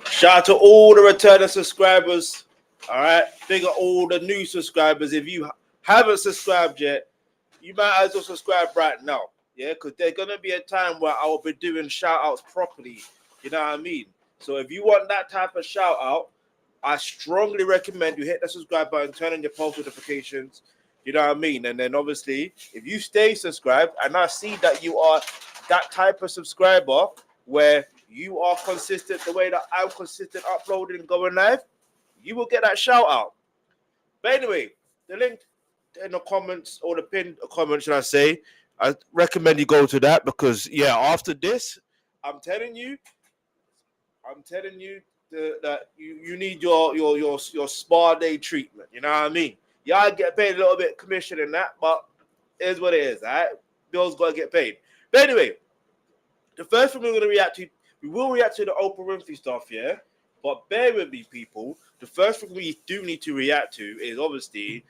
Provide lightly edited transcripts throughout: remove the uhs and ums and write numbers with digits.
Shout out to all the returning subscribers. All right, big up all the new subscribers. If you haven't subscribed yet, you might as well subscribe right now. Yeah, because there's gonna be a time where I will be doing shout outs properly. You know what I mean? So if you want that type of shout out, I strongly recommend you hit the subscribe button, turn on your post notifications. You know what I mean? And then obviously, if you stay subscribed and I see that you are that type of subscriber where you are consistent the way that I'm consistent uploading and going live, you will get that shout out. But anyway, the link in the comments or the pinned comment, should I say, I recommend you go to that because yeah, after this, I'm telling you that you need your spa day treatment. You know what I mean? Yeah, I get paid a little bit commission in that, but it is what it is. All right, bills gotta get paid. But anyway, the first thing we're gonna react to, we will react to the Oprah Winfrey stuff, yeah. But bear with me, people. The first thing we do need to react to is obviously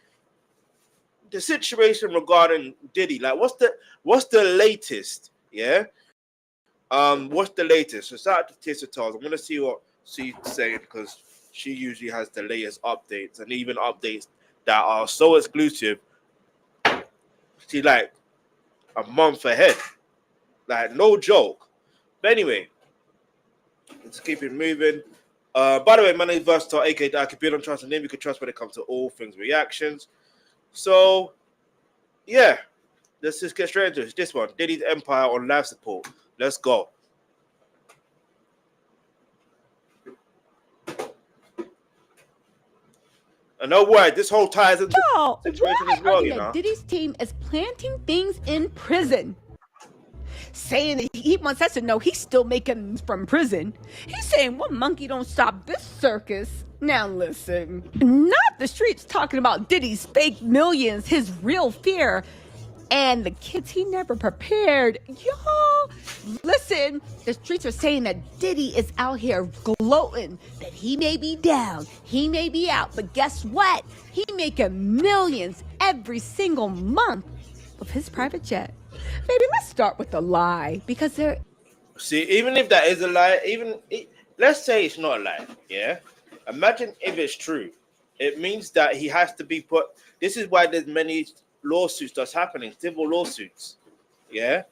the situation regarding Diddy. Like, what's the latest? Yeah. What's the latest? So shout out to Tissa Tars. I'm gonna see what she's saying because she usually has the latest updates and even updates that are so exclusive. She's like a month ahead. Like, no joke. But anyway, let's keep it moving. By the way, my name is Versatile, aka I can build on trust and name you can trust when it comes to all things reactions. So, yeah, let's just get straight into it. This one, Diddy's Empire on life support. Let's go. And no way, this whole ties into the situation as well, you know. Diddy's team is planting things in prison, saying that he wants us to know he's still making from prison. He's saying, "One monkey don't stop this circus." Now listen, not the streets talking about Diddy's fake millions, his real fear, and the kids he never prepared. Y'all, listen, the streets are saying that Diddy is out here gloating that he may be down, he may be out, but guess what? He making millions every single month with his private jet. Baby, let's start with the lie, because there... See, even if that is a lie, let's say it's not a lie, yeah? Imagine if it's true. It means that he has to be put... This is why there's many lawsuits that's happening, civil lawsuits, yeah?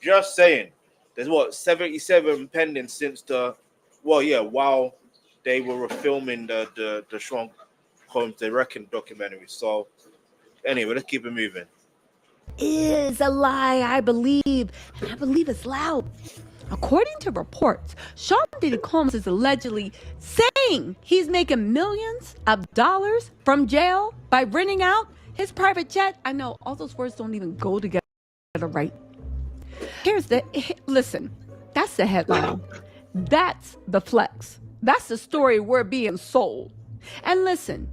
Just saying. There's, 77 pending since while they were filming the Sean Combs, the Reckon documentary. So, anyway, let's keep it moving. Is a lie, I believe, and I believe it's loud. According to reports, Sean Diddy Combs is allegedly saying he's making millions of dollars from jail by renting out his private jet. I know all those words don't even go together right. Listen, that's the headline. That's the flex. That's the story we're being sold. And listen,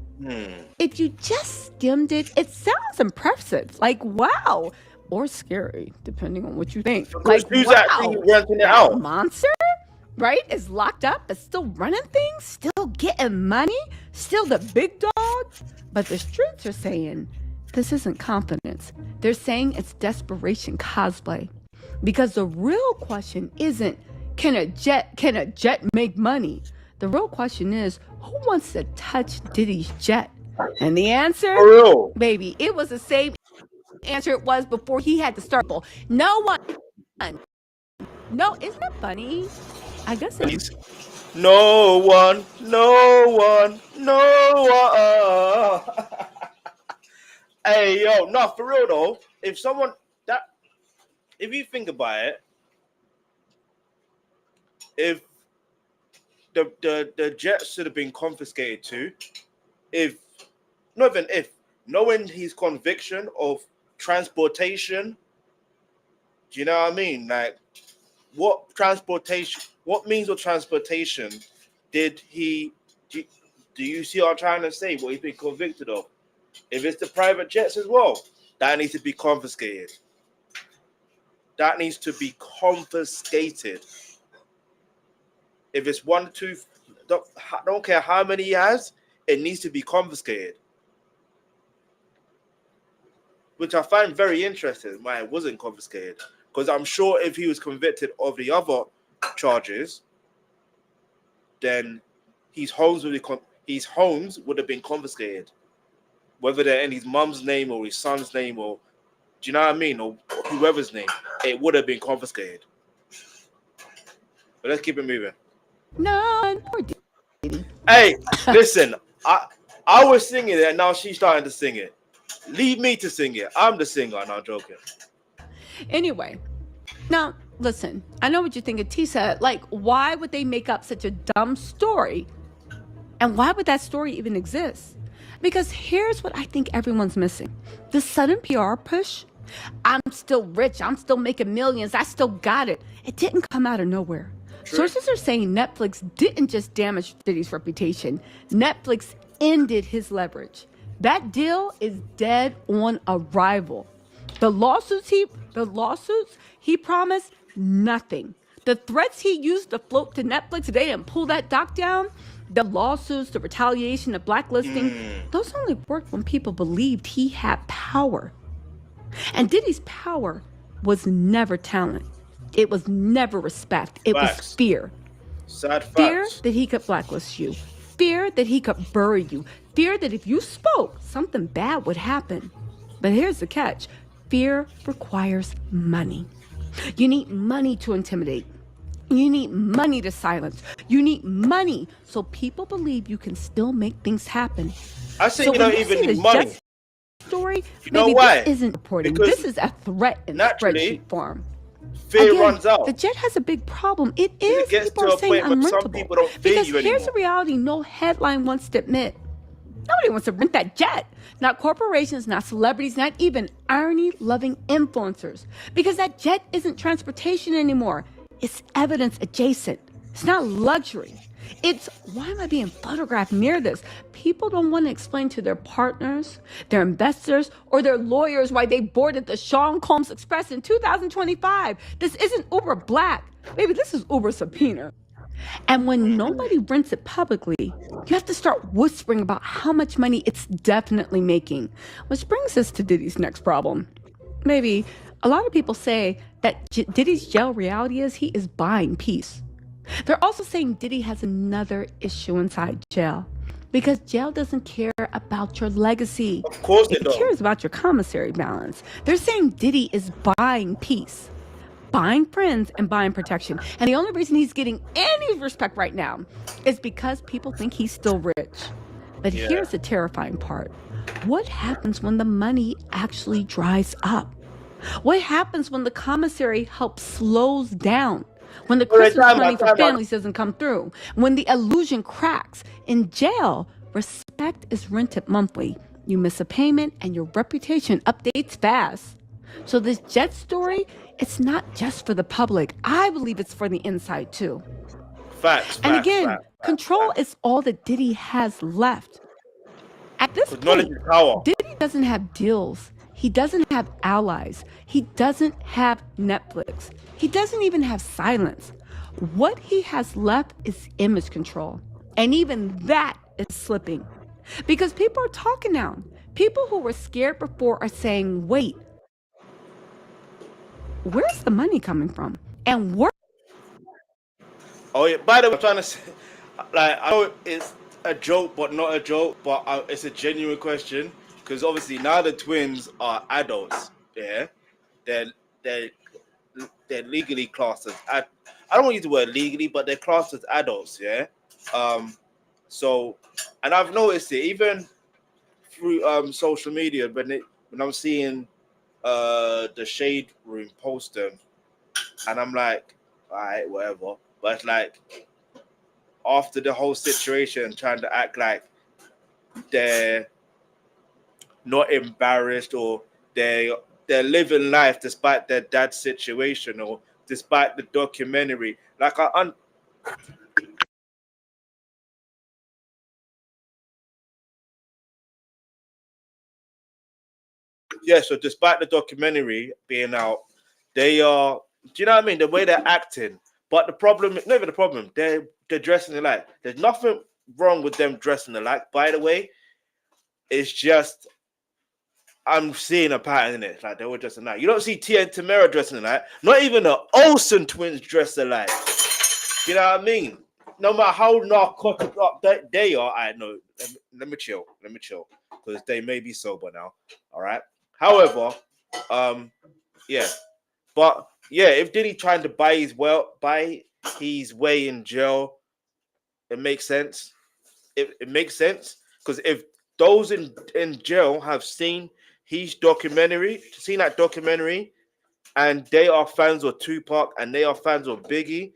if you just skimmed it, it sounds impressive. Like, wow. Or scary, depending on what you think. Because like, who's wow, actually renting it out? Monster, right, is locked up, but still running things, still getting money, still the big dog. But the streets are saying this isn't confidence. They're saying it's desperation cosplay. Because the real question isn't, can a jet make money? The real question is, who wants to touch Diddy's jet? And the answer, baby, it was the same answer it was before he had to start. No one. No, isn't it funny? I guess it is. No one. Hey, yo, no, for real though, if you think about it, if the jet should have been confiscated too, knowing his conviction of transportation, do you know what I mean? Like, what means of transportation did he, do you see what I'm trying to say? What he's been convicted of? If it's the private jets as well, that needs to be confiscated. That needs to be confiscated. If it's 1, 2, don't care how many he has, it needs to be confiscated. Which I find very interesting why it wasn't confiscated. Because I'm sure if he was convicted of the other charges, then his homes would have been confiscated, whether they're in his mum's name or his son's name, or do you know what I mean, or whoever's name, it would have been confiscated. But let's keep it moving. No, poor Diddy. Hey, listen, I was singing it, and now she's starting to sing it. Leave me to sing it. I'm the singer. No, I'm joking. Anyway, now listen, I know what you're thinking, Tisa. Like, why would they make up such a dumb story? And why would that story even exist? Because here's what I think everyone's missing. The sudden PR push. I'm still rich. I'm still making millions. I still got it. It didn't come out of nowhere. True. Sources are saying Netflix didn't just damage Diddy's reputation. Netflix ended his leverage. That deal is dead on arrival. The lawsuits he promised, nothing. The threats he used to float to Netflix, they didn't pull that doc down. The lawsuits, the retaliation, the blacklisting, those only worked when people believed he had power. And Diddy's power was never talent. It was never respect. It was fear. Sad facts. Fear that he could blacklist you. Fear that he could bury you. Fear that if you spoke, something bad would happen. But here's the catch. Fear requires money. You need money to intimidate. You need money to silence. You need money so people believe you can still make things happen. I say you don't even need money. Story, you know maybe why? This isn't reporting. Because this is a threat in spreadsheet form. Fear runs out. The jet has a big problem. It is. It gets people to are a saying point where some unrentable. people don't fear because you here's anymore. the reality no headline wants to admit. Nobody wants to rent that jet. Not corporations, not celebrities, not even irony-loving influencers. Because that jet isn't transportation anymore. It's evidence adjacent. It's not luxury. It's, why am I being photographed near this? People don't want to explain to their partners, their investors, or their lawyers why they boarded the Sean Combs Express in 2025. This isn't Uber Black. Baby, this is Uber Subpoena. And when nobody rents it publicly, you have to start whispering about how much money it's definitely making. Which brings us to Diddy's next problem. Maybe a lot of people say that Diddy's jail reality is he is buying peace. They're also saying Diddy has another issue inside jail because jail doesn't care about your legacy. Of course they don't. It cares about your commissary balance. They're saying Diddy is buying peace, buying friends, and buying protection. And the only reason he's getting any respect right now is because people think he's still rich. But here's the terrifying part. What happens when the money actually dries up? What happens when the commissary help slows down? When the Christmas money for families doesn't come through? When the illusion cracks? In jail, respect is rented monthly. You miss a payment and your reputation updates fast. So this jet story, it's not just for the public. I believe it's for the inside too. Facts. And again, control is all that Diddy has left. At this point, Diddy doesn't have deals. He doesn't have allies. He doesn't have Netflix. He doesn't even have silence. What he has left is image control. And even that is slipping. Because people are talking now. People who were scared before are saying, wait, where's the money coming from? And where? Oh, yeah. By the way, I'm trying to say, like, I know it's a joke, but not a joke, but it's a genuine question. Because obviously now the twins are adults, yeah. They're legally classed as I don't want to use the word legally, but they're classed as adults, yeah. So, and I've noticed it even through social media, when I'm seeing the Shade Room post them, and I'm like, all right, whatever. But it's like after the whole situation, trying to act like they're not embarrassed or they're living life despite their dad's situation or despite the documentary. Like so despite the documentary being out, they are, do you know what I mean? The way they're acting. But the problem, not even the problem, they're dressing alike. There's nothing wrong with them dressing alike, by the way. It's just I'm seeing a pattern in it. Like they were dressing alike. You don't see Tia and Tamara dressing alike. Not even the Olsen twins dress alike. You know what I mean? no matter how narcotic up they are, I know. Let me chill, because they may be sober now. All right. However, yeah, but yeah, if Diddy trying to buy his way in jail, it makes sense. It makes sense because if those in jail have seen that documentary, and they are fans of Tupac and they are fans of Biggie,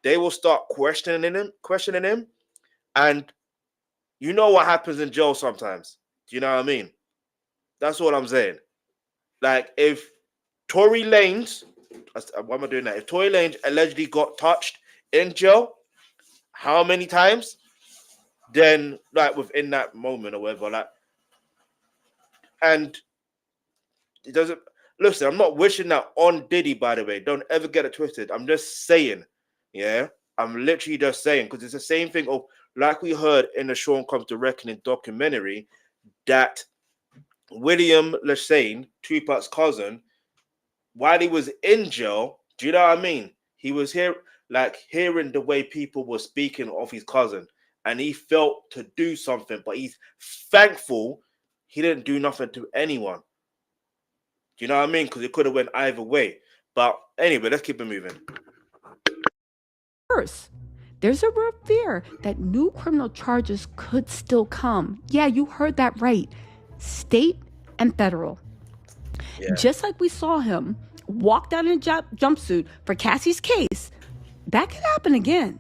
they will start questioning him. And you know what happens in jail sometimes. Do you know what I mean? That's what I'm saying. Like if Tory Lanez, why am I doing that? If Tory Lanez allegedly got touched in jail, how many times? Then like within that moment or whatever, like, and it doesn't. Listen, I'm not wishing that on Diddy, by the way. Don't ever get it twisted. I'm just saying, yeah. I'm literally just saying, because it's the same thing of like we heard in the Sean Comes to Reckoning documentary, that William Lesane, Tupac's cousin, while he was in jail, do you know what I mean? He was hearing the way people were speaking of his cousin, and he felt to do something, but he's thankful he didn't do nothing to anyone. Do you know what I mean? Because it could have went either way. But anyway, let's keep it moving. First, there's a real fear that new criminal charges could still come. Yeah, you heard that right. State and federal. Yeah. Just like we saw him walk down in a jumpsuit for Cassie's case, that could happen again.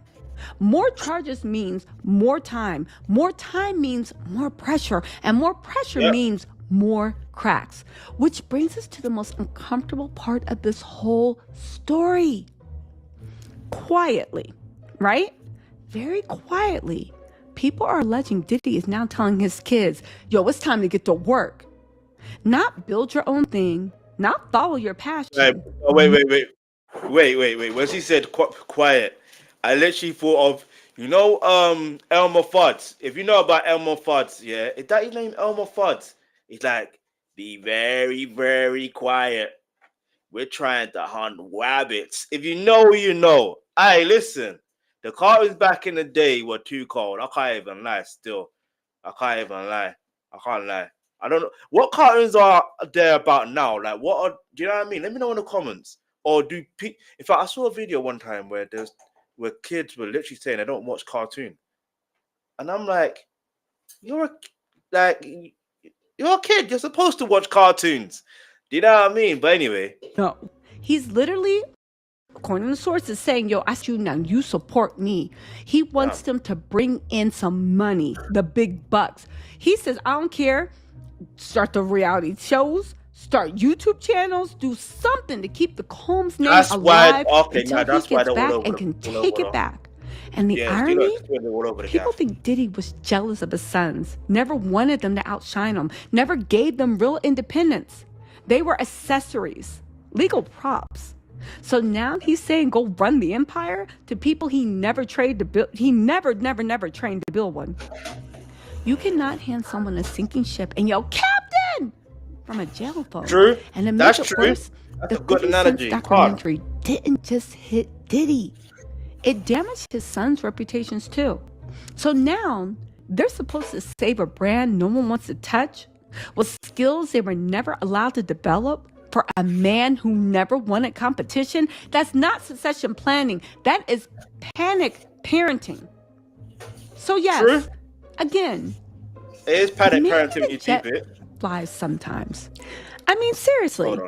More charges means more time. More time means more pressure. And more pressure means more cracks. Which brings us to the most uncomfortable part of this whole story. Quietly, right? Very quietly, people are alleging Diddy is now telling his kids, yo, it's time to get to work. Not build your own thing, not follow your passion. Wait. When she said quiet, I literally thought of, Elmer Fudd. If you know about Elmer Fudd, yeah, is that his name, Elmer Fudd? He's like, be very, very quiet. We're trying to hunt rabbits. If you know, you know. Hey, listen. The cartoons back in the day were too cold. I can't even lie still. I can't lie. I don't know. What cartoons are there about now? Like, do you know what I mean? Let me know in the comments. Or in fact, I saw a video one time where kids were literally saying they don't watch cartoon. And I'm like, you're a kid. You're supposed to watch cartoons. Do you know what I mean? But anyway. No. He's literally, according to sources, saying, yo, I see you now. You support me. He wants them to bring in some money, the big bucks. He says, I don't care. Start the reality shows. Start YouTube channels. Do something to keep the Combs name alive until he gets back and can take it back. And the irony, people think Diddy was jealous of his sons, never wanted them to outshine him, never gave them real independence. They were accessories, legal props. So now he's saying go run the empire to people he never trained to build. He never trained to build one. You cannot hand someone a sinking ship and yell, Captain! From a jail phone. True. And to make it worse, the 50 Cent documentary didn't just hit Diddy. It damaged his son's reputations too. So now they're supposed to save a brand no one wants to touch with skills they were never allowed to develop for a man who never wanted competition. That's not succession planning. That is panic parenting. So yes, True. Again, it is panic parenting. You keep it. Flies sometimes. I mean, seriously.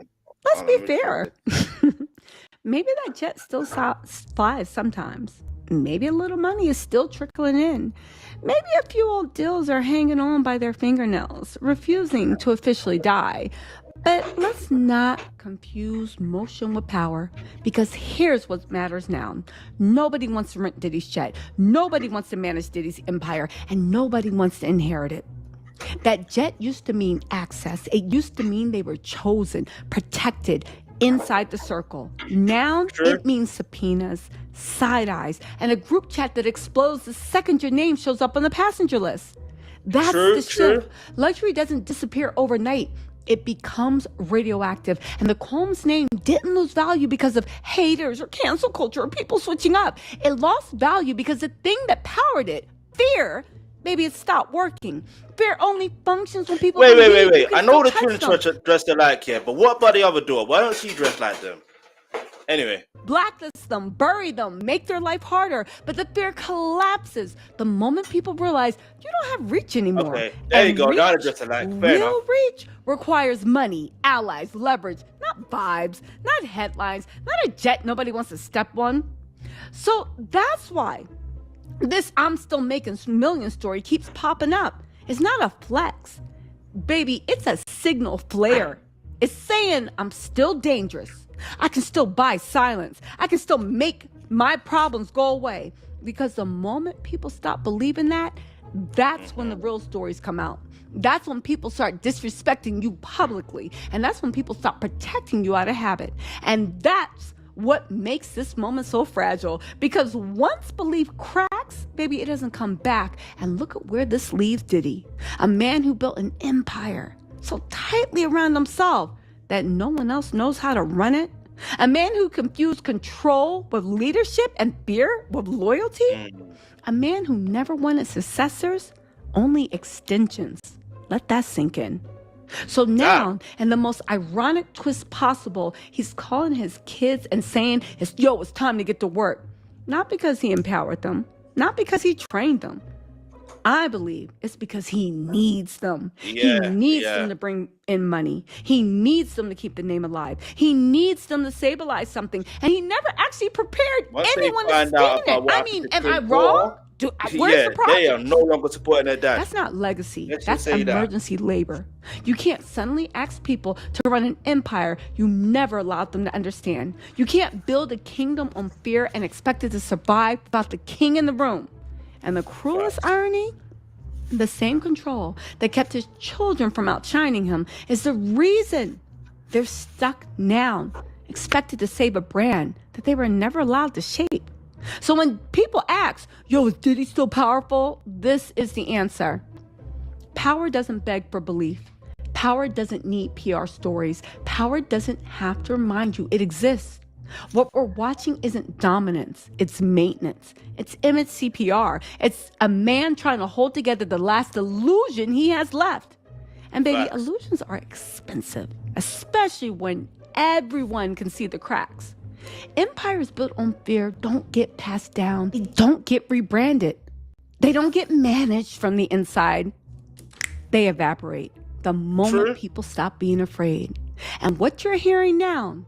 Let's be fair. Maybe that jet still flies sometimes. Maybe a little money is still trickling in. Maybe a few old deals are hanging on by their fingernails, refusing to officially die. But let's not confuse motion with power, because here's what matters now. Nobody wants to rent Diddy's jet. Nobody wants to manage Diddy's empire, and nobody wants to inherit it. That jet used to mean access. It used to mean they were chosen, protected, inside the circle. Now it means subpoenas, side eyes, and a group chat that explodes the second your name shows up on the passenger list. That's the shift. Luxury doesn't disappear overnight. it becomes radioactive. And the Combs name didn't lose value because of haters or cancel culture or people switching up. It lost value because the thing that powered it, fear, maybe it stopped working. Fear only functions when people Wait. I know the twin dressed alike here, but what about the other door? Why don't she dress like them? Anyway. Blacklist them, bury them, make their life harder. But the fear collapses the moment people realize you don't have reach anymore. Okay, there you go. Now they're dressed alike. Fair enough. Real reach requires money, allies, leverage, not vibes, not headlines, not a jet nobody wants to step on. So that's why this I'm still making millions story keeps popping up. It's not a flex. Baby, it's a signal flare. It's saying I'm still dangerous. I can still buy silence. I can still make my problems go away. Because the moment people stop believing that, that's when the real stories come out. That's when people start disrespecting you publicly. And that's when people stop protecting you out of habit. And that's what makes this moment so fragile. Because once belief cracks, baby, it doesn't come back. And look at where this leaves Diddy. A man who built an empire so tightly around himself that no one else knows how to run it. A man who confused control with leadership and fear with loyalty. A man who never wanted successors, only extensions. Let that sink in. So now, in the most ironic twist possible, he's calling his kids and saying, it's time to get to work. Not because he empowered them, not because he trained them. I believe it's because he needs them. He needs them to bring in money. He needs them to keep the name alive. He needs them to stabilize something. And he never actually prepared anyone to stand it. I mean, am I wrong? Where's the problem? They are no longer supporting their dad. That's not legacy. That's emergency labor. You can't suddenly ask people to run an empire you never allowed them to understand. You can't build a kingdom on fear and expect it to survive without the king in the room. And the cruelest irony, the same control that kept his children from outshining him is the reason they're stuck now, expected to save a brand that they were never allowed to shape. So when people ask, is Diddy still powerful? This is the answer. Power doesn't beg for belief. Power doesn't need PR stories. Power doesn't have to remind you it exists. What we're watching isn't dominance, it's maintenance. It's image CPR. It's a man trying to hold together the last illusion he has left. And baby, illusions are expensive, especially when everyone can see the cracks. Empires built on fear don't get passed down. They don't get rebranded. They don't get managed from the inside. They evaporate the moment people stop being afraid. And what you're hearing now,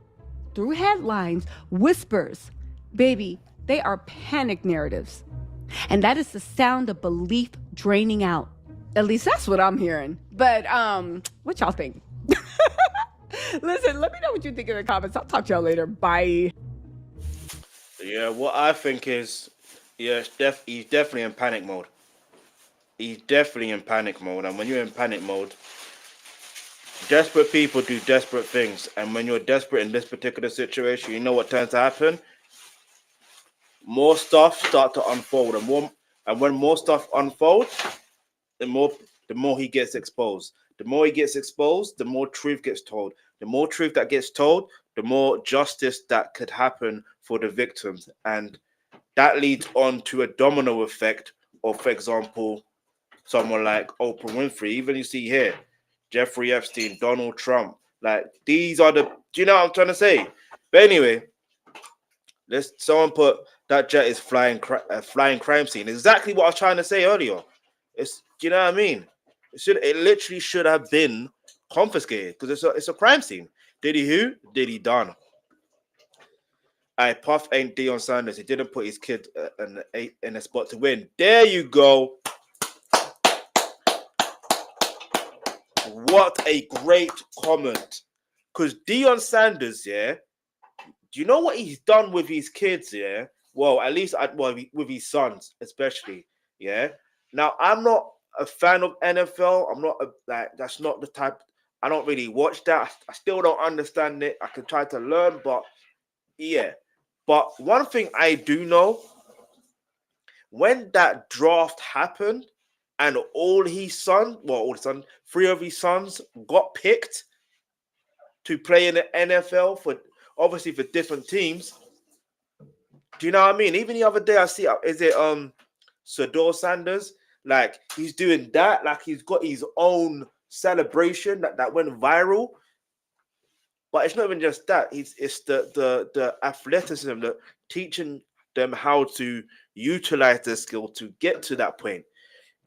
through headlines, whispers, baby, they are panic narratives. And that is the sound of belief draining out. At least that's what I'm hearing. But what y'all think? Listen, let me know what you think in the comments. I'll talk to y'all later. Bye. Yeah, what I think is, he's definitely in panic mode. He's definitely in panic mode. And when you're in panic mode, desperate people do desperate things. And when you're desperate in this particular situation, you know what tends to happen? More stuff start to unfold. And when more stuff unfolds, the more he gets exposed. The more he gets exposed, the more truth gets told. The more truth that gets told, the more justice that could happen for the victims. And that leads on to a domino effect of, for example, someone like Oprah Winfrey. Even you see here, Jeffrey Epstein, Donald Trump. Like, these are the... Do you know what I'm trying to say? But anyway, someone put that jet is flying crime scene. Exactly what I was trying to say earlier. Do you know what I mean? It literally should have been confiscated because it's a crime scene. Did he who? Did he done? Puff ain't Deion Sanders. He didn't put his kid in a spot to win. There you go. What a great comment. Because Deion Sanders, yeah, do you know what he's done with his kids, yeah? Well, at least with his sons, especially, yeah? Now, I'm not a fan of NFL. I'm not that's not the type. I don't really watch that. I still don't understand it. I can try to learn, but yeah. But one thing I do know, when that draft happened, and all his son, well, all his son, 3 of his sons got picked to play in the NFL for obviously for different teams. Do you know what I mean? Even the other day, I see is it Sador Sanders? Like he's doing that, like he's got his own celebration that went viral. But it's not even just that. It's the athleticism, that teaching them how to utilize their skill to get to that point.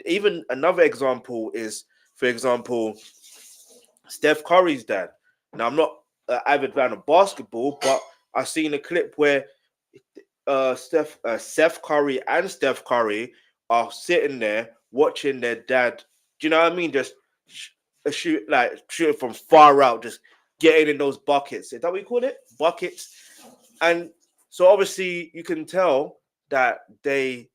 Even another example is, for example, Steph Curry's dad. Now, I'm not an avid fan of basketball, but I've seen a clip where Seth Curry and Steph Curry are sitting there watching their dad. Do you know what I mean? Just shooting from far out, just getting in those buckets. Is that what you call it? Buckets. And so obviously you can tell that they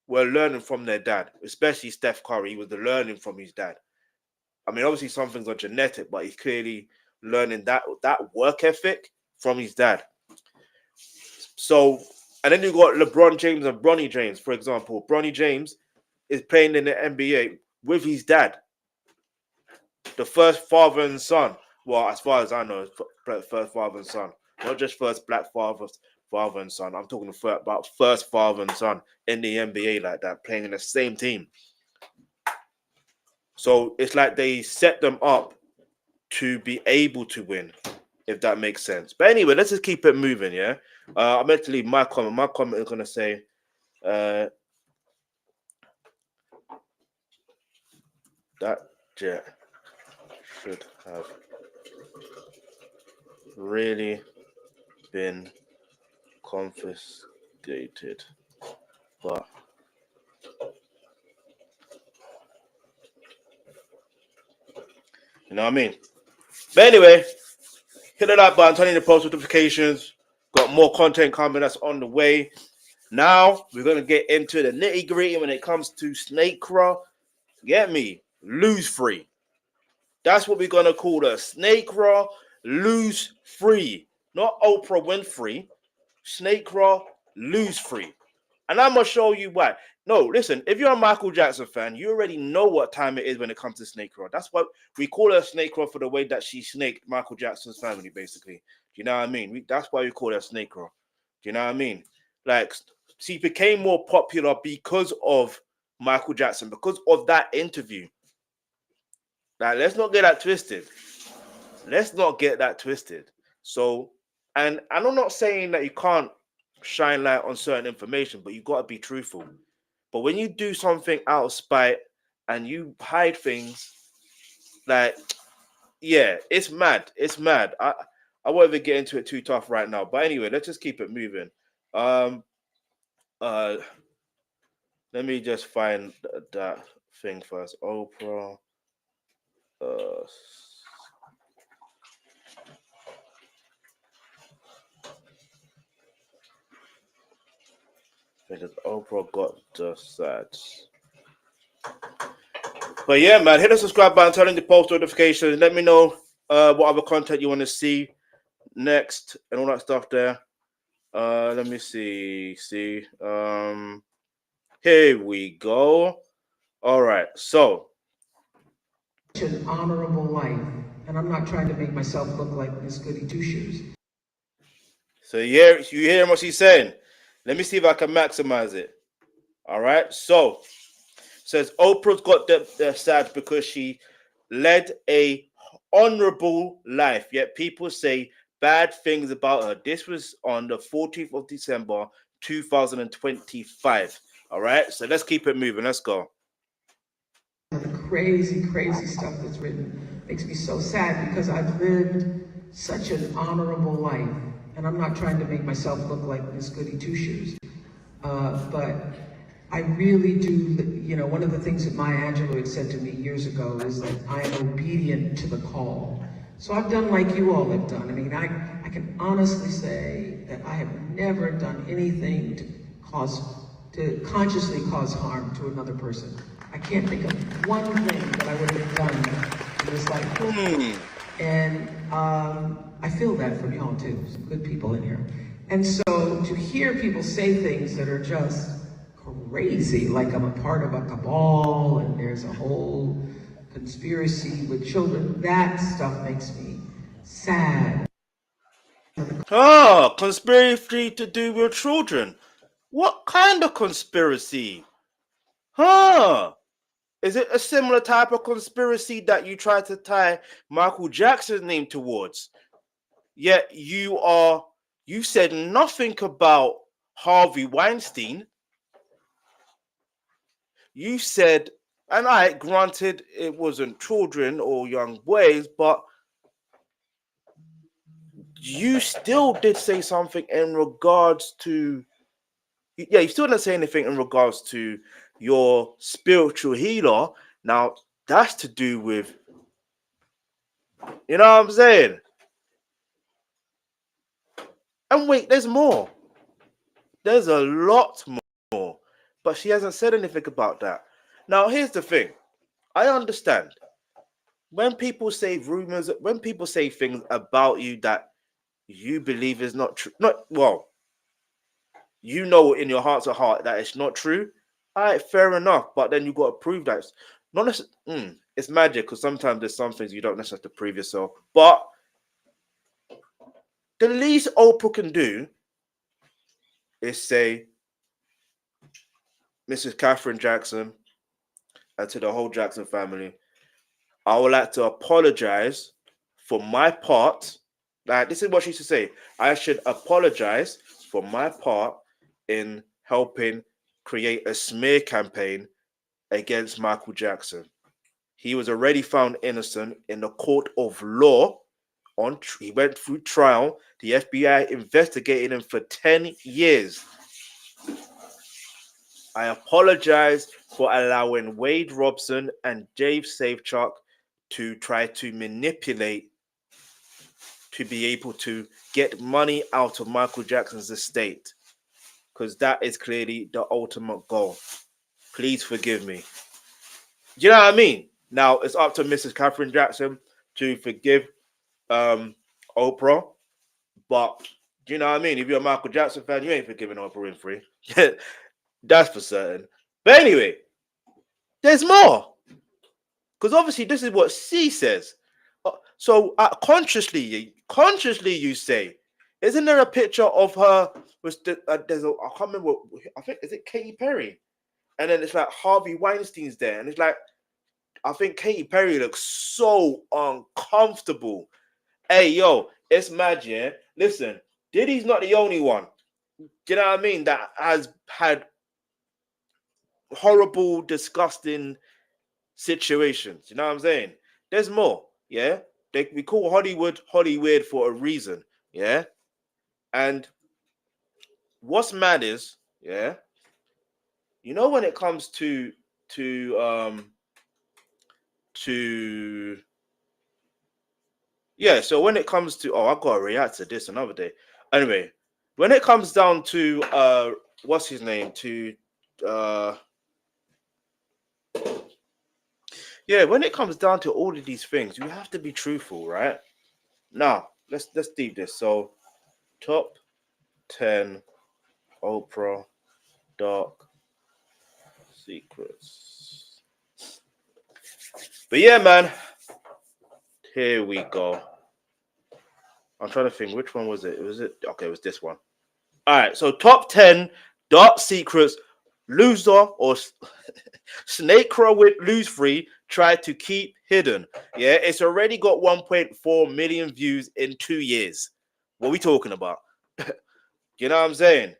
were learning from their dad, especially Steph Curry. He was learning from his dad. I mean, obviously some things are genetic, but he's clearly learning that work ethic from his dad. So, and then you got LeBron James and Bronny James, for example. Bronny James is playing in the NBA with his dad. The first father and son. Well, as far as I know, first father and son. Not just first black father and son. I'm talking about first father and son in the NBA like that, playing in the same team. So it's like they set them up to be able to win, if that makes sense. But anyway, let's just keep it moving, yeah? I meant to leave my comment. My comment is going to say, that jet should have really been confiscated, but you know what I mean? But anyway, hit the like button, turn on the post notifications. Got more content coming that's on the way. Now we're gonna get into the nitty gritty when it comes to snake craw. Get me? Lose free. That's what we're gonna call the snake craw. Lose free. Not Oprah Winfrey. Snake craw. Lose free. And I'm gonna show you why. No, listen, if you're a Michael Jackson fan, you already know what time it is when it comes to snake craw. That's what we call her snake craw, for the way that she snaked Michael Jackson's family, basically. Do you know what I mean? That's why we call her snake craw. Do you know what I mean? Like, she became more popular because of Michael Jackson, because of that interview. Like, let's not get that twisted. Let's not get that twisted. So, and I'm not saying that you can't shine light on certain information, but you've got to be truthful. But when you do something out of spite and you hide things, like, yeah, it's mad. It's mad. I won't even get into it too tough right now. But anyway, let's just keep it moving. Let me just find that thing first. Oprah. Because Oprah got the stats. But yeah, man, hit the subscribe button, turn on the post notifications. Let me know what other content you want to see next and all that stuff there. Let me see. Here we go. All right, so an honorable life, and I'm not trying to make myself look like Miss Goody Two Shoes. So yeah, you hear what she's saying. Let me see if I can maximize it. All right, so says Oprah's got the sad because she led a honorable life, yet people say bad things about her. This was on the 14th of December 2025. All right, so let's keep it moving. Let's go. The crazy stuff that's written makes me so sad, because I've lived such an honorable life, and I'm not trying to make myself look like Miss Goody Two Shoes, but I really do. You know, one of the things that Maya Angelou had said to me years ago is that I am obedient to the call. So I've done like you all have done. I mean, I can honestly say that I have never done anything to consciously cause harm to another person. I can't think of one thing that I would have done in this life. And I feel that from y'all too, some good people in here. And so to hear people say things that are just crazy, like I'm a part of a cabal and there's a whole conspiracy with children. That stuff makes me sad. Ah, conspiracy to do with children. What kind of conspiracy? Huh? Is it a similar type of conspiracy that you try to tie Michael Jackson's name towards? Yet you said nothing about Harvey Weinstein. You said, and I granted it wasn't children or young boys, but you still did say something in regards to, yeah, you still didn't say anything in regards to your spiritual healer. Now, that's to do with, you know what I'm saying? And wait, there's more. There's a lot more. But she hasn't said anything about that. Now, here's the thing. I understand. When people say rumors, when people say things about you that you believe is not true, you know in your heart to heart that it's not true. All right, fair enough. But then you got to prove that it's not necessarily. It's magic because sometimes there's some things you don't necessarily have to prove yourself. But the least Oprah can do is say, Mrs. Catherine Jackson, and to the whole Jackson family, I would like to apologize for my part. Like, this is what she used to say. I should apologize for my part in helping create a smear campaign against Michael Jackson. He was already found innocent in the court of law. He went through trial. The FBI investigated him for 10 years. I apologize for allowing Wade Robson and Dave Safechuck to try to manipulate to be able to get money out of Michael Jackson's estate, because that is clearly the ultimate goal. Please forgive me. Do you know what I mean? Now, it's up to Mrs. Catherine Jackson to forgive Oprah, but do you know what I mean? If you're a Michael Jackson fan, you ain't forgiving Oprah Winfrey. That's for certain. But anyway, there's more. Because obviously this is what C says. So consciously you say, isn't there a picture of her? There's I can't remember. I think is it Katy Perry, and then it's like Harvey Weinstein's there, and it's like I think Katy Perry looks so uncomfortable. Hey yo, it's mad, yeah. Listen, Diddy's not the only one. Do you know what I mean? That has had horrible, disgusting situations. You know what I'm saying? There's more. Yeah, we call Hollywood Hollywood for a reason. Yeah, and what's mad is, yeah, you know, when it comes to yeah, so when it comes to I gotta react to this another day. Anyway, when it comes down to what's his name? To yeah, when it comes down to all of these things, you have to be truthful, right? Now, let's deep this. So, top 10 Oprah dark secrets. But yeah, man, here we go. I'm trying to think, which one was it? Okay, it was this one. All right, so top 10 dark secrets loser or snake crow with lose free tried to keep hidden. Yeah, it's already got 1.4 million views in 2 years. What are we talking about? You know what I'm saying?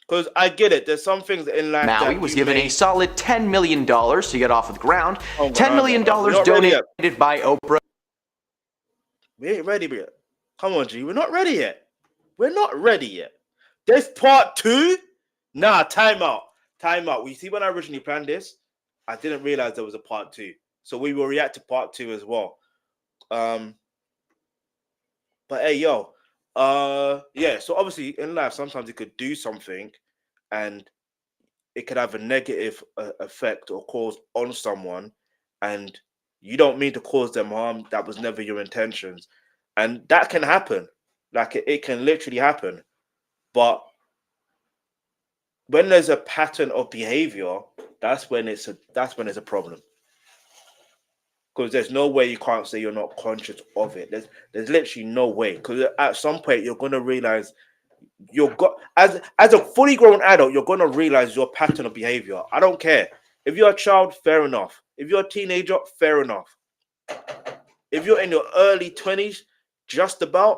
Because I get it. There's some things in life. Maui was given a solid $10 million to get off of the ground. $10 million donated by Oprah. We ain't ready yet. Come on, G. We're not ready yet. We're not ready yet. There's part 2? Nah, time out. Time out. We see, when I originally planned this, I didn't realize there was a part 2. So we will react to part 2 as well. But hey, yo. Yeah, so obviously in life, sometimes it could do something and it could have a negative effect or cause on someone, and you don't mean to cause them harm. That was never your intentions. And that can happen. Like, it can literally happen. But when there's a pattern of behavior, that's when it's a problem. Because there's no way you can't say you're not conscious of it. There's literally no way. Because at some point you're gonna realize as a fully grown adult, you're gonna realize your pattern of behavior. I don't care. If you're a child, fair enough. If you're a teenager, fair enough. If you're in your early 20s, just about,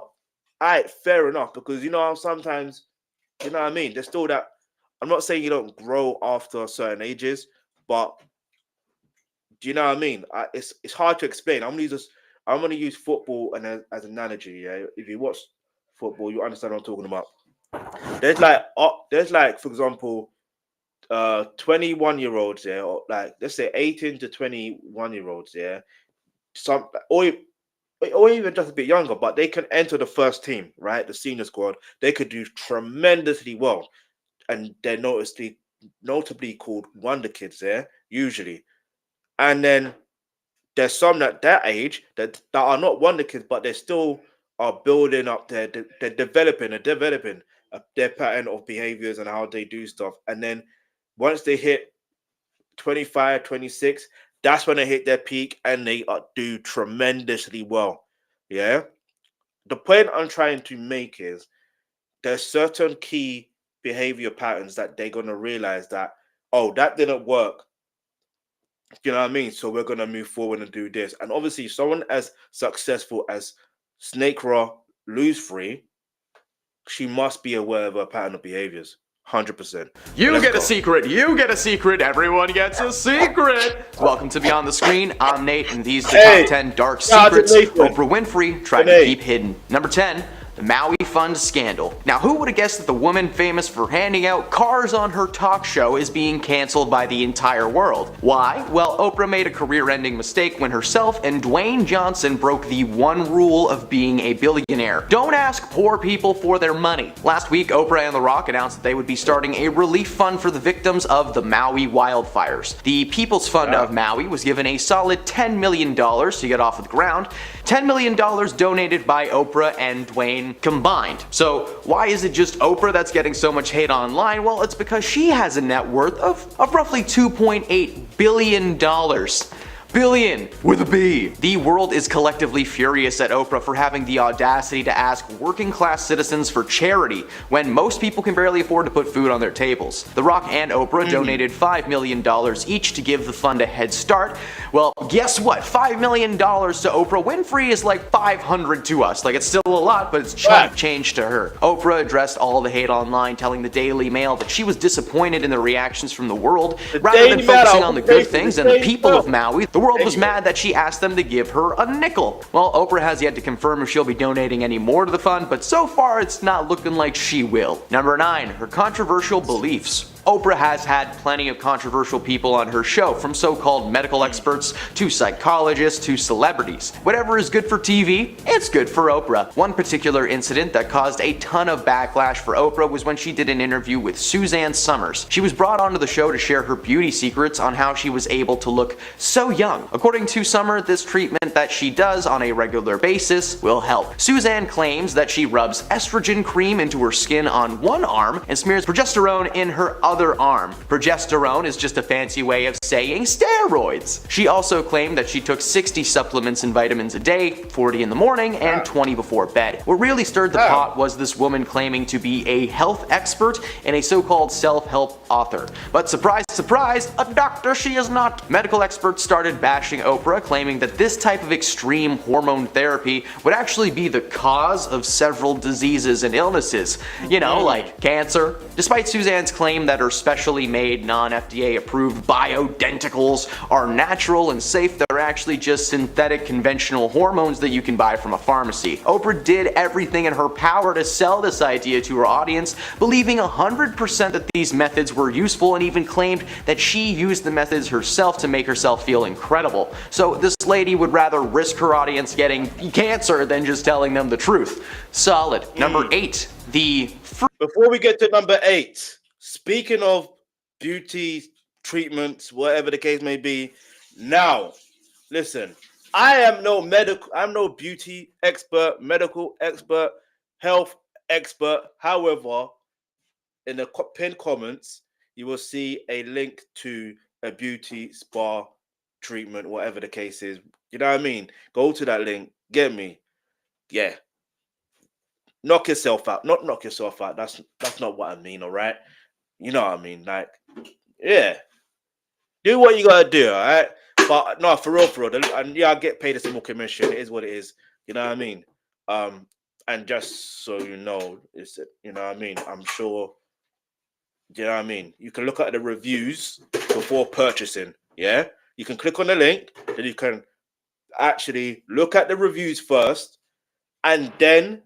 all right, fair enough. Because you know how sometimes, you know what I mean? There's still that. I'm not saying you don't grow after certain ages, but do you know what I mean? It's hard to explain. I'm gonna use football and as an analogy. Yeah, if you watch football, you understand what I'm talking about. There's like for example, 21-year-olds, yeah, or like let's say 18 to 21-year-olds, yeah, some or even just a bit younger, but they can enter the first team, right? The senior squad. They could do tremendously well, and they're notably called wonder kids there, usually. And then there's some that age that are not wonder kids, but they still are building up they're developing their pattern of behaviors and how they do stuff. And then once they hit 25, 26, that's when they hit their peak and they do tremendously well. Yeah. The point I'm trying to make is there's certain key behavior patterns that they're going to realize that, oh, that didn't work. You know what I mean? So we're going to move forward and do this. And obviously, someone as successful as Snake Raw Lose Free, she must be aware of her pattern of behaviors. 100%. You get a secret. You get a secret. Everyone gets a secret. Welcome to Beyond the Screen. I'm Nate, and these are the top 10 dark secrets Oprah Winfrey tried to keep hidden. Number 10. The Maui Fund scandal. Now, who would have guessed that the woman famous for handing out cars on her talk show is being canceled by the entire world? Why? Well, Oprah made a career-ending mistake when herself and Dwayne Johnson broke the one rule of being a billionaire. Don't ask poor people for their money. Last week, Oprah and The Rock announced that they would be starting a relief fund for the victims of the Maui wildfires. The People's Fund of Maui was given a solid $10 million to get off the ground. $10 million donated by Oprah and Dwayne combined. So why is it just Oprah that's getting so much hate online? Well, it's because she has a net worth of roughly $2.8 billion. Billion with a B. The world is collectively furious at Oprah for having the audacity to ask working class citizens for charity when most people can barely afford to put food on their tables. The Rock and Oprah donated $5 million each to give the fund a head start. Well, guess what? $5 million to Oprah Winfrey is like 500 to us. Like, it's still a lot, but it's chump change to her. Oprah addressed all the hate online, telling the Daily Mail that she was disappointed in the reactions from the world rather than focusing on the good things and the people of Maui. The world was mad that she asked them to give her a nickel. Well, Oprah has yet to confirm if she'll be donating any more to the fund, but so far it's not looking like she will. Number 9. Her controversial beliefs. Oprah has had plenty of controversial people on her show, from so-called medical experts to psychologists to celebrities. Whatever is good for TV, it's good for Oprah. One particular incident that caused a ton of backlash for Oprah was when she did an interview with Suzanne Summers. She was brought onto the show to share her beauty secrets on how she was able to look so young. According to Summer, this treatment that she does on a regular basis will help. Suzanne claims that she rubs estrogen cream into her skin on one arm and smears progesterone in her other arm. Progesterone is just a fancy way of saying steroids. She also claimed that she took 60 supplements and vitamins a day, 40 in the morning and 20 before bed. What really stirred the pot was this woman claiming to be a health expert and a so-called self-help author. But surprise, surprise, a doctor she is not. Medical experts started bashing Oprah, claiming that this type of extreme hormone therapy would actually be the cause of several diseases and illnesses. You know, like cancer. Despite Suzanne's claim that her specially made, non-FDA approved bioidenticals are natural and safe, they're actually just synthetic conventional hormones that you can buy from a pharmacy. Oprah did everything in her power to sell this idea to her audience, believing 100% that these methods were useful, and even claimed that she used the methods herself to make herself feel incredible. So this lady would rather risk her audience getting cancer than just telling them the truth. Solid. Number 8. Before we get to number 8, speaking of beauty treatments, whatever the case may be, now, listen, I'm no beauty expert, medical expert, health expert. However, in the pinned comments, you will see a link to a beauty spa treatment, whatever the case is. You know what I mean? Go to that link. Get me. Yeah. Knock yourself out. Not knock yourself out. That's not what I mean, all right? You know what I mean? Like, yeah. Do what you gotta do, all right? But no, for real. And yeah, I get paid a small commission. It is what it is. You know what I mean? And just so you know, you know what I mean? I'm sure, you know what I mean? You can look at the reviews before purchasing. Yeah. You can click on the link, then you can actually look at the reviews first, and then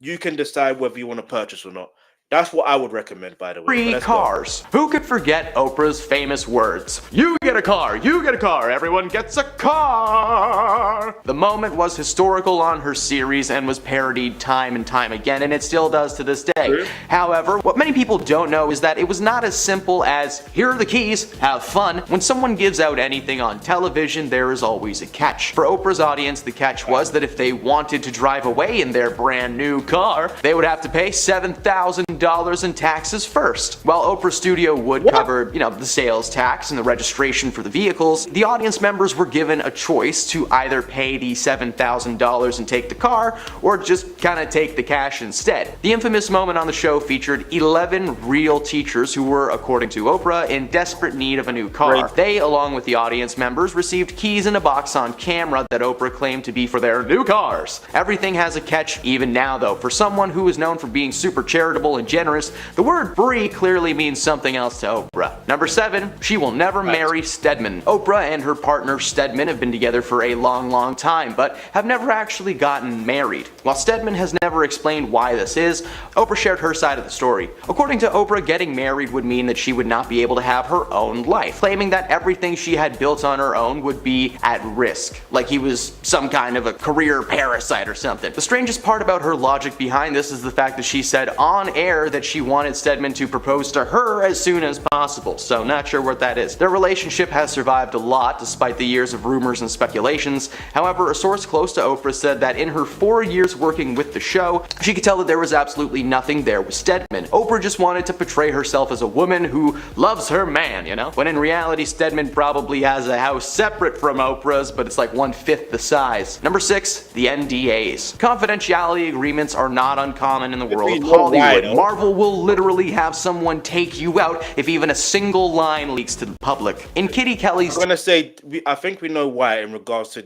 you can decide whether you want to purchase or not. That's what I would recommend, by the way. Free cars. Who could forget Oprah's famous words? You get a car, you get a car, everyone gets a car. The moment was historical on her series and was parodied time and time again, and it still does to this day. True. However, what many people don't know is that it was not as simple as, here are the keys, have fun. When someone gives out anything on television, there is always a catch. For Oprah's audience, the catch was that if they wanted to drive away in their brand new car, they would have to pay $7,000 in taxes first. While Oprah's studio would cover, the sales tax and the registration for the vehicles, the audience members were given a choice to either pay the $7,000 and take the car, or just kind of take the cash instead. The infamous moment on the show featured 11 real teachers who were, according to Oprah, in desperate need of a new car. Right. They, along with the audience members, received keys in a box on camera that Oprah claimed to be for their new cars. Everything has a catch even now, though. For someone who is known for being super charitable and generous, the word free clearly means something else to Oprah. Number 7, she will never marry Stedman. Oprah and her partner Stedman have been together for a long time, but have never actually gotten married. While Stedman has never explained why this is, Oprah shared her side of the story. According to Oprah, getting married would mean that she would not be able to have her own life, claiming that everything she had built on her own would be at risk, like he was some kind of a career parasite or something. The strangest part about her logic behind this is the fact that she said on air that she wanted Stedman to propose to her as soon as possible, so not sure what that is. Their relationship has survived a lot despite the years of rumors and speculations. However, a source close to Oprah said that in her 4 years working with the show, she could tell that there was absolutely nothing there with Stedman. Oprah just wanted to portray herself as a woman who loves her man, when in reality Stedman probably has a house separate from Oprah's, but it's like 1/5 the size. Number 6, the NDAs. Confidentiality agreements are not uncommon in the world of Hollywood. Marvel will literally have someone take you out if even a single line leaks to the public. In Kitty Kelly's... I'm gonna say, I think we know why in regards to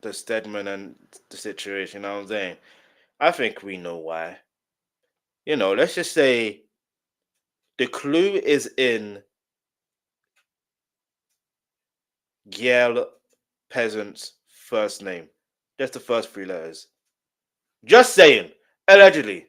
the Stedman and the situation, you know what I'm saying? I think we know why. Let's just say the clue is in Gail Peasant's first name. Just the first 3 letters. Just saying. Allegedly.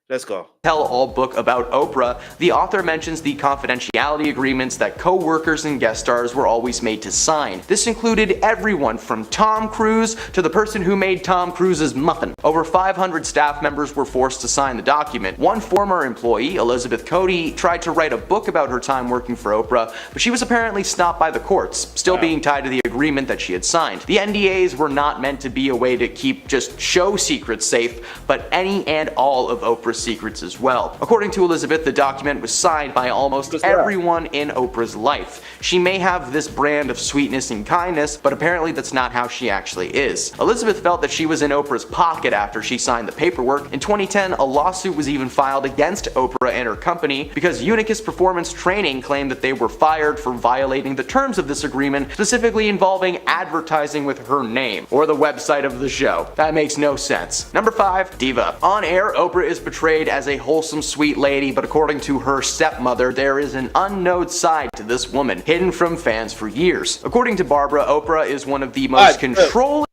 Let's go. Tell-all book about Oprah, the author mentions the confidentiality agreements that co-workers and guest stars were always made to sign. This included everyone from Tom Cruise to the person who made Tom Cruise's muffin. Over 500 staff members were forced to sign the document. One former employee, Elizabeth Cody, tried to write a book about her time working for Oprah, but she was apparently stopped by the courts, still being tied to the agreement that she had signed. The NDAs were not meant to be a way to keep just show secrets safe, but any and all of Oprah's secrets as well. According to Elizabeth, the document was signed by almost everyone in Oprah's life. She may have this brand of sweetness and kindness, but apparently that's not how she actually is. Elizabeth felt that she was in Oprah's pocket after she signed the paperwork. In 2010, a lawsuit was even filed against Oprah and her company because Unicus Performance Training claimed that they were fired for violating the terms of this agreement, specifically involving advertising with her name, or the website of the show. That makes no sense. Number 5, Diva. On air, Oprah is portrayed as a wholesome, sweet lady, but according to her stepmother, there is an unknown side to this woman, hidden from fans for years. According to Barbara, Oprah is one of the most controlling...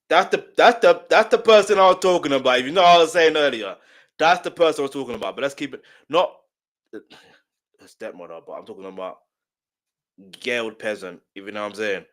That's the person I was talking about. You know what I was saying earlier. That's the person I was talking about. But let's keep it not the stepmother, but I'm talking about Gail Peasant. You know what I'm saying?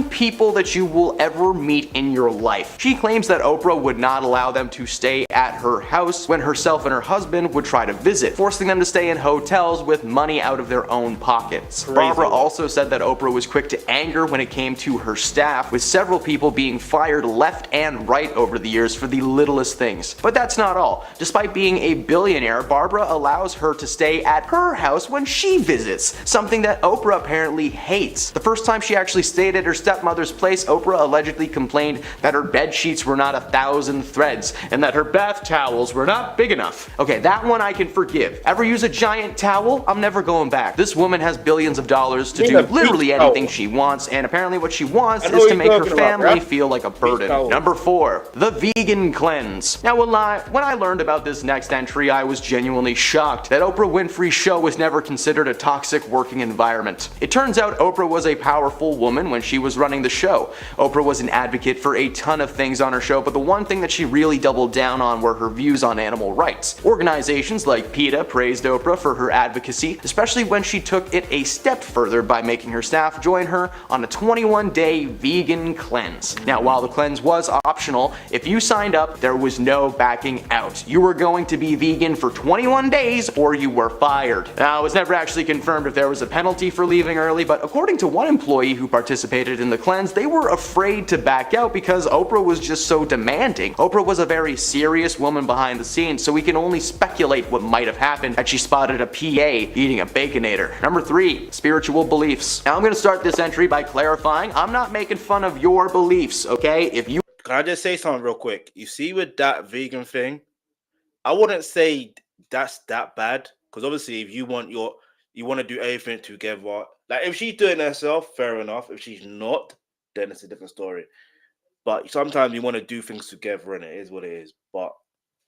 people that you will ever meet in your life. She claims that Oprah would not allow them to stay at her house when herself and her husband would try to visit, forcing them to stay in hotels with money out of their own pockets. Crazy. Barbara also said that Oprah was quick to anger when it came to her staff, with several people being fired left and right over the years for the littlest things. But that's not all. Despite being a billionaire, Barbara allows her to stay at her house when she visits, something that Oprah apparently hates. The first time she actually stayed at her stepmother's place, Oprah allegedly complained that her bed sheets were not 1,000 threads and that her bath towels were not big enough. Okay, that one I can forgive. Ever use a giant towel? I'm never going back. This woman has billions of dollars to do literally anything she wants, and apparently what she wants is to make her family feel like a burden. Number 4, the vegan cleanse. Now when I learned about this next entry, I was genuinely shocked that Oprah Winfrey's show was never considered a toxic working environment. It turns out Oprah was a powerful woman when she was running the show. Oprah was an advocate for a ton of things on her show, but the one thing that she really doubled down on were her views on animal rights. Organizations like PETA praised Oprah for her advocacy, especially when she took it a step further by making her staff join her on a 21-day vegan cleanse. Now, while the cleanse was optional, if you signed up, there was no backing out. You were going to be vegan for 21 days or you were fired. Now, it was never actually confirmed if there was a penalty for leaving early, but according to one employee who participated in the cleanse, they were afraid to back out because Oprah was just so demanding. Oprah was a very serious woman behind the scenes, so we can only speculate what might have happened had she spotted a PA eating a Baconator. Number 3, spiritual beliefs. Now I'm gonna start this entry by clarifying I'm not making fun of your beliefs, okay? If you Can I just say something real quick? You see with that vegan thing, I wouldn't say that's that bad, because obviously if you want to do everything together, like if she's doing it herself, fair enough. If she's not, then it's a different story. But sometimes you want to do things together and it is what it is. But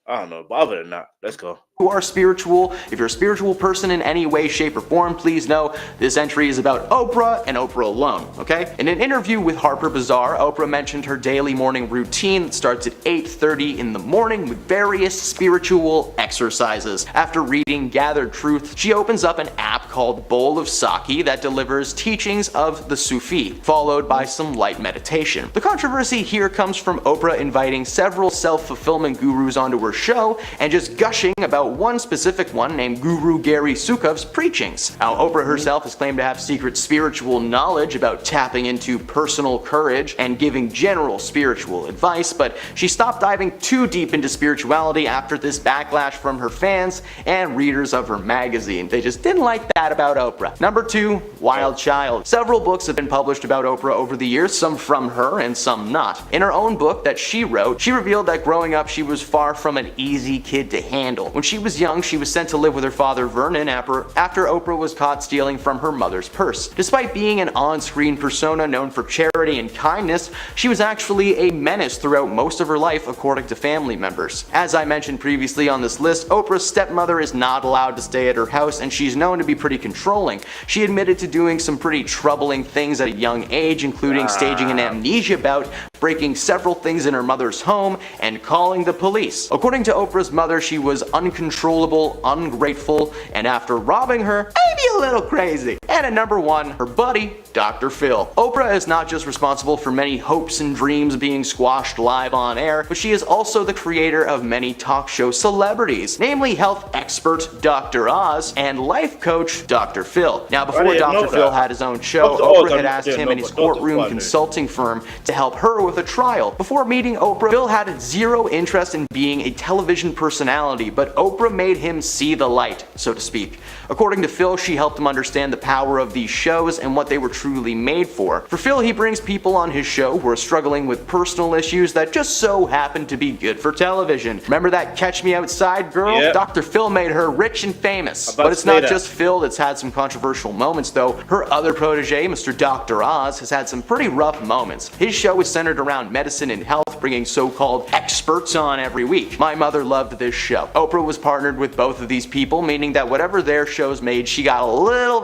I don't know. But other than that, let's go. Who are spiritual, if you're a spiritual person in any way, shape, or form, please know this entry is about Oprah and Oprah alone, okay? In an interview with Harper Bazaar, Oprah mentioned her daily morning routine that starts at 8:30 in the morning with various spiritual exercises. After reading Gathered Truth, she opens up an app called Bowl of Sake that delivers teachings of the Sufi, followed by some light meditation. The controversy here comes from Oprah inviting several self-fulfillment gurus onto her show and just gushing about one specific one named Guru Gary Sukhav's preachings. Now, Oprah herself has claimed to have secret spiritual knowledge about tapping into personal courage and giving general spiritual advice, but she stopped diving too deep into spirituality after this backlash from her fans and readers of her magazine. They just didn't like that about Oprah. Number 2, Wild Child. Several books have been published about Oprah over the years, some from her and some not. In her own book that she wrote, she revealed that growing up she was far from an easy kid to handle. When she was young, she was sent to live with her father Vernon after Oprah was caught stealing from her mother's purse. Despite being an on-screen persona known for charity and kindness, she was actually a menace throughout most of her life, according to family members. As I mentioned previously on this list, Oprah's stepmother is not allowed to stay at her house, and she's known to be pretty controlling. She admitted to doing some pretty troubling things at a young age, including staging an amnesia bout, breaking several things in her mother's home, and calling the police. According to Oprah's mother, she was uncontrollable, ungrateful, and after robbing her, maybe a little crazy. And at number 1, her buddy, Dr. Phil. Oprah is not just responsible for many hopes and dreams being squashed live on air, but she is also the creator of many talk show celebrities, namely health expert Dr. Oz and life coach Dr. Phil. Now, before Dr. Phil had his own show, Oprah had asked him and his courtroom consulting firm to help her with a trial. Before meeting Oprah, Phil had zero interest in being a television personality, but Oprah made him see the light, so to speak. According to Phil, she helped him understand the power of these shows and what they were truly made for. For Phil, he brings people on his show who are struggling with personal issues that just so happen to be good for television. Remember that Catch Me Outside girl? Yep. Dr. Phil made her rich and famous. But it's not just Phil that's had some controversial moments though. Her other protege, Mr. Dr. Oz, has had some pretty rough moments. His show is centered around medicine and health, bringing so-called experts on every week. My mother loved this show. Oprah was partnered with both of these people, meaning that whatever their shows made, she got a little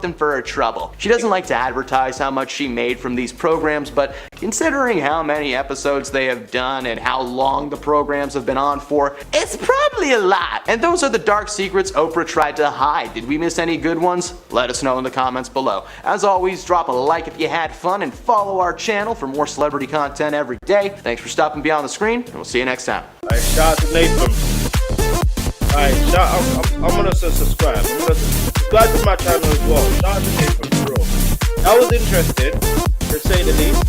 something for her trouble. She doesn't like to advertise how much she made from these programs, but considering how many episodes they have done and how long the programs have been on for, it's probably a lot. And those are the dark secrets Oprah tried to hide. Did we miss any good ones? Let us know in the comments below. As always, drop a like if you had fun and follow our channel for more celebrity content every day. Thanks for stopping beyond the screen, and we'll see you next time. Alright, shout out to Nathan. Alright, I'm gonna subscribe. I'm gonna subscribe to my channel as well. Shout out to Nathan, bro. That was interesting, to say the least.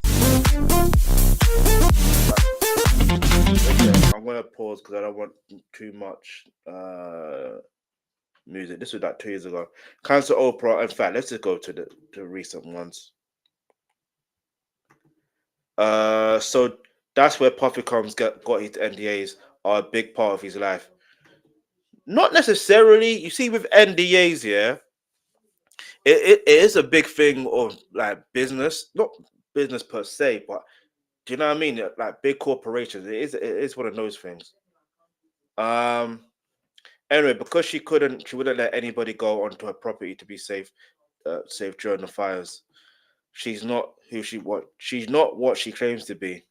Okay, I'm gonna pause because I don't want too much music. This was like 2 years ago. Cancel Oprah. In fact, let's just go to the recent ones. So that's where Puffy Combs got his NDAs are a big part of his life. Not necessarily. You see, with NDAs, yeah, it is a big thing of like business, not business per se, but do you know what I mean? Like big corporations, it is one of those things. Anyway, because she wouldn't let anybody go onto her property to be safe during the fires. She's not she's not what she claims to be.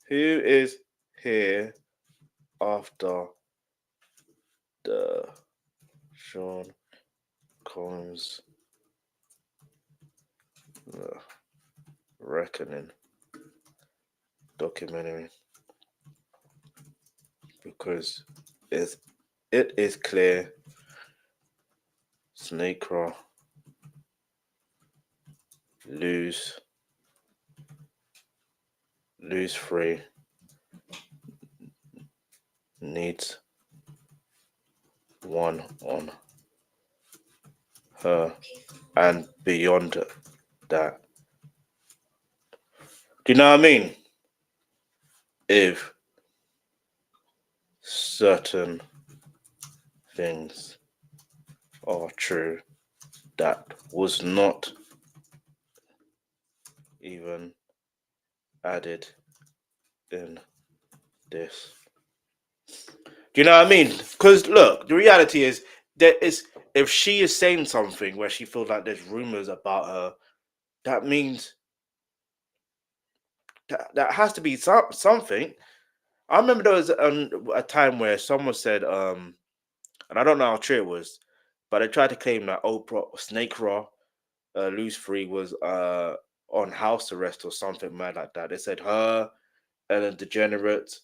Who is here after the Sean Combs Reckoning documentary? Because it is clear Snake Raw lose free needs one on her and beyond that. Do you know what I mean? If certain things are true, that was not even added in this. Do you know what I mean? Because look, the reality is if she is saying something where she feels like there's rumors about her, that means that has to be something. I remember there was a time where someone said, and I don't know how true it was, but they tried to claim that Oprah Snake Raw Lose Free was on house arrest or something mad like that. They said her, Ellen DeGeneres.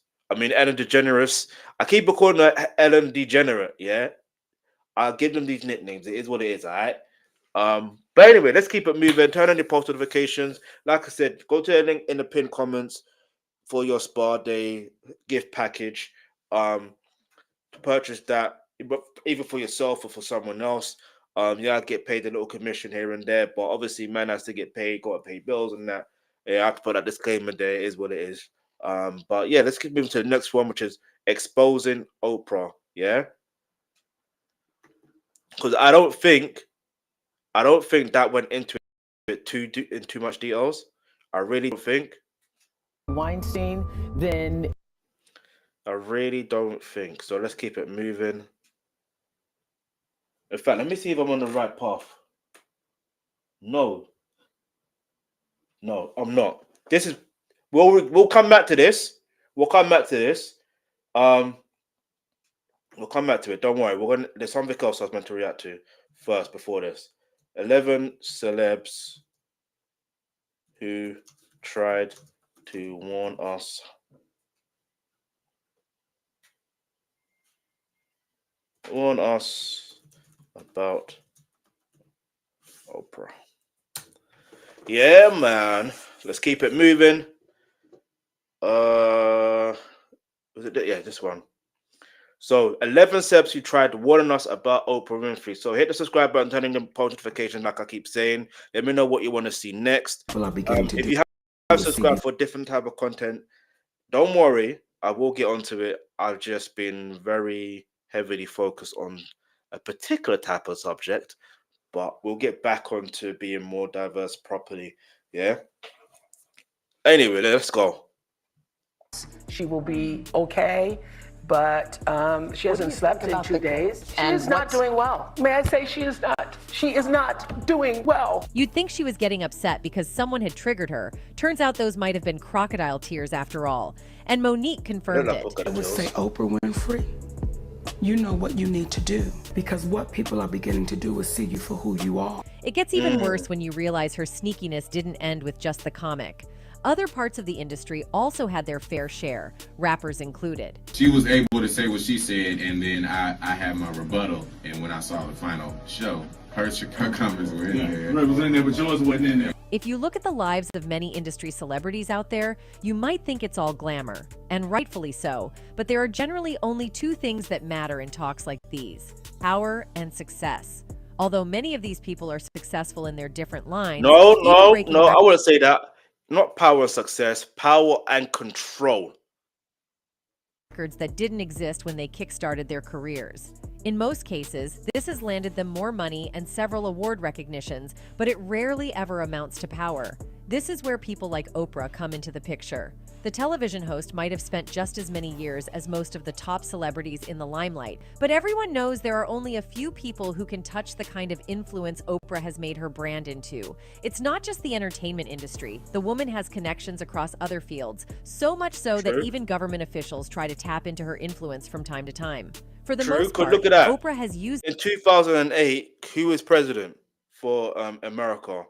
I keep calling her Ellen DeGenerate, yeah? I'll give them these nicknames. It is what it is, all right? But anyway, let's keep it moving. Turn on your post notifications. Like I said, go to the link in the pinned comments for your spa day gift package. To purchase that, either for yourself or for someone else. Yeah, I get paid a little commission here and there, but obviously, man has to get paid, got to pay bills and that. Yeah, I have to put that disclaimer there. It is what it is. But yeah, let's keep moving to the next one, which is exposing Oprah. Yeah, because I don't think that went into it too much details. I really don't think. Weinstein, then I really don't think. So let's keep it moving. In fact, let me see if I'm on the right path. No, I'm not. This is we'll come back to this. We'll come back to this. We'll come back to it. Don't worry. There's something else I was meant to react to first before this. 11 celebs who tried to warn us about Oprah. Yeah, man. Let's keep it moving. Was it? Yeah, this one. So 11 celebs who tried warning us about Oprah Winfrey. So hit the subscribe button, turn on your post notifications, like I keep saying. Let me know what you want to see next. If you have subscribed for different type of content, don't worry, I will get onto it. I've just been very heavily focused on a particular type of subject, but we'll get back onto being more diverse properly. Yeah. Anyway, let's go. she will be okay. but she hasn't slept in 2 days. She is not doing well. May I say she is not? She is not doing well. You'd think she was getting upset because someone had triggered her. Turns out those might have been crocodile tears after all. And Monique confirmed it. I would say, Oprah Winfrey, you know what you need to do, because what people are beginning to do is see you for who you are. It gets even worse when you realize her sneakiness didn't end with just the comic. Other parts of the industry also had their fair share, rappers included. She was able to say what she said, and then I had my rebuttal, and when I saw the final show, her comments were in there. Right, was in there, but yours wasn't in there. If you look at the lives of many industry celebrities out there, you might think it's all glamour, and rightfully so, but there are generally only two things that matter in talks like these: power and success. Although many of these people are successful in their different lines. No, I wouldn't say that. Not power and success, power and control. Records that didn't exist when they kickstarted their careers. In most cases, this has landed them more money and several award recognitions, but it rarely ever amounts to power. This is where people like Oprah come into the picture. The television host might have spent just as many years as most of the top celebrities in the limelight, but everyone knows there are only a few people who can touch the kind of influence Oprah has made her brand into. It's not just the entertainment industry. The woman has connections across other fields, so much so that even government officials try to tap into her influence from time to time. For the most part, look at that. Oprah has used... In 2008, who was president for America?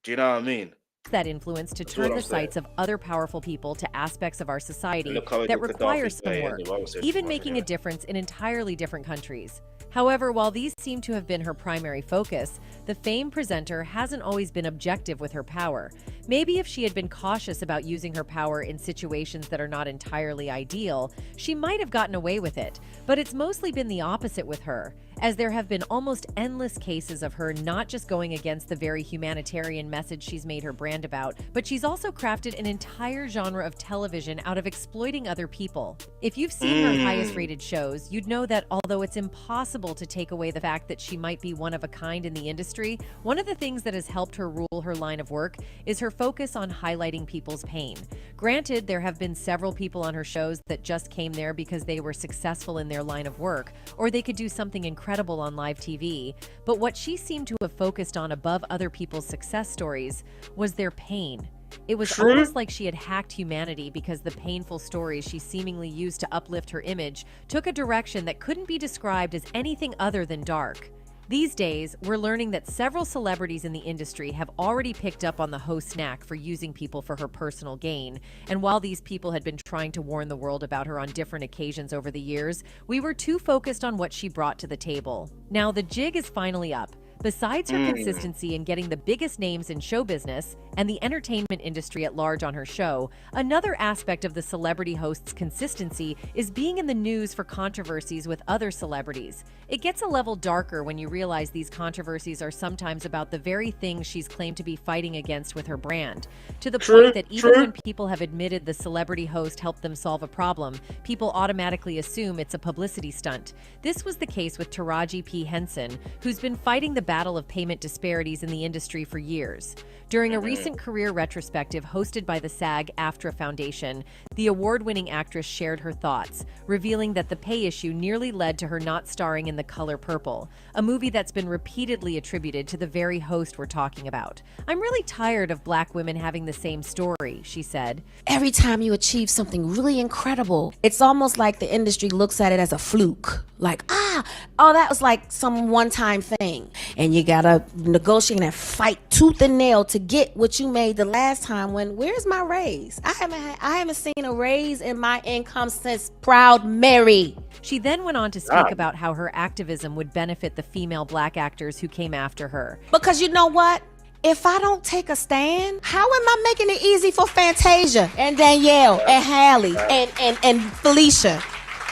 Do you know what I mean? That influence to turn the sights of other powerful people to aspects of our society that require some work, even making a difference in entirely different countries. However, while these seem to have been her primary focus, the famed presenter hasn't always been objective with her power. Maybe if she had been cautious about using her power in situations that are not entirely ideal, she might have gotten away with it. But it's mostly been the opposite with her, as there have been almost endless cases of her not just going against the very humanitarian message she's made her brand about, but she's also crafted an entire genre of television out of exploiting other people. If you've seen her highest rated shows, you'd know that although it's impossible to take away the fact that she might be one of a kind in the industry, one of the things that has helped her rule her line of work is her focus on highlighting people's pain. Granted, there have been several people on her shows that just came there because they were successful in their line of work, or they could do something incredible on live TV, but what she seemed to have focused on above other people's success stories was their pain. It was almost like she had hacked humanity because the painful stories she seemingly used to uplift her image took a direction that couldn't be described as anything other than dark. These days, we're learning that several celebrities in the industry have already picked up on the host's knack for using people for her personal gain, and while these people had been trying to warn the world about her on different occasions over the years, we were too focused on what she brought to the table. Now the jig is finally up. Besides her consistency in getting the biggest names in show business and the entertainment industry at large on her show, another aspect of the celebrity host's consistency is being in the news for controversies with other celebrities. It gets a level darker when you realize these controversies are sometimes about the very things she's claimed to be fighting against with her brand. To the point that even when people have admitted the celebrity host helped them solve a problem, people automatically assume it's a publicity stunt. This was the case with Taraji P. Henson, who's been fighting the battle of payment disparities in the industry for years. During a recent career retrospective hosted by the SAG-AFTRA Foundation, the award-winning actress shared her thoughts, revealing that the pay issue nearly led to her not starring in The Color Purple, a movie that's been repeatedly attributed to the very host we're talking about. "I'm really tired of black women having the same story," she said. Every time you achieve something really incredible, it's almost like the industry looks at it as a fluke. Like, that was like some one-time thing. And you gotta negotiate and fight tooth and nail to get what you made the last time. Where's my raise? I haven't seen a raise in my income since Proud Mary. She then went on to speak about how her activism would benefit the female black actors who came after her. Because you know what? If I don't take a stand, how am I making it easy for Fantasia and Danielle and Hallie and Felicia?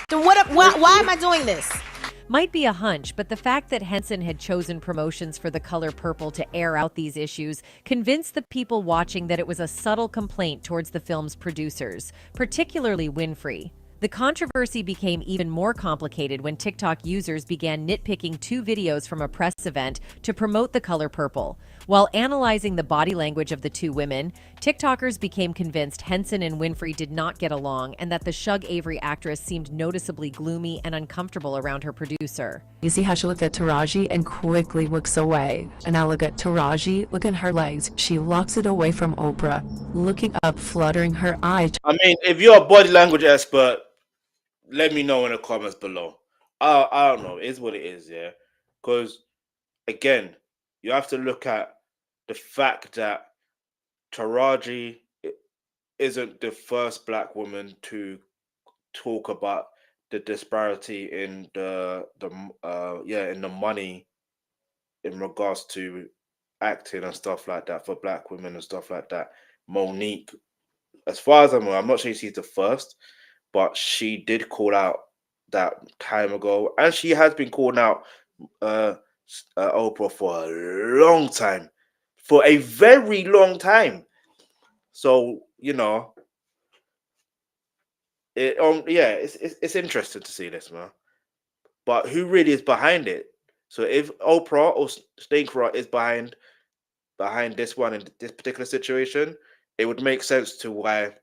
Then why am I doing this? Might be a hunch, but the fact that Henson had chosen promotions for The Color Purple to air out these issues convinced the people watching that it was a subtle complaint towards the film's producers, particularly Winfrey. The controversy became even more complicated when TikTok users began nitpicking two videos from a press event to promote The Color Purple. While analyzing the body language of the two women, TikTokers became convinced Henson and Winfrey did not get along and that the Shug Avery actress seemed noticeably gloomy and uncomfortable around her producer. You see how she looked at Taraji and quickly looks away. And now look at Taraji, look at her legs. She locks it away from Oprah, looking up, fluttering her eyes. I mean, if you're a body language expert, let me know in the comments below. I don't know. It is what it is, yeah? Because, again, you have to look at the fact that Taraji isn't the first black woman to talk about the disparity in the money in regards to acting and stuff like that for black women and stuff like that. Monique, as far as I'm aware, I'm not sure she's the first, but she did call out that time ago, and she has been calling out Oprah for a long time. For a very long time. So, you know, it's interesting to see this, man. But who really is behind it? So if Oprah or Stinkra is behind this one in this particular situation, it would make sense to why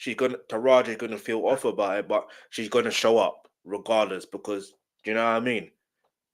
Taraji is gonna feel off about it, but she's gonna show up regardless, because you know what I mean?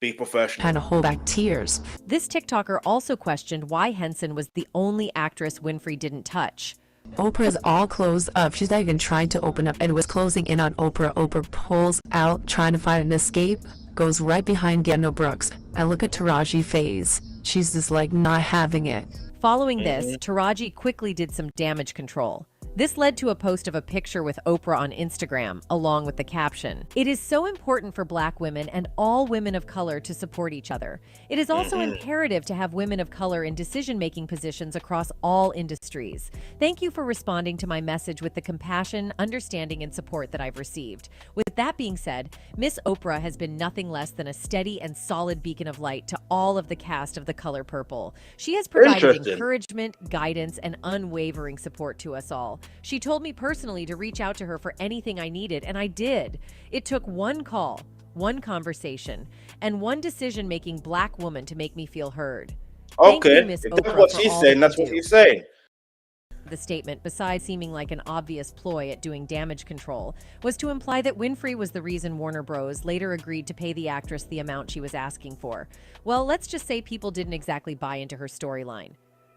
Be professional. Kind of hold back tears. This TikToker also questioned why Henson was the only actress Winfrey didn't touch. Oprah is all closed up. She's not even trying to open up and was closing in on Oprah. Oprah pulls out, trying to find an escape, goes right behind Geno Brooks. And look at Taraji's face. She's just like not having it. Following this, Taraji quickly did some damage control. This led to a post of a picture with Oprah on Instagram, along with the caption, "It is so important for Black women and all women of color to support each other. It is also imperative to have women of color in decision-making positions across all industries. Thank you for responding to my message with the compassion, understanding, and support that I've received. With that being said, Miss Oprah has been nothing less than a steady and solid beacon of light to all of the cast of The Color Purple. She has provided encouragement, guidance, and unwavering support to us all. She told me personally to reach out to her for anything I needed, and I did. It took one call, one conversation, and one decision-making Black woman to make me feel heard. Thank you, Miss Oprah, that's what she's saying. That's what she's saying. The statement, besides seeming like an obvious ploy at doing damage control, was to imply that Winfrey was the reason Warner Bros. Later agreed to pay the actress the amount she was asking for. Well, let's just say people didn't exactly buy into her storyline.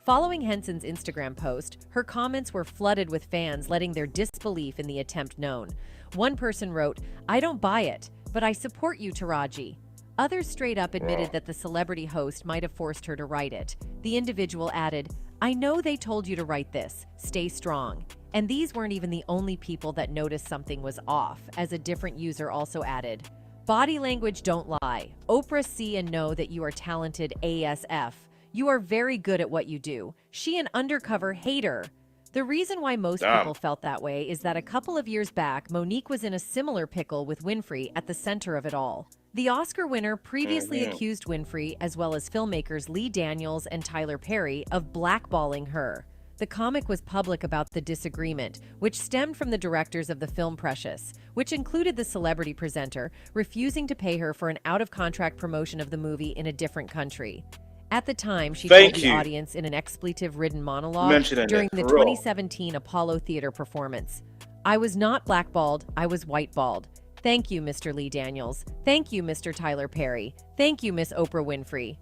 Following Henson's Instagram post, her comments were flooded with fans letting their disbelief in the attempt known. One person wrote, "I don't buy it, but I support you, Taraji." Others straight up admitted that the celebrity host might have forced her to write it. The individual added, "I know they told you to write this. Stay strong." And these weren't even the only people that noticed something was off, as a different user also added, "Body language don't lie. Oprah see and know that you are talented ASF. You are very good at what you do. She an undercover hater." The reason why most people felt that way is that a couple of years back, Monique was in a similar pickle with Winfrey at the center of it all. The Oscar winner previously accused Winfrey, as well as filmmakers Lee Daniels and Tyler Perry, of blackballing her. The comic was public about the disagreement, which stemmed from the directors of the film Precious, which included the celebrity presenter refusing to pay her for an out-of-contract promotion of the movie in a different country. At the time, she told the audience in an expletive-ridden monologue during the 2017 Apollo Theater performance, "I was not blackballed, I was whiteballed. Thank you, Mr. Lee Daniels. Thank you, Mr. Tyler Perry. Thank you, Miss Oprah Winfrey."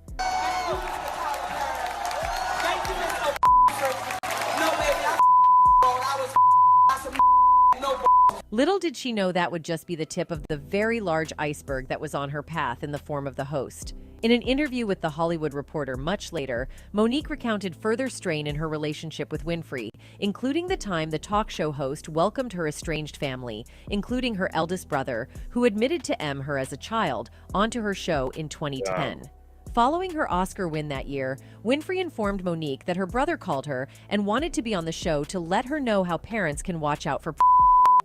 Little did she know that would just be the tip of the very large iceberg that was on her path in the form of the host. In an interview with The Hollywood Reporter much later, Monique recounted further strain in her relationship with Winfrey, including the time the talk show host welcomed her estranged family, including her eldest brother, who admitted to M her as a child, onto her show in 2010. Following her Oscar win that year, Winfrey informed Monique that her brother called her and wanted to be on the show to let her know how parents can watch out for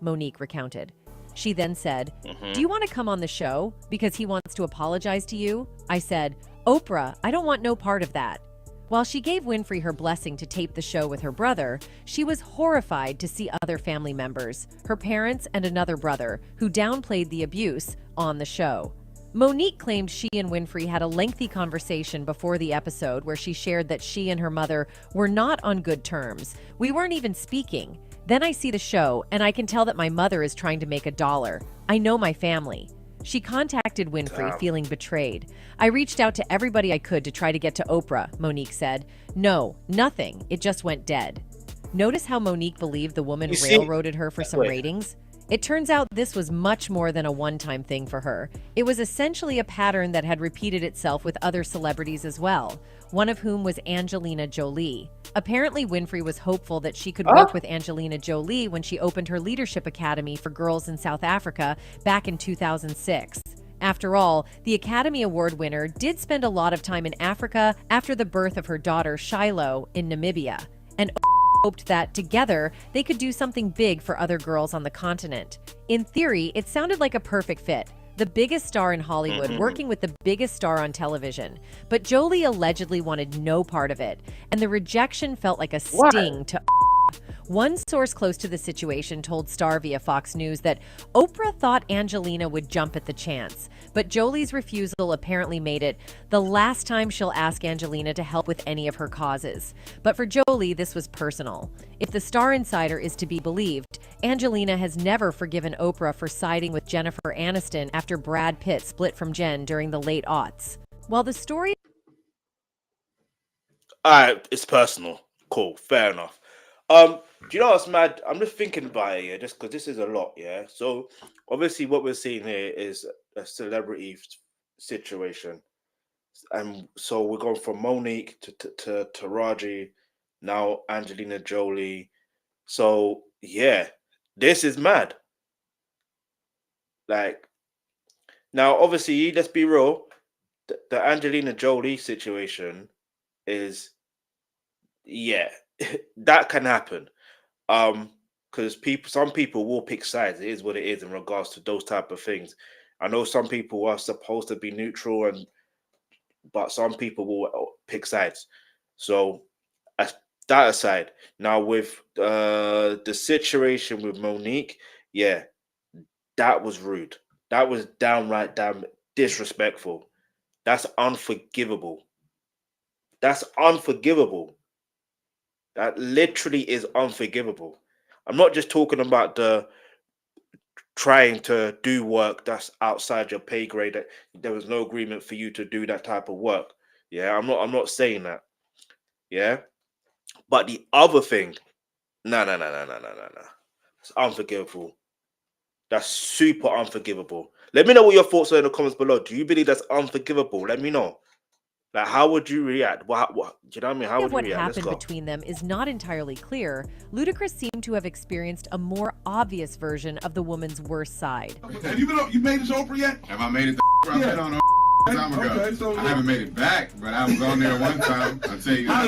Monique recounted. She then said, "Do you want to come on the show? Because he wants to apologize to you?" I said, "Oprah, I don't want no part of that." While she gave Winfrey her blessing to tape the show with her brother, she was horrified to see other family members, her parents and another brother, who downplayed the abuse on the show. Monique claimed she and Winfrey had a lengthy conversation before the episode where she shared that she and her mother were not on good terms. We weren't even speaking. Then I see the show, and I can tell that my mother is trying to make $1. I know my family. She contacted Winfrey feeling betrayed. I reached out to everybody I could to try to get to Oprah, Monique said. No, nothing. It just went dead. Notice how Monique believed the woman railroaded her for some ratings? It turns out this was much more than a one-time thing for her. It was essentially a pattern that had repeated itself with other celebrities as well, one of whom was Angelina Jolie. Apparently, Winfrey was hopeful that she could work with Angelina Jolie when she opened her leadership academy for girls in South Africa back in 2006. After all, the Academy Award winner did spend a lot of time in Africa after the birth of her daughter Shiloh in Namibia, and hoped that together they could do something big for other girls on the continent. In theory, it sounded like a perfect fit. The biggest star in Hollywood working with the biggest star on television. But Jolie allegedly wanted no part of it, and the rejection felt like a sting to One source close to the situation told Star via Fox News that Oprah thought Angelina would jump at the chance, but Jolie's refusal apparently made it the last time she'll ask Angelina to help with any of her causes. But for Jolie, this was personal. If the Star Insider is to be believed, Angelina has never forgiven Oprah for siding with Jennifer Aniston after Brad Pitt split from Jen during the late aughts. While the story... Alright, it's personal. Cool, fair enough. Do you know what's mad? I'm just thinking about it, yeah, just because this is a lot, yeah. So obviously what we're seeing here is a celebrity situation. And so we're going from Monique to Taraji, now Angelina Jolie. So yeah, this is mad. Like, now obviously, let's be real, the Angelina Jolie situation is, yeah, that can happen. Because some people will pick sides. It is what it is in regards to those type of things. I know some people are supposed to be neutral, but some people will pick sides. So that aside, now with the situation with Monique, yeah, that was rude. That was downright damn disrespectful. That's unforgivable. That's unforgivable. That literally is unforgivable. I'm not just talking about the trying to do work that's outside your pay grade, that there was no agreement for you to do that type of work. Yeah, I'm not saying that. Yeah. But the other thing, no. It's unforgivable. That's super unforgivable. Let me know what your thoughts are in the comments below. Do you believe that's unforgivable? Let me know. Like, how would you react? What do you know what I mean? How would you react? What happened between them is not entirely clear. Ludacris seemed to have experienced a more obvious version of the woman's worst side. Have you made it to Oprah yet? Have I made it to Oprah? I've been on Oprah a time ago. Okay, so I haven't made it back, but I was on there one time. I'll tell you. How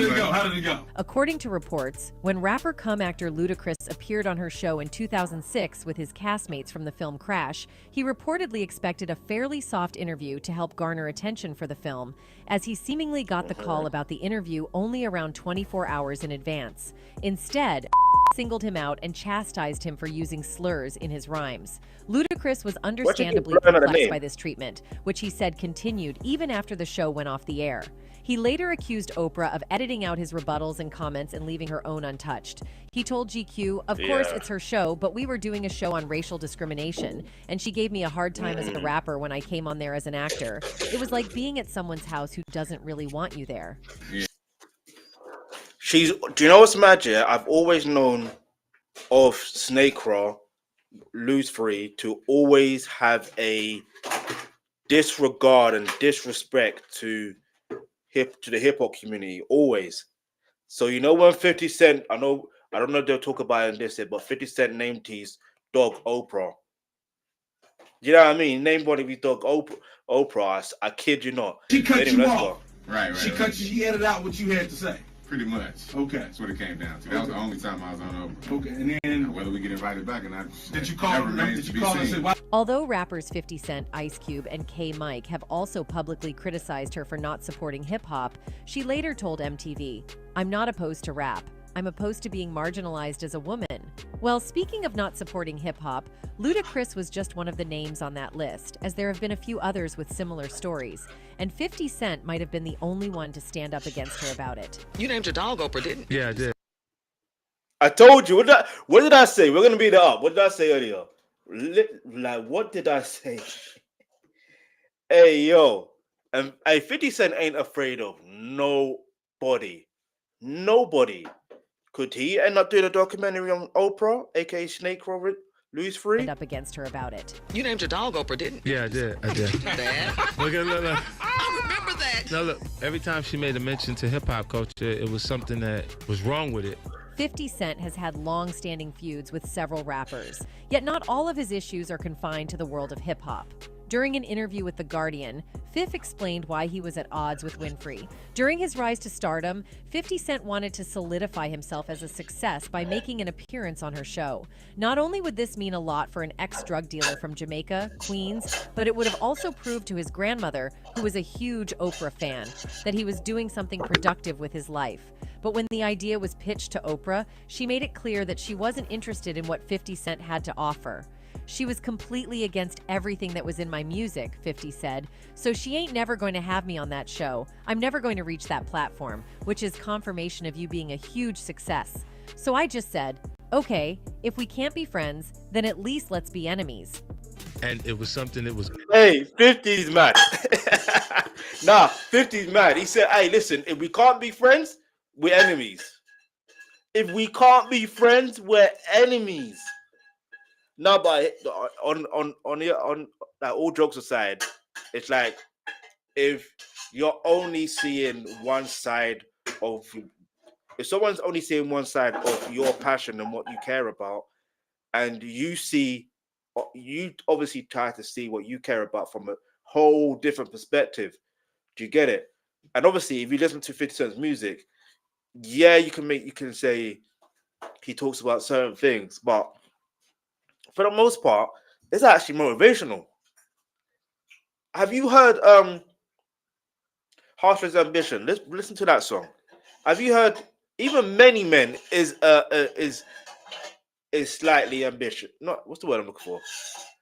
did it go? According to reports, when rapper cum actor Ludacris appeared on her show in 2006 with his castmates from the film Crash, he reportedly expected a fairly soft interview to help garner attention for the film, as he seemingly got the call about the interview only around 24 hours in advance. Instead, singled him out and chastised him for using slurs in his rhymes. Ludacris was understandably perplexed by this treatment, which he said continued even after the show went off the air. He later accused Oprah of editing out his rebuttals and comments and leaving her own untouched. He told GQ, of course it's her show, but we were doing a show on racial discrimination, and she gave me a hard time as a rapper when I came on there as an actor. It was like being at someone's house who doesn't really want you there. Do you know what's mad? Yeah, I've always known of Snake Raw, Lose Free, to always have a disregard and disrespect to the hip hop community, always. So you know when 50 Cent, I don't know if they'll talk about it in this, but 50 Cent named his dog Oprah. You know what I mean? Named one of his dog Oprah. I kid you not. She cut you off. Right. She edited out what you had to say. Pretty much. Okay. That's what it came down to. That was the only time I was on Oprah. Okay, and then whether we get invited back or not, did you call and say why? Although rappers 50 Cent, Ice Cube, and K Mike have also publicly criticized her for not supporting hip-hop, she later told MTV, "I'm not opposed to rap. I'm opposed to being marginalized as a woman. Well, speaking of not supporting hip-hop, Ludacris was just one of the names on that list, as there have been a few others with similar stories, and 50 Cent might have been the only one to stand up against her about it. You named your dog Oprah, didn't you? Yeah, I did. I told you. What did I say? We're going to beat it up. What did I say earlier? Like, what did I say? Hey, yo. 50 Cent ain't afraid of nobody. Nobody. Could he end up doing a documentary on Oprah, aka Snake Robert, Louis Free? Stand up against her about it. You named your dog Oprah, didn't you? Yeah, I did. I did. Look. I remember that. No, look. Every time she made a mention to hip hop culture, it was something that was wrong with it. 50 Cent has had long-standing feuds with several rappers, yet not all of his issues are confined to the world of hip-hop. During an interview with The Guardian, Fif explained why he was at odds with Winfrey. During his rise to stardom, 50 Cent wanted to solidify himself as a success by making an appearance on her show. Not only would this mean a lot for an ex-drug dealer from Jamaica, Queens, but it would have also proved to his grandmother, who was a huge Oprah fan, that he was doing something productive with his life. But when the idea was pitched to Oprah, she made it clear that she wasn't interested in what 50 Cent had to offer. She was completely against everything that was in my music, 50 said, so she ain't never going to have me on that show. I'm never going to reach that platform, which is confirmation of you being a huge success. So I just said, okay, if we can't be friends, then at least let's be enemies. And it was something that was... Hey, 50's mad. Nah, 50's mad. He said, hey, listen, if we can't be friends, we're enemies. If we can't be friends, we're enemies. No, but on like, all jokes aside, it's like if you're only seeing one side of, if someone's only seeing one side of your passion and what you care about, and you obviously try to see what you care about from a whole different perspective. Do you get it? And obviously, if you listen to 50 Cent's music, yeah, you can say he talks about certain things, but for the most part, it's actually motivational. Have you heard Harshless Ambition? Listen to that song. Have you heard even Many Men is slightly ambitious. Not what's the word I'm looking for?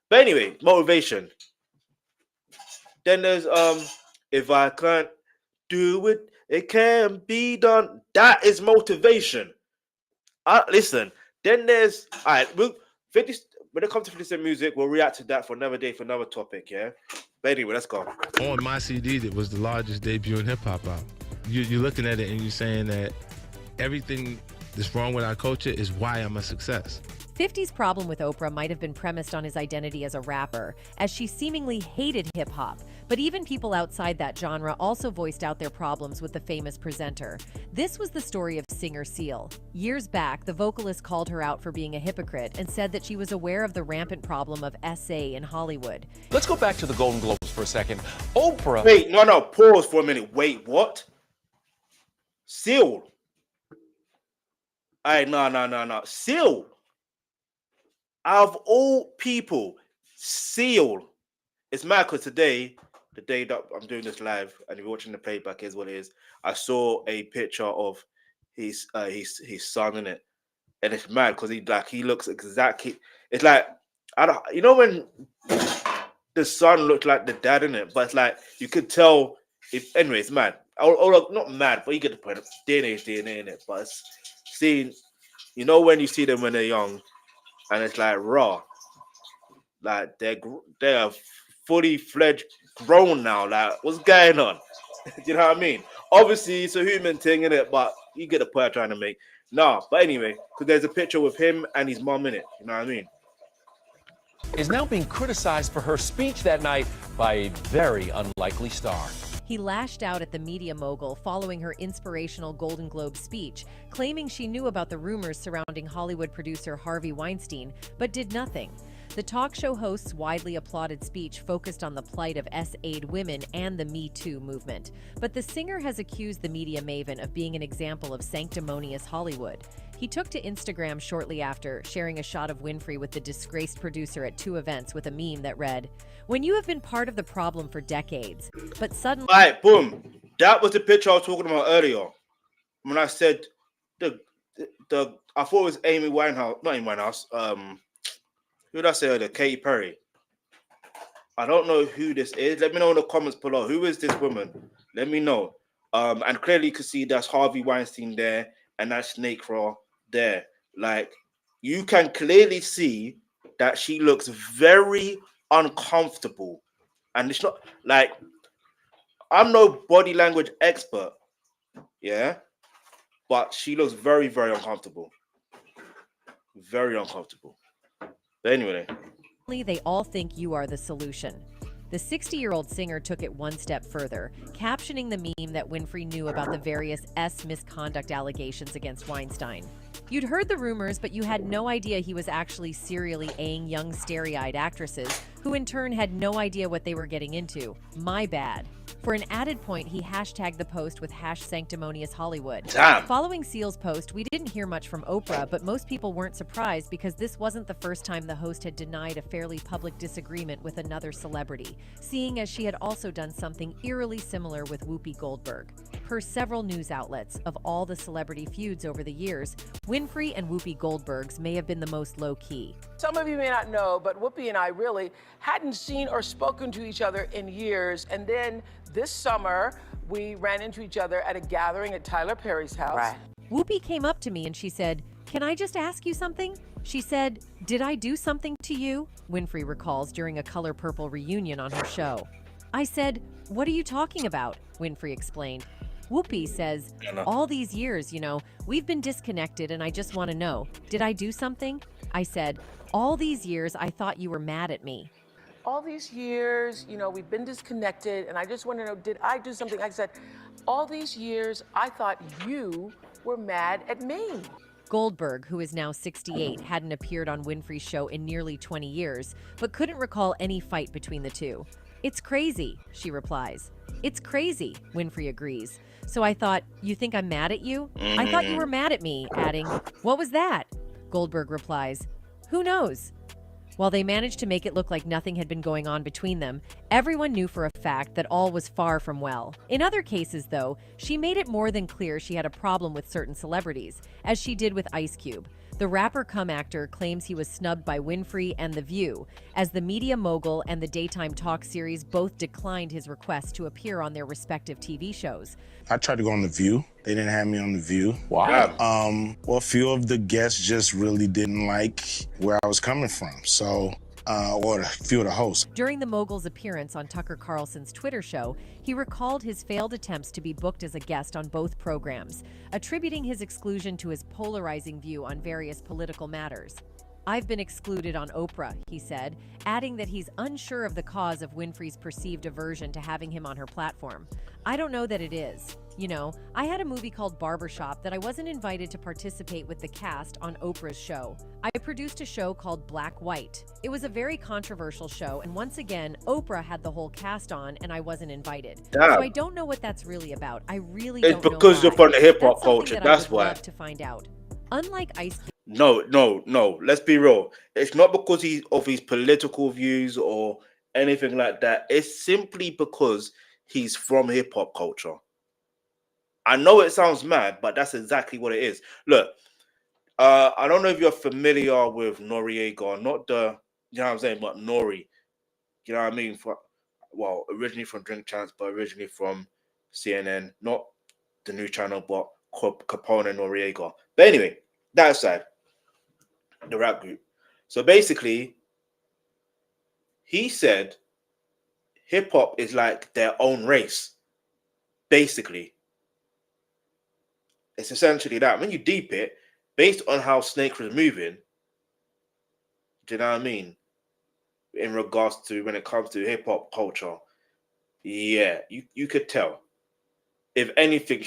But anyway, motivation. Then there's if I can't do it, it can be done. That is motivation. Listen, then there's all right, when it comes to 50 Cent music, we'll react to that for another day, for another topic, yeah? But anyway, let's go. On my CD, that was the largest debut in hip-hop album. You're looking at it and you're saying that everything that's wrong with our culture is why I'm a success. 50's problem with Oprah might have been premised on his identity as a rapper, as she seemingly hated hip-hop. But even people outside that genre also voiced out their problems with the famous presenter. This was the story of singer Seal. Years back, the vocalist called her out for being a hypocrite and said that she was aware of the rampant problem of SA in Hollywood. Let's go back to the Golden Globes for a second. Oprah... Wait, no, pause for a minute. Wait, what? Seal? All right, no. Seal? Out of all people, Seal. It's mad because today, the day that I'm doing this live, and if you're watching the playback, is what it is. I saw a picture of his son in it, and it's mad because he looks exactly. It's like when the son looked like the dad in it, but it's like you could tell. Anyway, it's mad. Or not mad, but you get the point. DNA in it, but it's seeing. When you see them when they're young. And it's like raw, like they are fully fledged grown now. Like what's going on? You know what I mean? Obviously, it's a human thing in it, but you get the point I'm trying to make. No, but anyway, because there's a picture with him and his mom in it. You know what I mean? Is now being criticized for her speech that night by a very unlikely star. He lashed out at the media mogul following her inspirational Golden Globe speech, claiming she knew about the rumors surrounding Hollywood producer Harvey Weinstein, but did nothing. The talk show host's widely applauded speech focused on the plight of SA'd women and the Me Too movement. But the singer has accused the media maven of being an example of sanctimonious Hollywood. He took to Instagram shortly after, sharing a shot of Winfrey with the disgraced producer at 2 events with a meme that read, "When you have been part of the problem for decades, but suddenly..." All right, boom. That was the picture I was talking about earlier. When I said I thought it was Amy Winehouse, not Amy Winehouse. Who did I say earlier? Katy Perry. I don't know who this is. Let me know in the comments below. Who is this woman? Let me know. And clearly you can see that's Harvey Weinstein there and that's Snake Raw there. Like, you can clearly see that she looks very uncomfortable. And it's not like, I'm no body language expert, yeah, but she looks very, very uncomfortable. Very uncomfortable. But anyway. They all think you are the solution. The 60-year-old singer took it one step further, captioning the meme that Winfrey knew about the various misconduct allegations against Weinstein. You'd heard the rumors, but you had no idea he was actually serially A-ing young starry-eyed actresses, who in turn had no idea what they were getting into. My bad. For an added point, he hashtagged the post with #sanctimonious_Hollywood. Damn. Following Seal's post, we didn't hear much from Oprah, but most people weren't surprised because this wasn't the first time the host had denied a fairly public disagreement with another celebrity, seeing as she had also done something eerily similar with Whoopi Goldberg. Per several news outlets, of all the celebrity feuds over the years, Winfrey and Whoopi Goldberg's may have been the most low-key. Some of you may not know, but Whoopi and I really hadn't seen or spoken to each other in years. And then this summer, we ran into each other at a gathering at Tyler Perry's house. Right. Whoopi came up to me and she said, "Can I just ask you something?" She said, "Did I do something to you?" Winfrey recalls during a Color Purple reunion on her show. I said, "What are you talking about?" Winfrey explained. Whoopi says, "All these years, we've been disconnected and I just want to know, did I do something?" I said, "All these years, I thought you were mad at me." All these years, we've been disconnected, and I just want to know, did I do something? I said, all these years, I thought you were mad at me. Goldberg, who is now 68, hadn't appeared on Winfrey's show in nearly 20 years, but couldn't recall any fight between the two. "It's crazy," she replies. "It's crazy," Winfrey agrees. So I thought, "You think I'm mad at you?" "I thought you were mad at me," adding, "What was that?" Goldberg replies, "Who knows?" While they managed to make it look like nothing had been going on between them, everyone knew for a fact that all was far from well. In other cases, though, she made it more than clear she had a problem with certain celebrities, as she did with Ice Cube. The rapper-cum-actor claims he was snubbed by Winfrey and The View, as the media mogul and the daytime talk series both declined his request to appear on their respective TV shows. I tried to go on The View. They didn't have me on The View. Why? Well, a few of the guests just really didn't like where I was coming from. So, or a few of the hosts. During the mogul's appearance on Tucker Carlson's Twitter show, he recalled his failed attempts to be booked as a guest on both programs, attributing his exclusion to his polarizing view on various political matters. "I've been excluded on Oprah," he said, adding that he's unsure of the cause of Winfrey's perceived aversion to having him on her platform. "I don't know that it is. I had a movie called Barbershop that I wasn't invited to participate with the cast on Oprah's show. I produced a show called Black White. It was a very controversial show, and once again, Oprah had the whole cast on, and I wasn't invited. Damn. So I don't know what that's really about. I really don't know. It's because you're from the hip hop That's culture. something that That's I would why. love to find out." Unlike Ice Cube. No. Let's be real. It's not because of his political views or anything like that. It's simply because he's from hip hop culture. I know it sounds mad, but that's exactly what it is. Look, I don't know if you're familiar with Noriega, not the, you know what I'm saying, but Nori. You know what I mean? Originally from Drink Champs, but originally from CNN, not the new channel, but Capone and Noriega. But anyway, that aside, the rap group. So basically, he said hip hop is like their own race. Basically, it's essentially that. When you deep it, based on how Snake was moving, do you know what I mean? In regards to when it comes to hip hop culture, yeah, you could tell. If anything,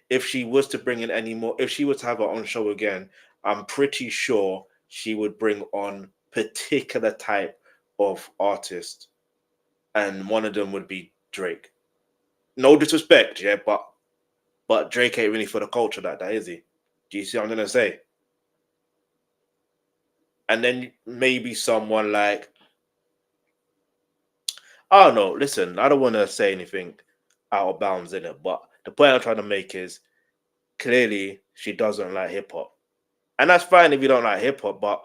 if she was to bring in any more, if she was to have her own show again, I'm pretty sure she would bring on particular type of artist, and one of them would be Drake. No disrespect, yeah, but Drake ain't really for the culture like that, is he? Do you see what I'm gonna say? And then maybe someone like, I don't know. Listen, I don't want to say anything out of bounds in it, but the point I'm trying to make is clearly she doesn't like hip hop. And that's fine if you don't like hip hop, but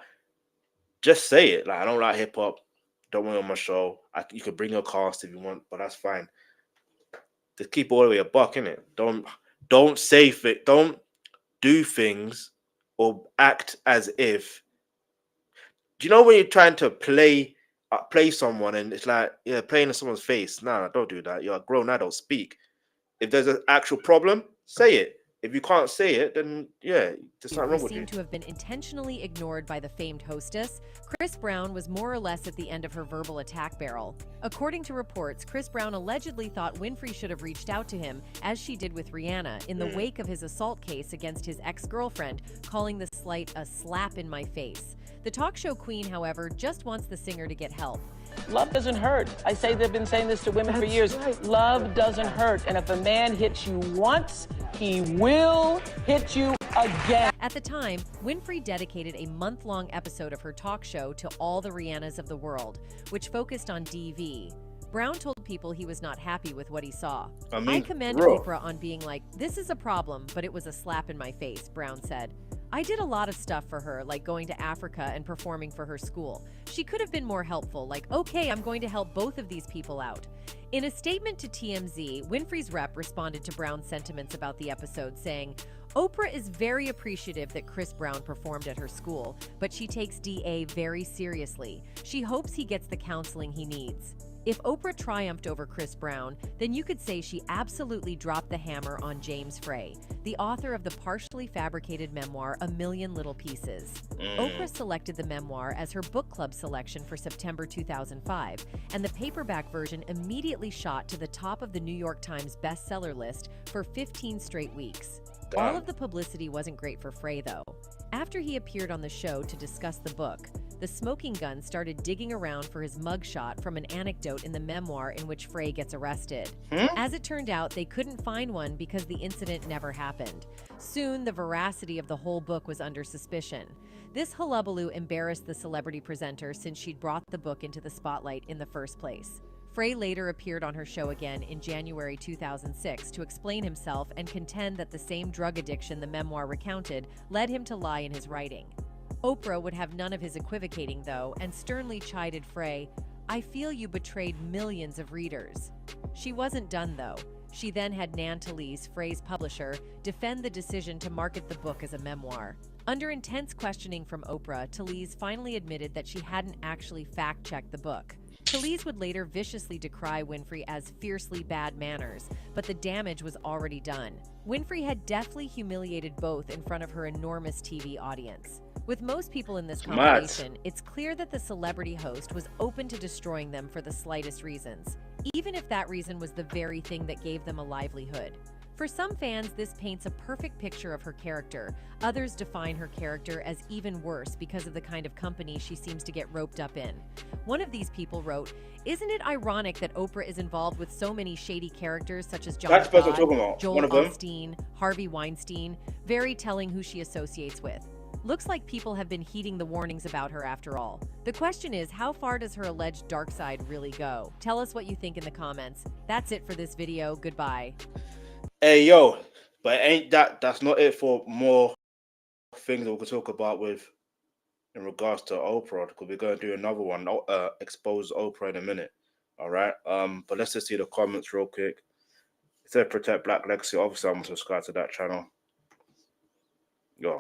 just say it. Like, I don't like hip hop. Don't want it on my show. You could bring your cast if you want, but that's fine. Just keep all the way a buck, innit? Don't say it. Don't do things or act as if. Do you know when you're trying to play someone and it's like, yeah, playing in someone's face? Nah, don't do that. You're a grown adult. Speak. If there's an actual problem, say it. If you can't say it, then yeah, there's something wrong with you. Seemed to have been intentionally ignored by the famed hostess. Chris Brown was more or less at the end of her verbal attack barrel. According to reports, Chris Brown allegedly thought Winfrey should have reached out to him, as she did with Rihanna, in the wake of his assault case against his ex-girlfriend, calling the slight a slap in my face. The talk show queen, however, just wants the singer to get help. Love doesn't hurt. I say they've been saying this to women for years. Right. Love doesn't hurt. And if a man hits you once, he will hit you again. At the time, Winfrey dedicated a month-long episode of her talk show to all the Rihannas of the world, which focused on DV. Brown told people he was not happy with what he saw. I commend Oprah on being like, this is a problem, but it was a slap in my face, Brown said. I did a lot of stuff for her, like going to Africa and performing for her school. She could have been more helpful, like, okay, I'm going to help both of these people out. In a statement to TMZ, Winfrey's rep responded to Brown's sentiments about the episode, saying, Oprah is very appreciative that Chris Brown performed at her school, but she takes DA very seriously. She hopes he gets the counseling he needs. If Oprah triumphed over Chris Brown, then you could say she absolutely dropped the hammer on James Frey, the author of the partially fabricated memoir, A Million Little Pieces. Oprah selected the memoir as her book club selection for September 2005, and the paperback version immediately shot to the top of the New York Times bestseller list for 15 straight weeks. All of the publicity wasn't great for Frey, though. After he appeared on the show to discuss the book, the smoking gun started digging around for his mugshot from an anecdote in the memoir in which Frey gets arrested. As it turned out, they couldn't find one because the incident never happened. Soon, the veracity of the whole book was under suspicion. This hullabaloo embarrassed the celebrity presenter since she'd brought the book into the spotlight in the first place. Frey later appeared on her show again in January 2006 to explain himself and contend that the same drug addiction the memoir recounted led him to lie in his writing. Oprah would have none of his equivocating, though, and sternly chided Frey, I feel you betrayed millions of readers. She wasn't done, though. She then had Nan Talese, Frey's publisher, defend the decision to market the book as a memoir. Under intense questioning from Oprah, Talese finally admitted that she hadn't actually fact-checked the book. Talese would later viciously decry Winfrey as fiercely bad manners, but the damage was already done. Winfrey had deftly humiliated both in front of her enormous TV audience. With most people in this compilation, it's clear that the celebrity host was open to destroying them for the slightest reasons, even if that reason was the very thing that gave them a livelihood. For some fans, this paints a perfect picture of her character. Others define her character as even worse because of the kind of company she seems to get roped up in. One of these people wrote, isn't it ironic that Oprah is involved with so many shady characters such as John Todd, Joel Osteen, Harvey Weinstein? Very telling who she associates with. Looks like people have been heeding the warnings about her after all. The question is, how far does her alleged dark side really go? Tell us what you think in the comments. That's it for this video. Goodbye. Hey, yo, but that's not it for more things that we could talk about with in regards to Oprah, because we're going to do another one, expose Oprah in a minute. All right. But let's just see the comments real quick. It said protect Black Legacy. Obviously, I'm subscribed to that channel. Yo.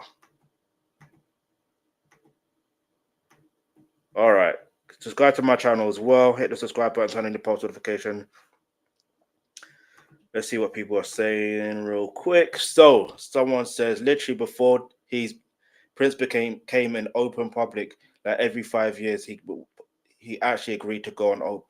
All right. Subscribe to my channel as well. Hit the subscribe button, turn on the post notification. Let's see what people are saying real quick. So, someone says, literally before Prince came in open public, like every 5 years, he actually agreed to go on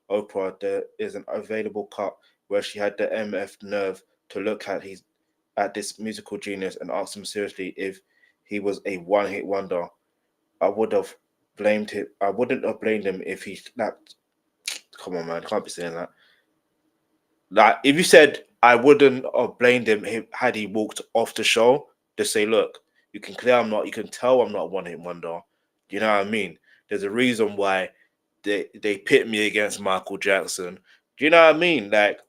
Oprah. There is an available cut where she had the MF nerve to look at this musical genius and ask him seriously if he was a one-hit wonder. I wouldn't have blamed him if he snapped. Come on, man, can't be saying that. Like, if you said I wouldn't have blamed him had he walked off the show, just say, look, you can tell I'm not a one-hit wonder. You know what I mean? There's a reason why they pit me against Michael Jackson. Do you know what I mean? Like,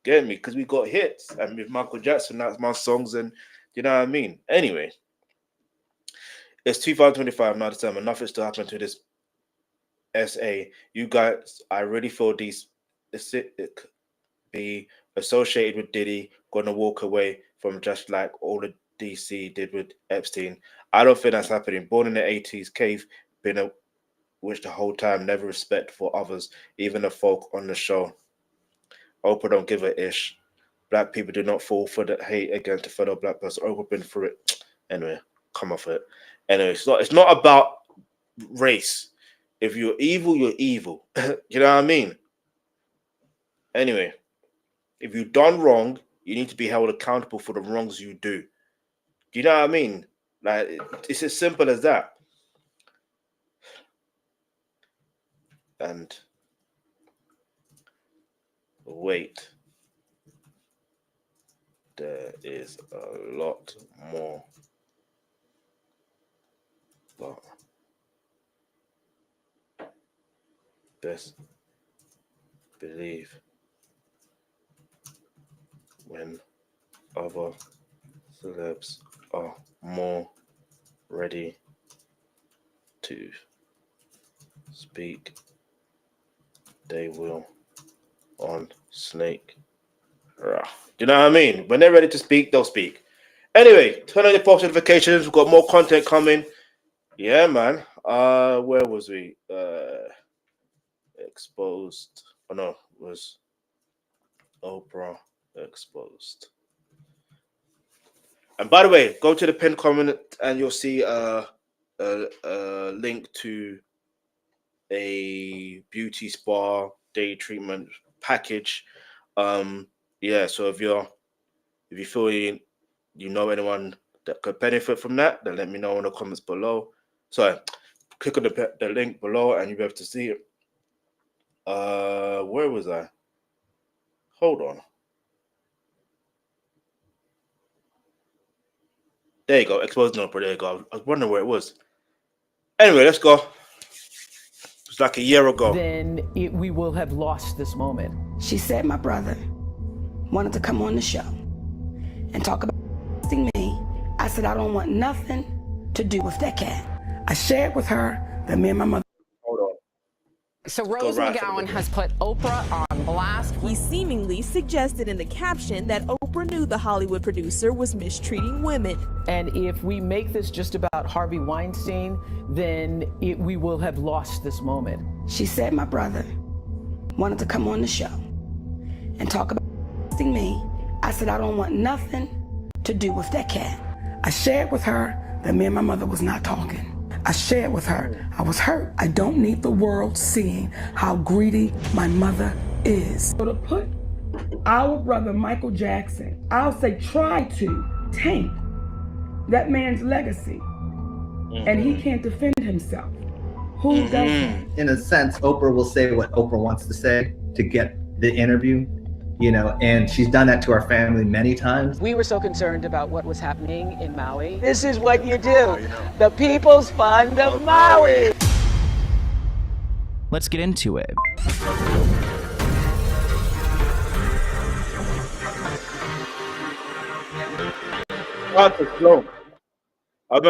get me? Because we got hits. And with Michael Jackson, that's my songs, and You know what I mean? Anyway, it's 2025 now, December. Nothing's still happened to this SA. You guys, I really feel it could be associated with Diddy, gonna walk away from just like all the DC did with Epstein. I don't think that's happening. Born in the 80s, Cave been a witch the whole time, never respect for others, even the folk on the show. Oprah don't give a ish. Black people do not fall for the hate against a fellow black person. Oprah been through it. Anyway, come off it. Anyway, it's not about race. If you're evil, you're evil. You know what I mean? Anyway, if you've done wrong, you need to be held accountable for the wrongs you do. You know what I mean? Like, it's as simple as that. And wait, there is a lot more. But best believe when other celebs are more ready to speak, they will on Snake. You know what I mean? When they're ready to speak, they'll speak. Anyway, turn on your post notifications. We've got more content coming. Yeah, man. Where was we? Exposed. Oh no, it was Oprah exposed. And by the way, go to the pinned comment and you'll see a link to a beauty spa day treatment package. Yeah, so if you feel you know anyone that could benefit from that, then let me know in the comments below. So click on the link below and you'll be able to see it. Where was I? Hold on. There you go. Exposed Oprah. There you go. I was wondering where it was. Anyway, let's go. It's like a year ago. Then we will have lost this moment. She said my brother wanted to come on the show and talk about me. I said I don't want nothing to do with that cat. I shared with her that me and my mother. Hold on. So Rose McGowan has put Oprah on blast. He seemingly suggested in the caption that Oprah knew the Hollywood producer was mistreating women. And if we make this just about Harvey Weinstein, then we will have lost this moment. She said my brother wanted to come on the show and talk about me. I said I don't want nothing to do with that cat. I shared with her that me and my mother was not talking. I shared with her I was hurt. I don't need the world seeing how greedy my mother is. So to put our brother Michael Jackson, I'll say try to taint that man's legacy, and he can't defend himself. Who does that? In a sense, Oprah will say what Oprah wants to say to get the interview, you know, and she's done that to our family many times. We were so concerned about what was happening in Maui. This is what you do. The People's Fund of Maui. Let's get into it.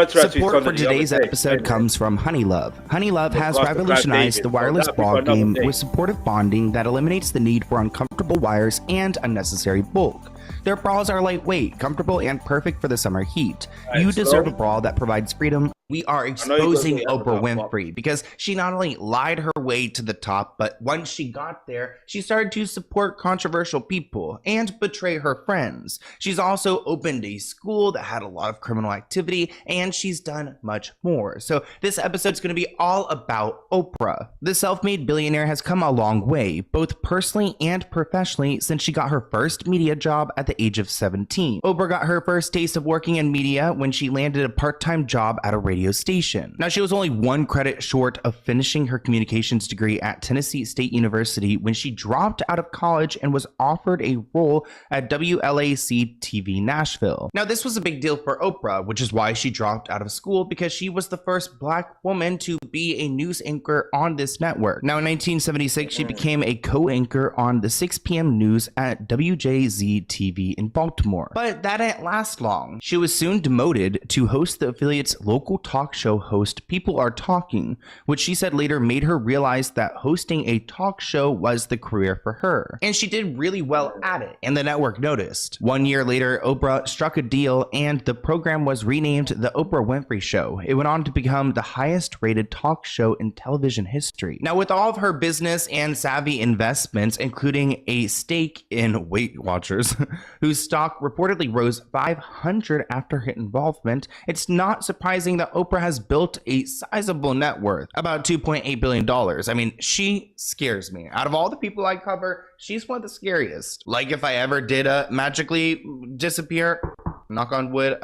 Support for today's episode comes from Honeylove. Honeylove has revolutionized the wireless ball game with supportive bonding that eliminates the need for uncomfortable wires and unnecessary bulk. Their bras are lightweight, comfortable, and perfect for the summer heat. You deserve a bra that provides freedom. We are exposing Oprah Winfrey because she not only lied her way to the top, but once she got there, she started to support controversial people and betray her friends. She's also opened a school that had a lot of criminal activity, and she's done much more. So this episode is going to be all about Oprah. The self-made billionaire has come a long way, both personally and professionally, since she got her first media job at the age of 17. Oprah got her first taste of working in media when she landed a part-time job at a radio station. Now, she was only one credit short of finishing her communications communications degree at Tennessee State University when she dropped out of college and was offered a role at WLAC TV Nashville. Now, this was a big deal for Oprah, which is why she dropped out of school, because she was the first Black woman to be a news anchor on this network. Now, in 1976, she became a co-anchor on the 6 p.m. news at WJZ TV in Baltimore. But that didn't last long. She was soon demoted to host the affiliate's local talk show host People Are Talking, which she said later made her realize that hosting a talk show was the career for her. And she did really well at it, and the network noticed. 1 year later, Oprah struck a deal and the program was renamed The Oprah Winfrey Show. It went on to become the highest rated talk show in television history. Now, with all of her business and savvy investments, including a stake in Weight Watchers, whose stock reportedly rose 500 after her involvement, it's not surprising that Oprah has built a sizable net worth, about $2.8 billion. I mean, she scares me. Out of all the people I cover, she's one of the scariest. Like, if I ever did magically disappear, knock on wood,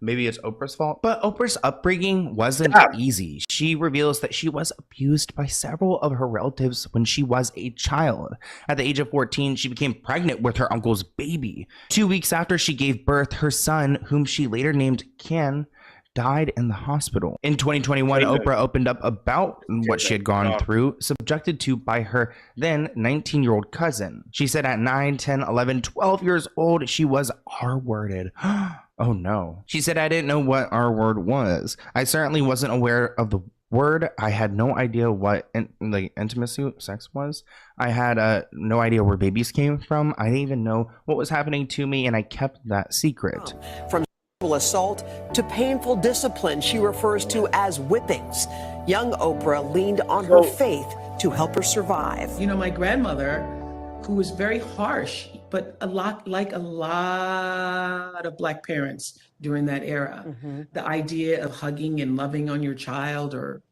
maybe it's Oprah's fault. But Oprah's upbringing wasn't easy. She reveals that she was abused by several of her relatives when she was a child. At the age of 14, she became pregnant with her uncle's baby. 2 weeks after she gave birth, her son, whom she later named Ken, died in the hospital. In 2021, Oprah opened up about what she had gone through, subjected to by her then 19-year-old cousin. She said at 9, 10, 11, 12 years old, she was R-worded. Oh no. She said, I didn't know what R-word was. I certainly wasn't aware of the word. I had no idea what intimacy, sex was. I had no idea where babies came from. I didn't even know what was happening to me, and I kept that secret. From assault to painful discipline she refers to as whippings. Young Oprah leaned on her faith to help her survive. You know, my grandmother, who was very harsh, but a lot of Black parents during that era, the idea of hugging and loving on your child or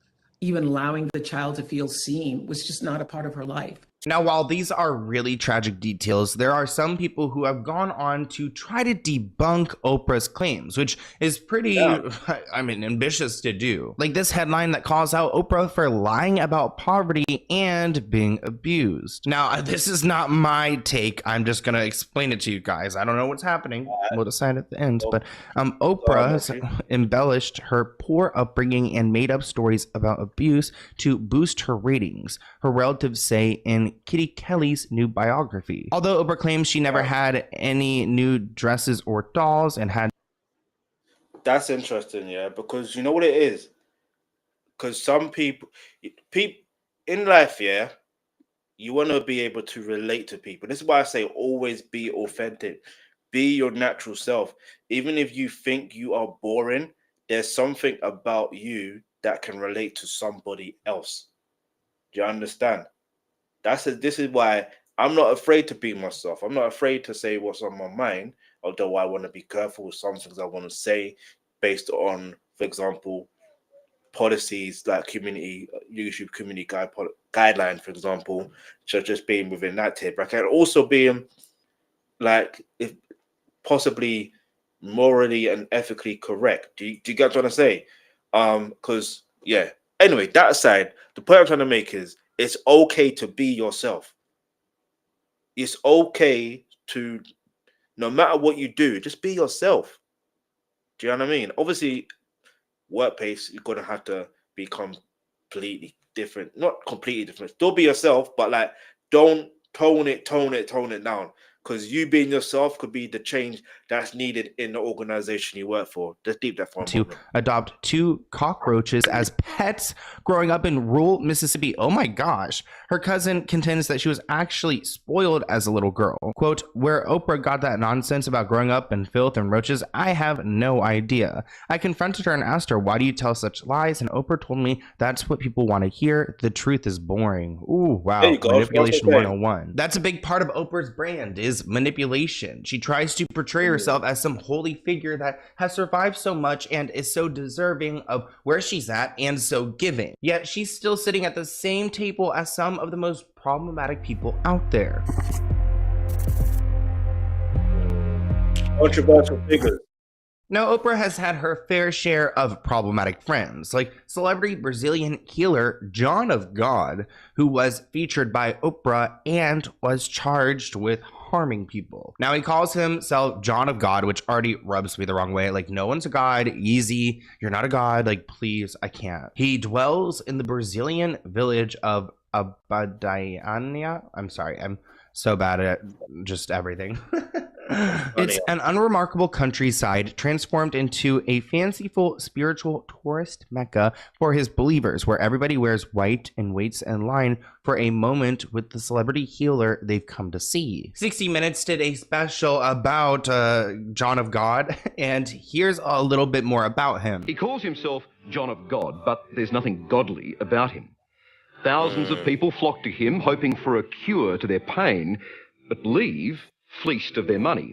even allowing the child to feel seen was just not a part of her life. Now, while these are really tragic details, there are some people who have gone on to try to debunk Oprah's claims, which is pretty, ambitious to do. Like this headline that calls out Oprah for lying about poverty and being abused. Now, this is not my take. I'm just going to explain it to you guys. I don't know what's happening. We'll decide at the end. But Oprah has embellished her poor upbringing and made up stories about abuse to boost her ratings, her relatives say in Kitty Kelly's new biography. Although Oprah claims she never had any new dresses or dolls and had... That's interesting, yeah, because you know what it is? Because some people in life, yeah, you want to be able to relate to people. This is why I say always be authentic. Be your natural self. Even if you think you are boring, there's something about you that can relate to somebody else. Do you understand? This is why I'm not afraid to be myself. I'm not afraid to say what's on my mind, although I want to be careful with some things I want to say based on, for example, policies like YouTube community guidelines, for example, just being within that tip. I can also be if possibly morally and ethically correct. Do you get what I'm trying to say? Because yeah. Anyway, that aside, the point I'm trying to make is it's okay to be yourself. It's okay to, no matter what you do, just be yourself. Do you know what I mean? Obviously, workplace, you're going to have to become completely different. Not completely different. Still be yourself, but like, don't tone it down. Because you being yourself could be the change that's needed in the organization you work for. Just deep that for to adopt 2 cockroaches as pets growing up in rural Mississippi. Oh my gosh. Her cousin contends that she was actually spoiled as a little girl. Quote, where Oprah got that nonsense about growing up in filth and roaches, I have no idea. I confronted her and asked her, why do you tell such lies? And Oprah told me that's what people want to hear. The truth is boring. Ooh, wow. Manipulation 101. That's a big part of Oprah's brand is manipulation. She tries to portray herself as some holy figure that has survived so much and is so deserving of where she's at and so giving. Yet she's still sitting at the same table as some of the most problematic people out there. Controversial figures. Now, Oprah has had her fair share of problematic friends, like celebrity Brazilian healer John of God, who was featured by Oprah and was charged with harming people. Now, he calls himself John of God, which already rubs me the wrong way. Like, no one's a god, easy, you're not a god, like, please, I can't. He dwells in the Brazilian village of Obayuwana. I'm sorry, I'm so bad at just everything. It's an unremarkable countryside transformed into a fanciful spiritual tourist mecca for his believers, where everybody wears white and waits in line for a moment with the celebrity healer they've come to see. 60 Minutes did a special about John of God, and here's a little bit more about him. He calls himself John of God, but there's nothing godly about him. Thousands of people flock to him, hoping for a cure to their pain, but leave fleeced of their money.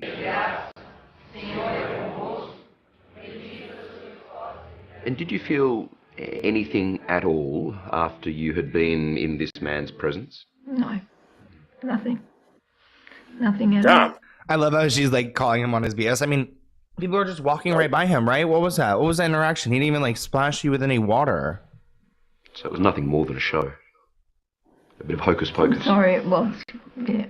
And did you feel anything at all after you had been in this man's presence? No, nothing. Nothing at all. I love how she's like calling him on his BS. I mean, people are just walking right by him, right? What was that? What was that interaction? He didn't even like splash you with any water. So it was nothing more than a show. A bit of hocus pocus. I'm sorry, it was. Yeah.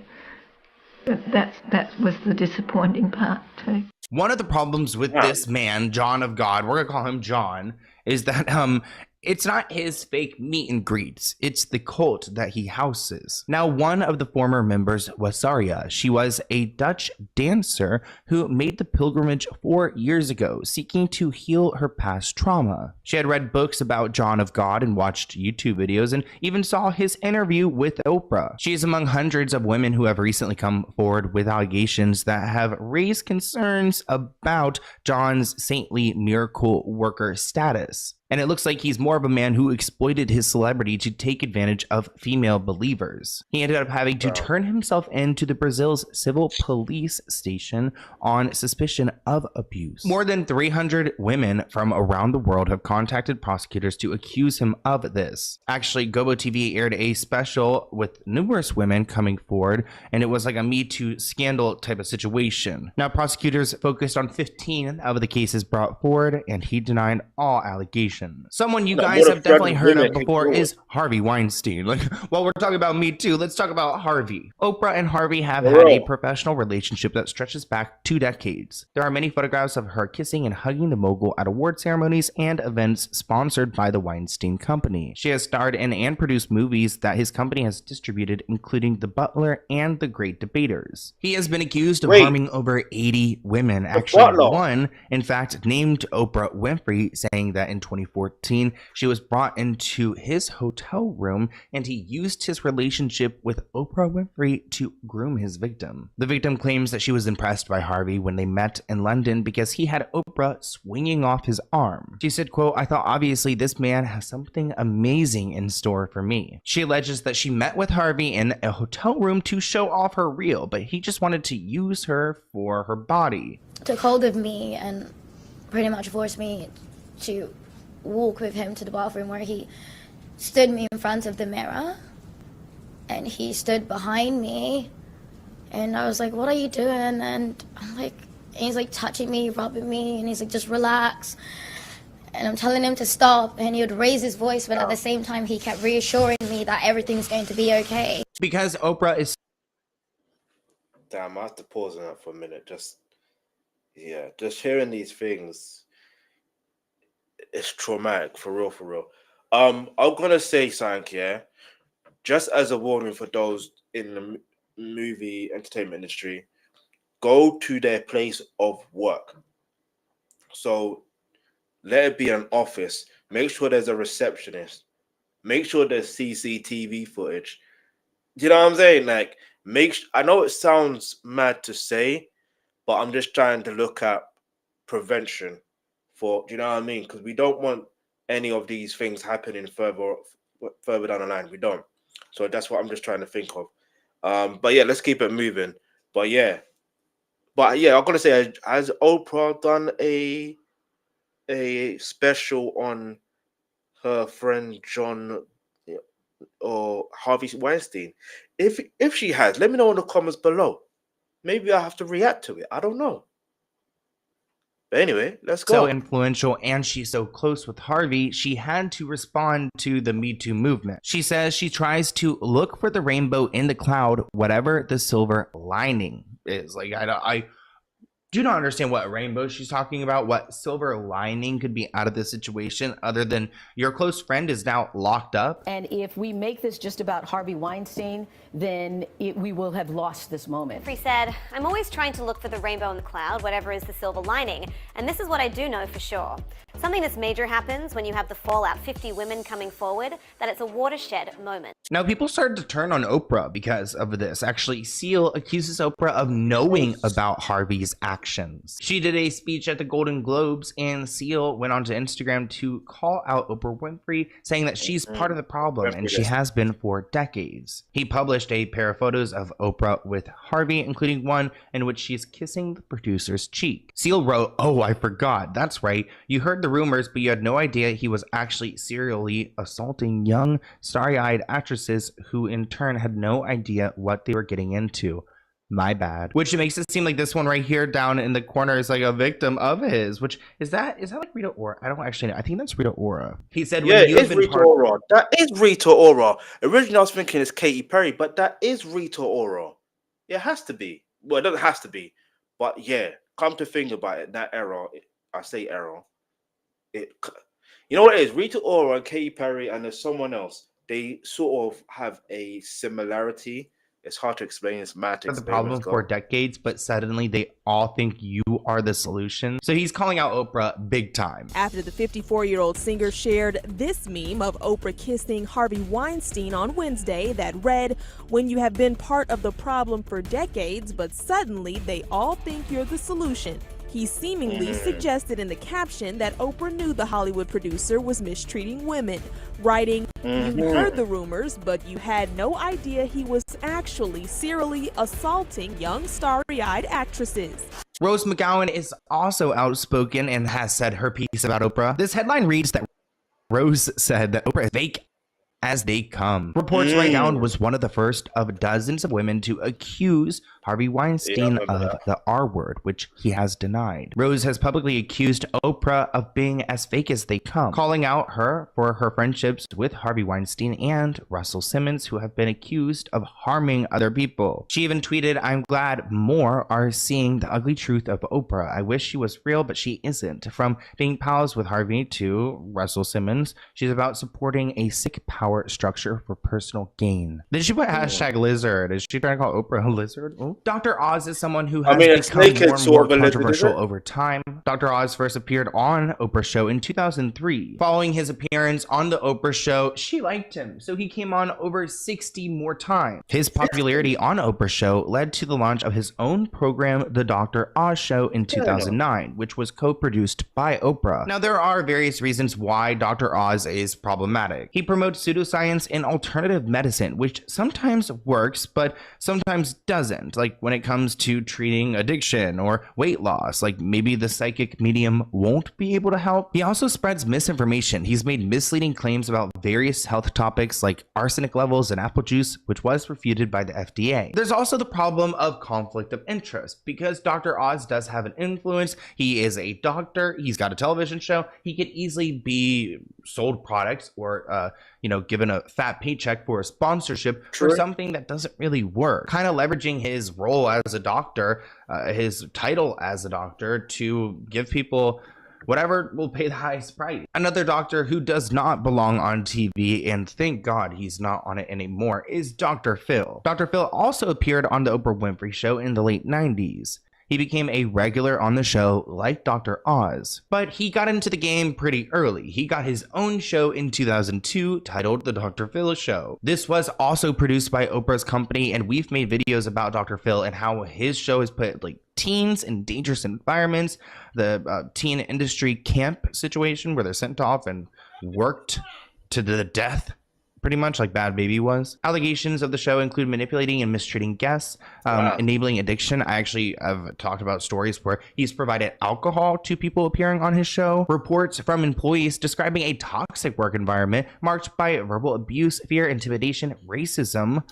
But that was the disappointing part too. One of the problems with this man, John of God, we're gonna call him John, is that it's not his fake meet and greets, it's the cult that he houses. Now, one of the former members was Saria. She was a Dutch dancer who made the pilgrimage 4 years ago, seeking to heal her past trauma. She had read books about John of God and watched YouTube videos and even saw his interview with Oprah. She is among hundreds of women who have recently come forward with allegations that have raised concerns about John's saintly miracle worker status. And it looks like he's more of a man who exploited his celebrity to take advantage of female believers. He ended up having to turn himself into the Brazil's civil police station on suspicion of abuse. More than 300 women from around the world have contacted prosecutors to accuse him of this. Actually, Gobo TV aired a special with numerous women coming forward, and it was like a Me Too scandal type of situation. Now, prosecutors focused on 15 of the cases brought forward, and he denied all allegations. Someone you guys have definitely heard of before is Harvey Weinstein. Like, while we're talking about Me Too, let's talk about Harvey. Oprah and Harvey have had a professional relationship that stretches back 2 decades. There are many photographs of her kissing and hugging the mogul at award ceremonies and events sponsored by the Weinstein Company. She has starred in and produced movies that his company has distributed, including The Butler and The Great Debaters. He has been accused of harming over 80 women. Actually, one, in fact, named Oprah Winfrey, saying that in 2014, she was brought into his hotel room and he used his relationship with Oprah Winfrey to groom his victim. The victim claims that she was impressed by Harvey when they met in London because he had Oprah swinging off his arm. She said, quote, "I thought obviously this man has something amazing in store for me." She alleges that she met with Harvey in a hotel room to show off her reel, but he just wanted to use her for her body. Took hold of me and pretty much forced me to walk with him to the bathroom, where he stood me in front of the mirror and he stood behind me, and I was like, "What are you doing?" And I'm like, and he's like touching me, rubbing me, and he's like, "Just relax." And I'm telling him to stop, and he would raise his voice, but at the same time he kept reassuring me that everything's going to be okay. Because Oprah is... Damn, I have to pause on that for a minute. Just hearing these things, it's traumatic, for real, for real. I'm gonna say something, yeah. Just as a warning for those in the movie entertainment industry, go to their place of work. So let it be an office. Make sure there's a receptionist. Make sure there's CCTV footage. You know what I'm saying? Like, I know it sounds mad to say, but I'm just trying to look at prevention. Do you know what I mean? Because we don't want any of these things happening further down the line. We don't. So that's what I'm just trying to think of. But yeah, let's keep it moving. But yeah, I'm gonna say, has Oprah done a special on her friend John or Harvey Weinstein? If she has, let me know in the comments below. Maybe I have to react to it. I don't know. But anyway, let's go. So influential and she's so close with Harvey, she had to respond to the Me Too movement. She says she tries to look for the rainbow in the cloud, whatever the silver lining is. Like, I do not understand what rainbow she's talking about, what silver lining could be out of this situation other than your close friend is now locked up. And if we make this just about Harvey Weinstein, then we will have lost this moment. Winfrey said, I'm always trying to look for the rainbow in the cloud, whatever is the silver lining. And this is what I do know for sure. Something that's major happens when you have the fallout, 50 women coming forward, that it's a watershed moment. Now, people started to turn on Oprah because of this. Actually, Seal accuses Oprah of knowing about Harvey's actions. She did a speech at the Golden Globes, and Seal went onto Instagram to call out Oprah Winfrey, saying that she's part of the problem, and she has been for decades. He published a pair of photos of Oprah with Harvey, including one in which she's kissing the producer's cheek. Seal wrote, "Oh, I forgot. That's right. You heard the rumors, but you had no idea he was actually serially assaulting young, starry-eyed actresses who in turn had no idea what they were getting into. My bad." Which makes it seem like this one right here down in the corner is like a victim of his. Which is that like Rita Ora? I don't actually know. I think that's Rita Ora. He said, "Yeah, it is Rita Ora. That is Rita Ora." Originally, I was thinking it's Katy Perry, but that is Rita Ora. It has to be. Well, it doesn't have to be, but yeah. Come to think about it, that error. I say error. You know what it is? Rita Ora and Katy Perry, and there's someone else. They sort of have a similarity. It's hard to explain. It's mad to explain. The problem for decades, but suddenly they all think you are the solution. So he's calling out Oprah big time. After the 54-year-old singer shared this meme of Oprah kissing Harvey Weinstein on Wednesday that read, "When you have been part of the problem for decades, but suddenly they all think you're the solution." He seemingly suggested in the caption that Oprah knew the Hollywood producer was mistreating women, writing, "You heard the rumors, but you had no idea he was actually serially assaulting young starry-eyed actresses." Rose McGowan is also outspoken and has said her piece about Oprah. This headline reads that Rose said that Oprah is fake as they come. Reports right now was one of the first of dozens of women to accuse Harvey Weinstein of the R word, which he has denied. Rose has publicly accused Oprah of being as fake as they come, calling out her for her friendships with Harvey Weinstein and Russell Simmons, who have been accused of harming other people. She even tweeted, "I'm glad more are seeing the ugly truth of Oprah. I wish she was real, but she isn't." From being pals with Harvey to Russell Simmons, she's about supporting a sick power structure for personal gain. Then she put hashtag lizard. Is she trying to call Oprah a lizard? Oh. Dr. Oz is someone who has become more and more controversial over time. Dr. Oz first appeared on Oprah's show in 2003. Following his appearance on the Oprah show, she liked him, so he came on over 60 more times. His popularity on Oprah's show led to the launch of his own program, The Dr. Oz Show, in 2009, which was co-produced by Oprah. Now, there are various reasons why Dr. Oz is problematic. He promotes pseudoscience and alternative medicine, which sometimes works, but sometimes doesn't. Like when it comes to treating addiction or weight loss, like maybe the psychic medium won't be able to help. He also spreads misinformation. He's made misleading claims about various health topics like arsenic levels in apple juice, which was refuted by the FDA. There's also the problem of conflict of interest because Dr. Oz does have an influence. He is a doctor. He's got a television show. He could easily be sold products or, given a fat paycheck for a sponsorship for something that doesn't really work. Kind of leveraging his role as a doctor, his title as a doctor, to give people whatever will pay the highest price. Another doctor who does not belong on TV, and thank God he's not on it anymore, is Dr. Phil. Dr. Phil also appeared on the Oprah Winfrey Show in the late 90s. He became a regular on the show like Dr. Oz, but he got into the game pretty early. He got his own show in 2002 titled The Dr. Phil Show. This was also produced by Oprah's company, and we've made videos about Dr. Phil and how his show has put teens in dangerous environments, the teen industry camp situation where they're sent off and worked to the death, pretty much like Bad Baby was. Allegations of the show include manipulating and mistreating guests, enabling addiction. I actually have talked about stories where he's provided alcohol to people appearing on his show. Reports from employees describing a toxic work environment marked by verbal abuse, fear, intimidation, racism.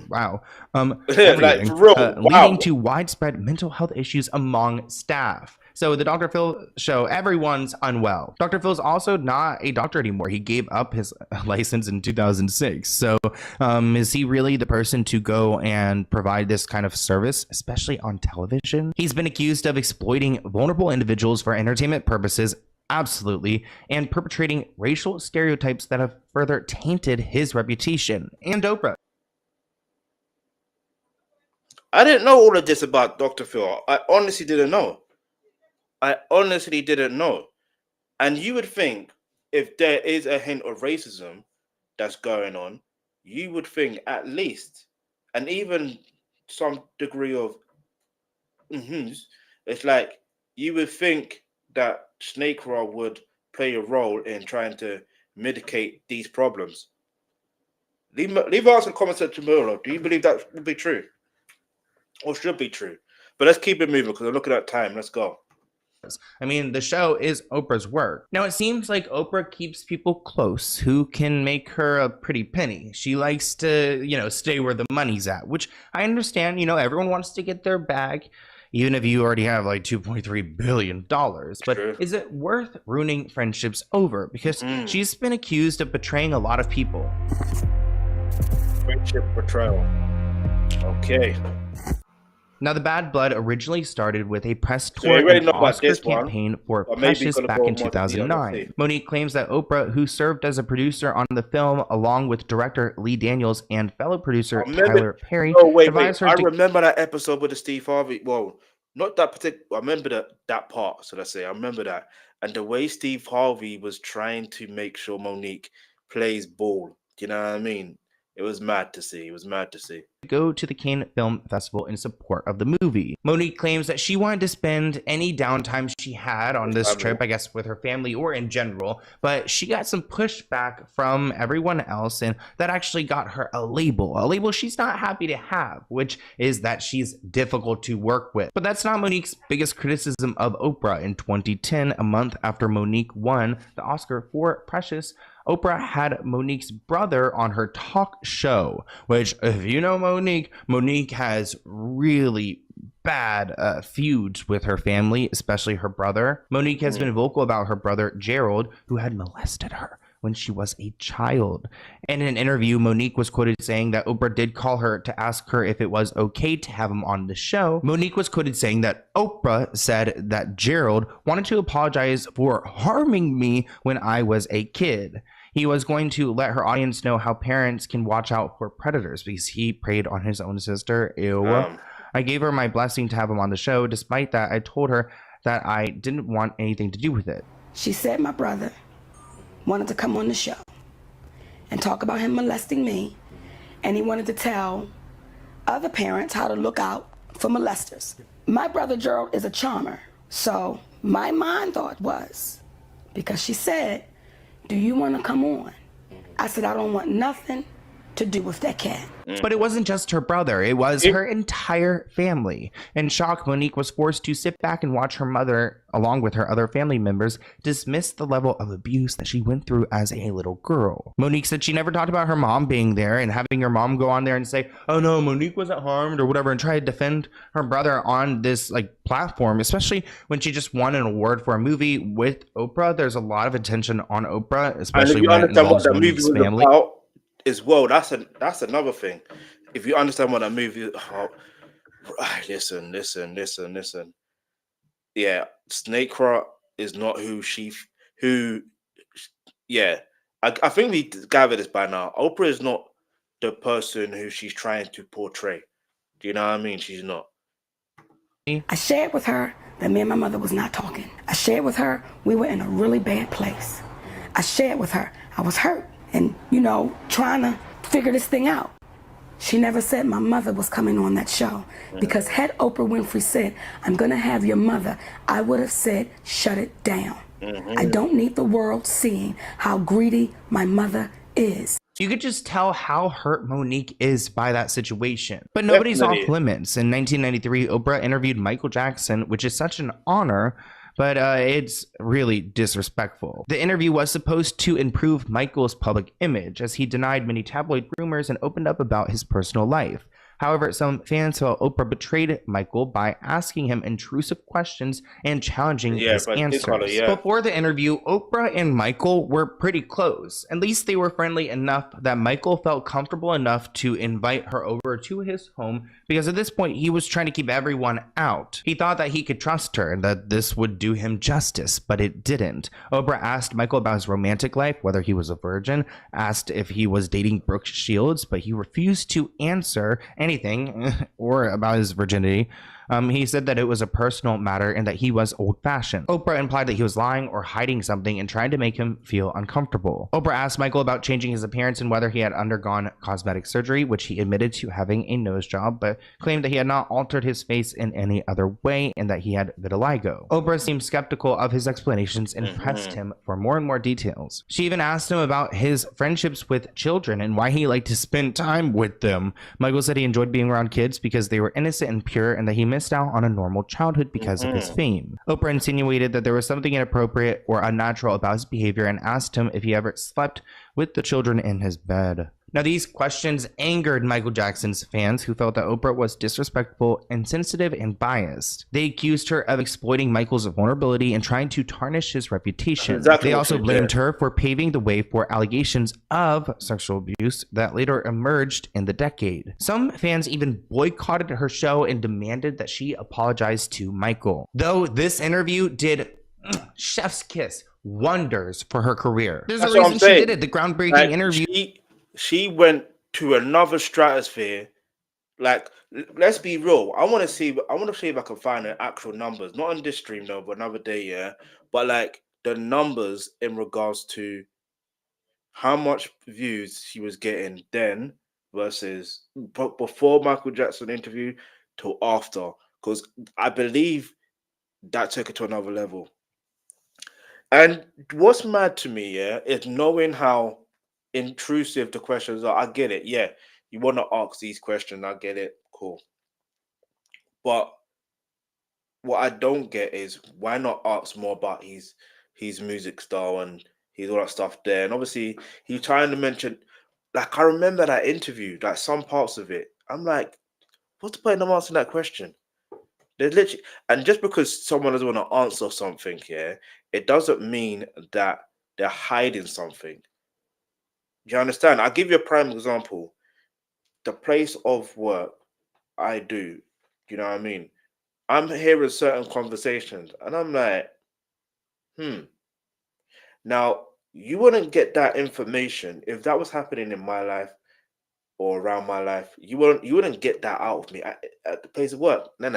Wow. Like, for real. Leading to widespread mental health issues among staff. So the Dr. Phil show, everyone's unwell. Dr. Phil's also not a doctor anymore. He gave up his license in 2006. So is he really the person to go and provide this kind of service, especially on television? He's been accused of exploiting vulnerable individuals for entertainment purposes, absolutely, and perpetrating racial stereotypes that have further tainted his reputation. And Oprah. I didn't know all of this about Dr. Phil. I honestly didn't know. And you would think if there is a hint of racism that's going on, you would think at least, and even some degree of it's like you would think that snake oil would play a role in trying to mitigate these problems. Leave us in the comment section below. Do you believe that would be true? Or should be true? But let's keep it moving because I'm looking at time. Let's go. I mean, the show is Oprah's work. Now, it seems like Oprah keeps people close who can make her a pretty penny. She likes to, stay where the money's at, which I understand. Everyone wants to get their bag, even if you already have like $2.3 billion. But is it worth ruining friendships over? Because she's been accused of betraying a lot of people. Friendship betrayal. Okay. Now, the bad blood originally started with a press tour and Oscar campaign for Precious back in 2009. Monique claims that Oprah, who served as a producer on the film along with director Lee Daniels and fellow producer Tyler Perry, advised her I remember that episode with the Steve Harvey. Well, not that particular. I remember that part. So let's say I remember that, and the way Steve Harvey was trying to make sure Monique plays ball. Do you know what I mean? It was mad to see. Go to the Cannes Film Festival in support of the movie. Monique claims that she wanted to spend any downtime she had on this trip, I guess with her family or in general, but she got some pushback from everyone else, and that actually got her a label she's not happy to have, which is that she's difficult to work with. But that's not Monique's biggest criticism of Oprah. In 2010, a month after Monique won the Oscar for Precious, Oprah had Monique's brother on her talk show, which, if you know Monique has really bad feuds with her family, especially her brother. Monique has been vocal about her brother Gerald, who had molested her when she was a child. In an interview, Monique was quoted saying that Oprah did call her to ask her if it was okay to have him on the show. Monique was quoted saying that Oprah said that Gerald wanted to apologize for harming me when I was a kid. He was going to let her audience know how parents can watch out for predators because he preyed on his own sister. I gave her my blessing to have him on the show. Despite that, I told her that I didn't want anything to do with it. She said my brother wanted to come on the show and talk about him molesting me, and he wanted to tell other parents how to look out for molesters. My brother Gerald is a charmer, so my mind thought was, because she said, do you want to come on? I said, I don't want nothing to do with that cat. But it wasn't just her brother, it was her entire family. In shock, Monique was forced to sit back and watch her mother, along with her other family members, dismiss the level of abuse that she went through as a little girl. Monique said she never talked about her mom being there and having her mom go on there and say, oh no, Monique wasn't harmed or whatever, and try to defend her brother on this platform, especially when she just won an award for a movie with Oprah. There's a lot of attention on Oprah, especially when it involves Monique's family. As well, that's another thing. If you understand what that movie, listen. Yeah, Snake Rock is not I think we gathered this by now. Oprah is not the person who she's trying to portray. Do you know what I mean? She's not. I shared with her that me and my mother was not talking. I shared with her we were in a really bad place. I shared with her I was hurt and, trying to figure this thing out. She never said my mother was coming on that show, because had Oprah Winfrey said, I'm going to have your mother, I would have said, shut it down. I don't need the world seeing how greedy my mother is. You could just tell how hurt Monique is by that situation. But nobody's off limits. In 1993, Oprah interviewed Michael Jackson, which is such an honor, but it's really disrespectful. The interview was supposed to improve Michael's public image, as he denied many tabloid rumors and opened up about his personal life. However, some fans felt Oprah betrayed Michael by asking him intrusive questions and challenging his answers. Before the interview, Oprah and Michael were pretty close. At least they were friendly enough that Michael felt comfortable enough to invite her over to his home, because at this point he was trying to keep everyone out. He thought that he could trust her and that this would do him justice, but it didn't. Oprah asked Michael about his romantic life, whether he was a virgin, asked if he was dating Brooke Shields, but he refused to answer anything or about his virginity. He said that it was a personal matter and that he was old-fashioned. Oprah implied that he was lying or hiding something and tried to make him feel uncomfortable. Oprah asked Michael about changing his appearance and whether he had undergone cosmetic surgery, which he admitted to having a nose job, but claimed that he had not altered his face in any other way and that he had vitiligo. Oprah seemed skeptical of his explanations and pressed him for more and more details. She even asked him about his friendships with children and why he liked to spend time with them. Michael said he enjoyed being around kids because they were innocent and pure and that he missed out on a normal childhood because of his fame. Oprah insinuated that there was something inappropriate or unnatural about his behavior and asked him if he ever slept with the children in his bed. Now, these questions angered Michael Jackson's fans, who felt that Oprah was disrespectful, insensitive, and biased. They accused her of exploiting Michael's vulnerability and trying to tarnish his reputation. They also blamed her for paving the way for allegations of sexual abuse that later emerged in the decade. Some fans even boycotted her show and demanded that she apologize to Michael. Though this interview did chef's kiss wonders for her career. There's a reason she did it. The groundbreaking interview. She went to another stratosphere. Like, let's be real. I want to see if I can find the actual numbers. Not on this stream though, but another day, yeah. But like the numbers in regards to how much views she was getting then versus before Michael Jackson interview to after. Because I believe that took it to another level. And what's mad to me, yeah, is knowing how intrusive the questions are. I get it. Yeah, you want to ask these questions. I get it. Cool. But what I don't get is why not ask more about his music style and his all that stuff there. And obviously, he's trying to mention, like, I remember that interview, like some parts of it. I'm like, what's the point of answering that question? There's literally, and just because someone doesn't want to answer something here, it doesn't mean that they're hiding something. Do you understand? I'll give you a prime example. The place of work I do, you know what I mean? I'm hearing certain conversations and I'm like, Now, you wouldn't get that information if that was happening in my life or around my life. You wouldn't get that out of me at the place of work. No.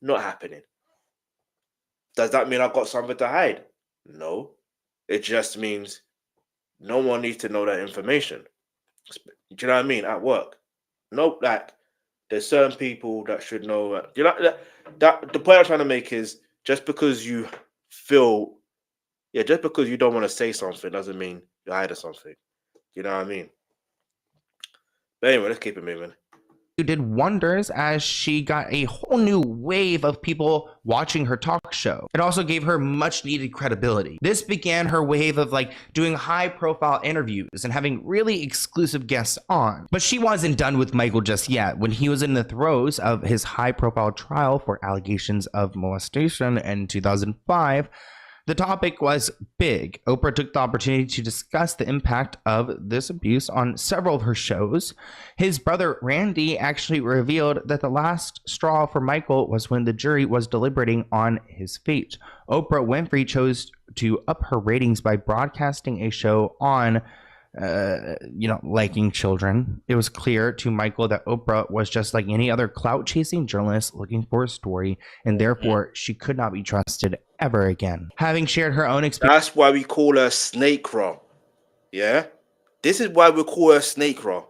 Not happening. Does that mean I've got something to hide? No. It just means no one needs to know that information. Do you know what I mean? At work. Nope, like there's certain people that should know. You know that the point I'm trying to make is just because you feel, just because you don't want to say something doesn't mean you're hiding something. You know what I mean? But anyway, let's keep it moving. Did wonders as she got a whole new wave of people watching her talk show. It also gave her much needed credibility. This began her wave of like doing high profile interviews and having really exclusive guests on. But she wasn't done with Michael just yet. When he was in the throes of his high profile trial for allegations of molestation in 2005, the topic was big. Oprah took the opportunity to discuss the impact of this abuse on several of her shows. His brother Randy actually revealed that the last straw for Michael was when the jury was deliberating on his fate. Oprah Winfrey chose to up her ratings by broadcasting a show on liking children. It was clear to Michael that Oprah was just like any other clout-chasing journalist looking for a story, and therefore she could not be trusted ever again. Having shared her own experience. That's why we call her Snake Raw. Yeah? This is why we call her Snake Raw.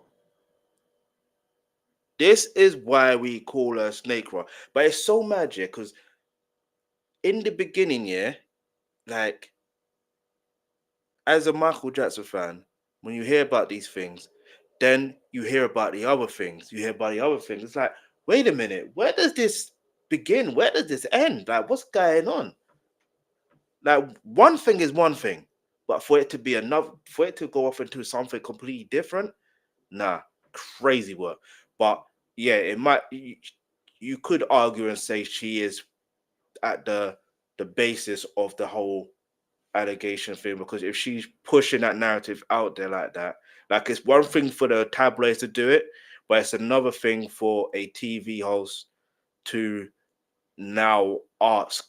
This is why we call her Snake Raw. But it's so mad, yeah, because in the beginning, yeah, like, as a Michael Jackson fan, when you hear about these things, then you hear about the other things. It's like, wait a minute, where does this begin? Where does this end? Like, what's going on? Like, one thing is one thing, but for it to be another, for it to go off into something completely different, nah, crazy work. But yeah, it might. You could argue and say she is at the basis of the whole allegation thing, because if she's pushing that narrative out there like that, like, it's one thing for the tabloids to do it, but it's another thing for a TV host to now ask.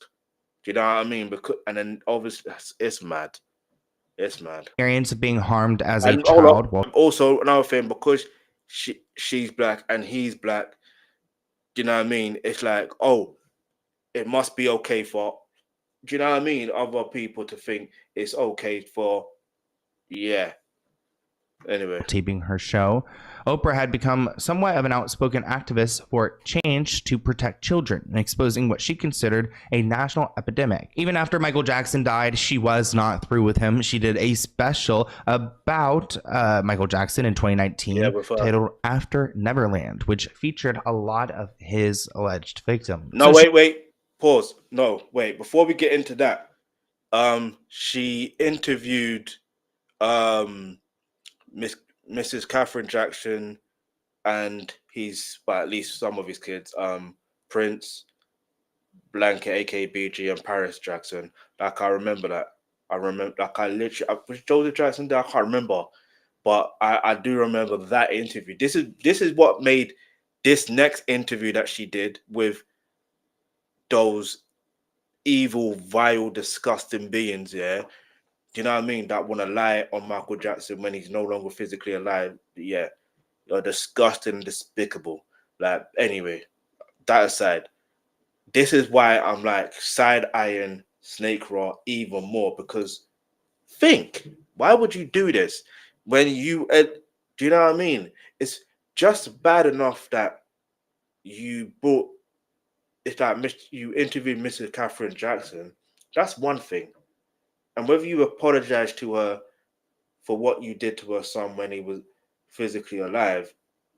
Do you know what I mean? Because, and then obviously it's mad. It's mad. Experience of being harmed as a And child. also another thing, because she's black and he's black. Do you know what I mean? It's like, oh, it must be okay for, do you know what I mean, other people to think it's okay for, yeah. Anyway. Taping her show, Oprah had become somewhat of an outspoken activist for change to protect children and exposing what she considered a national epidemic. Even after Michael Jackson died, she was not through with him. She did a special about Michael Jackson in 2019 titled After Neverland, which featured a lot of his alleged victims. No, wait. Pause. No, wait. Before we get into that, she interviewed Mrs. Catherine Jackson and well, at least some of his kids, Prince, Blanket, aka BG, and Paris Jackson. Like, I remember that. Was Joseph Jackson there? I can't remember, but I do remember that interview. This is what made this next interview that she did with those evil, vile, disgusting beings, yeah. Do you know what I mean? That want to lie on Michael Jackson when he's no longer physically alive. Yeah, you're disgusting and despicable. Like, anyway, that aside, this is why I'm like side-eyeing Snake Raw even more, because think, why would you do this when you, do you know what I mean? It's just bad enough that you brought, it's like you interviewed Mrs. Catherine Jackson. That's one thing. And whether you apologize to her for what you did to her son when he was physically alive,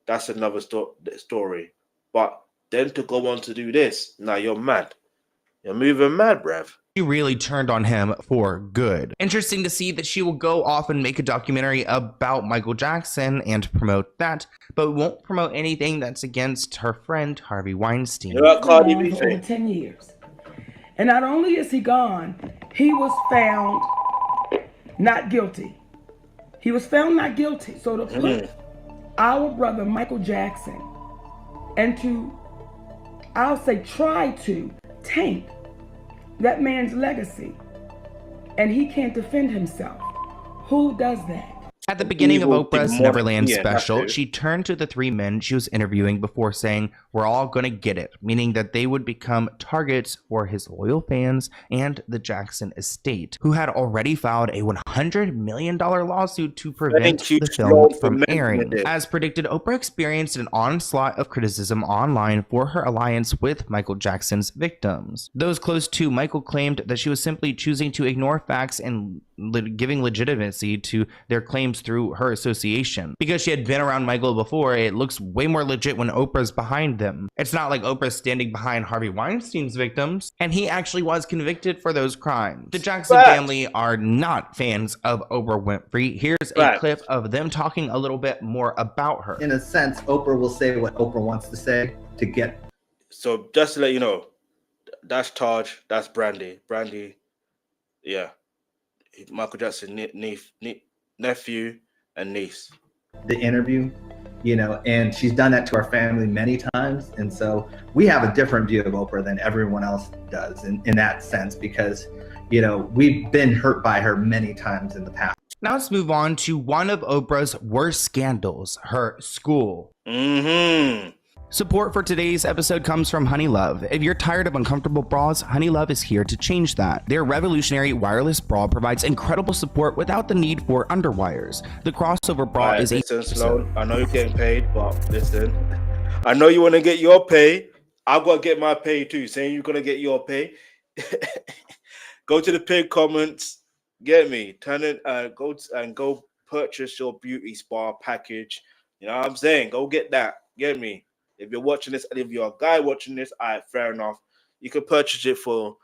that's another story. But then to go on to do this, now you're mad. You're moving mad, bruv. She really turned on him for good. Interesting to see that she will go off and make a documentary about Michael Jackson and promote that, but won't promote anything that's against her friend Harvey Weinstein. For over 10 years. And not only is he gone, he was found not guilty. He was found not guilty. So to put our brother Michael Jackson and to, I'll say, try to taint that man's legacy, and he can't defend himself. Who does that? At the beginning of Oprah's Neverland special, she turned to the three men she was interviewing before saying, "We're all gonna get it," meaning that they would become targets for his loyal fans and the Jackson estate, who had already filed a $100 million lawsuit to prevent the film from airing. As predicted, Oprah experienced an onslaught of criticism online for her alliance with Michael Jackson's victims. Those close to Michael claimed that she was simply choosing to ignore facts and giving legitimacy to their claims through her association. Because she had been around Michael before, it looks way more legit when Oprah's behind them. It's not like Oprah's standing behind Harvey Weinstein's victims, and he actually was convicted for those crimes. The Jackson family are not fans of Oprah Winfrey. Here's a clip of them talking a little bit more about her. In a sense, Oprah will say what Oprah wants to say to get. So just to let you know, that's Taj, that's Brandy. Brandy, yeah. Michael Jackson nephew and niece. The interview, you know, and she's done that to our family many times, and so we have a different view of Oprah than everyone else does in that sense, because, you know, we've been hurt by her many times in the past. Now let's move on to one of Oprah's worst scandals, her school. Support for today's episode comes from Honeylove. If you're tired of uncomfortable bras, Honeylove is here to change that. Their revolutionary wireless bra provides incredible support without the need for underwires. The crossover bra is slow. I know you're getting paid, but listen, I know you want to get your pay. I've got to get my pay too. Saying you're gonna get your pay. Go to the pinned comments. Get me. Turn it. Go purchase your beauty spa package. You know what I'm saying? Go get that. Get me. If you're watching this, and if you're a guy watching this, all right, fair enough. You can purchase it for,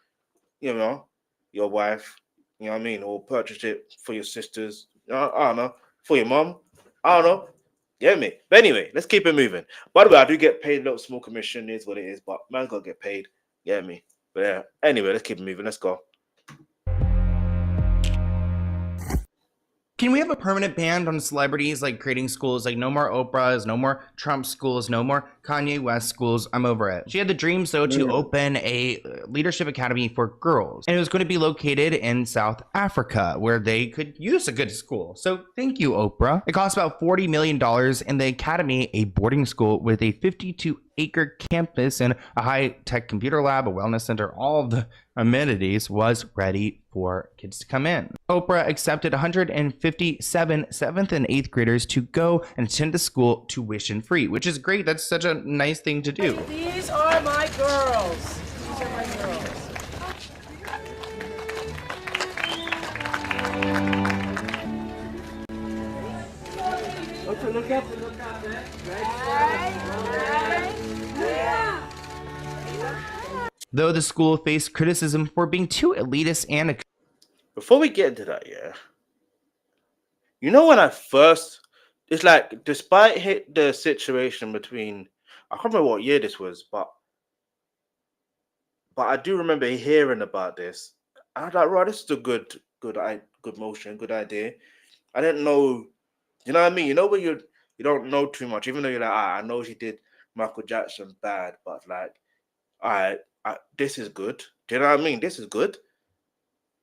you know, your wife, you know what I mean? Or purchase it for your sisters, I don't know, for your mom, I don't know. Get me? But anyway, let's keep it moving. By the way, I do get paid a little small commission, is what it is, but man gotta get paid. Get me? But yeah, anyway, let's keep it moving. Let's go. Can we have a permanent ban on celebrities like creating schools? Like no more Oprahs, no more Trump schools, no more Kanye West schools. I'm over it. She had the dream though to open a leadership academy for girls, and it was going to be located in South Africa where they could use a good school. So thank you, Oprah. It cost about $40 million, and the academy, a boarding school with a 52-acre campus and a high-tech computer lab, a wellness center, all of the amenities, was ready for kids to come in. Oprah accepted 157 7th and 8th graders to go and attend the school tuition free, which is great. That's such a nice thing to do. These are my girls. These are my girls. Okay, look up, man. Though the school faced criticism for being too elitist and... Before we get into that, yeah, you know when I first, it's like, despite the situation between, I can't remember what year this was, but I do remember hearing about this. I was like, right, this is a good motion, good idea. I didn't know, you know what I mean? You know when you don't know too much, even though you're like, I know she did Michael Jackson bad, but like, all right, this is good. Do you know what I mean? This is good.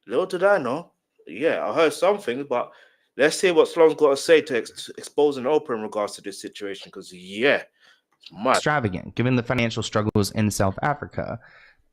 Little did I know. Yeah, I heard some things, but let's see what Sloan's got to say to exposing Oprah in regards to this situation, because, yeah, it's mad. Extravagant, given the financial struggles in South Africa.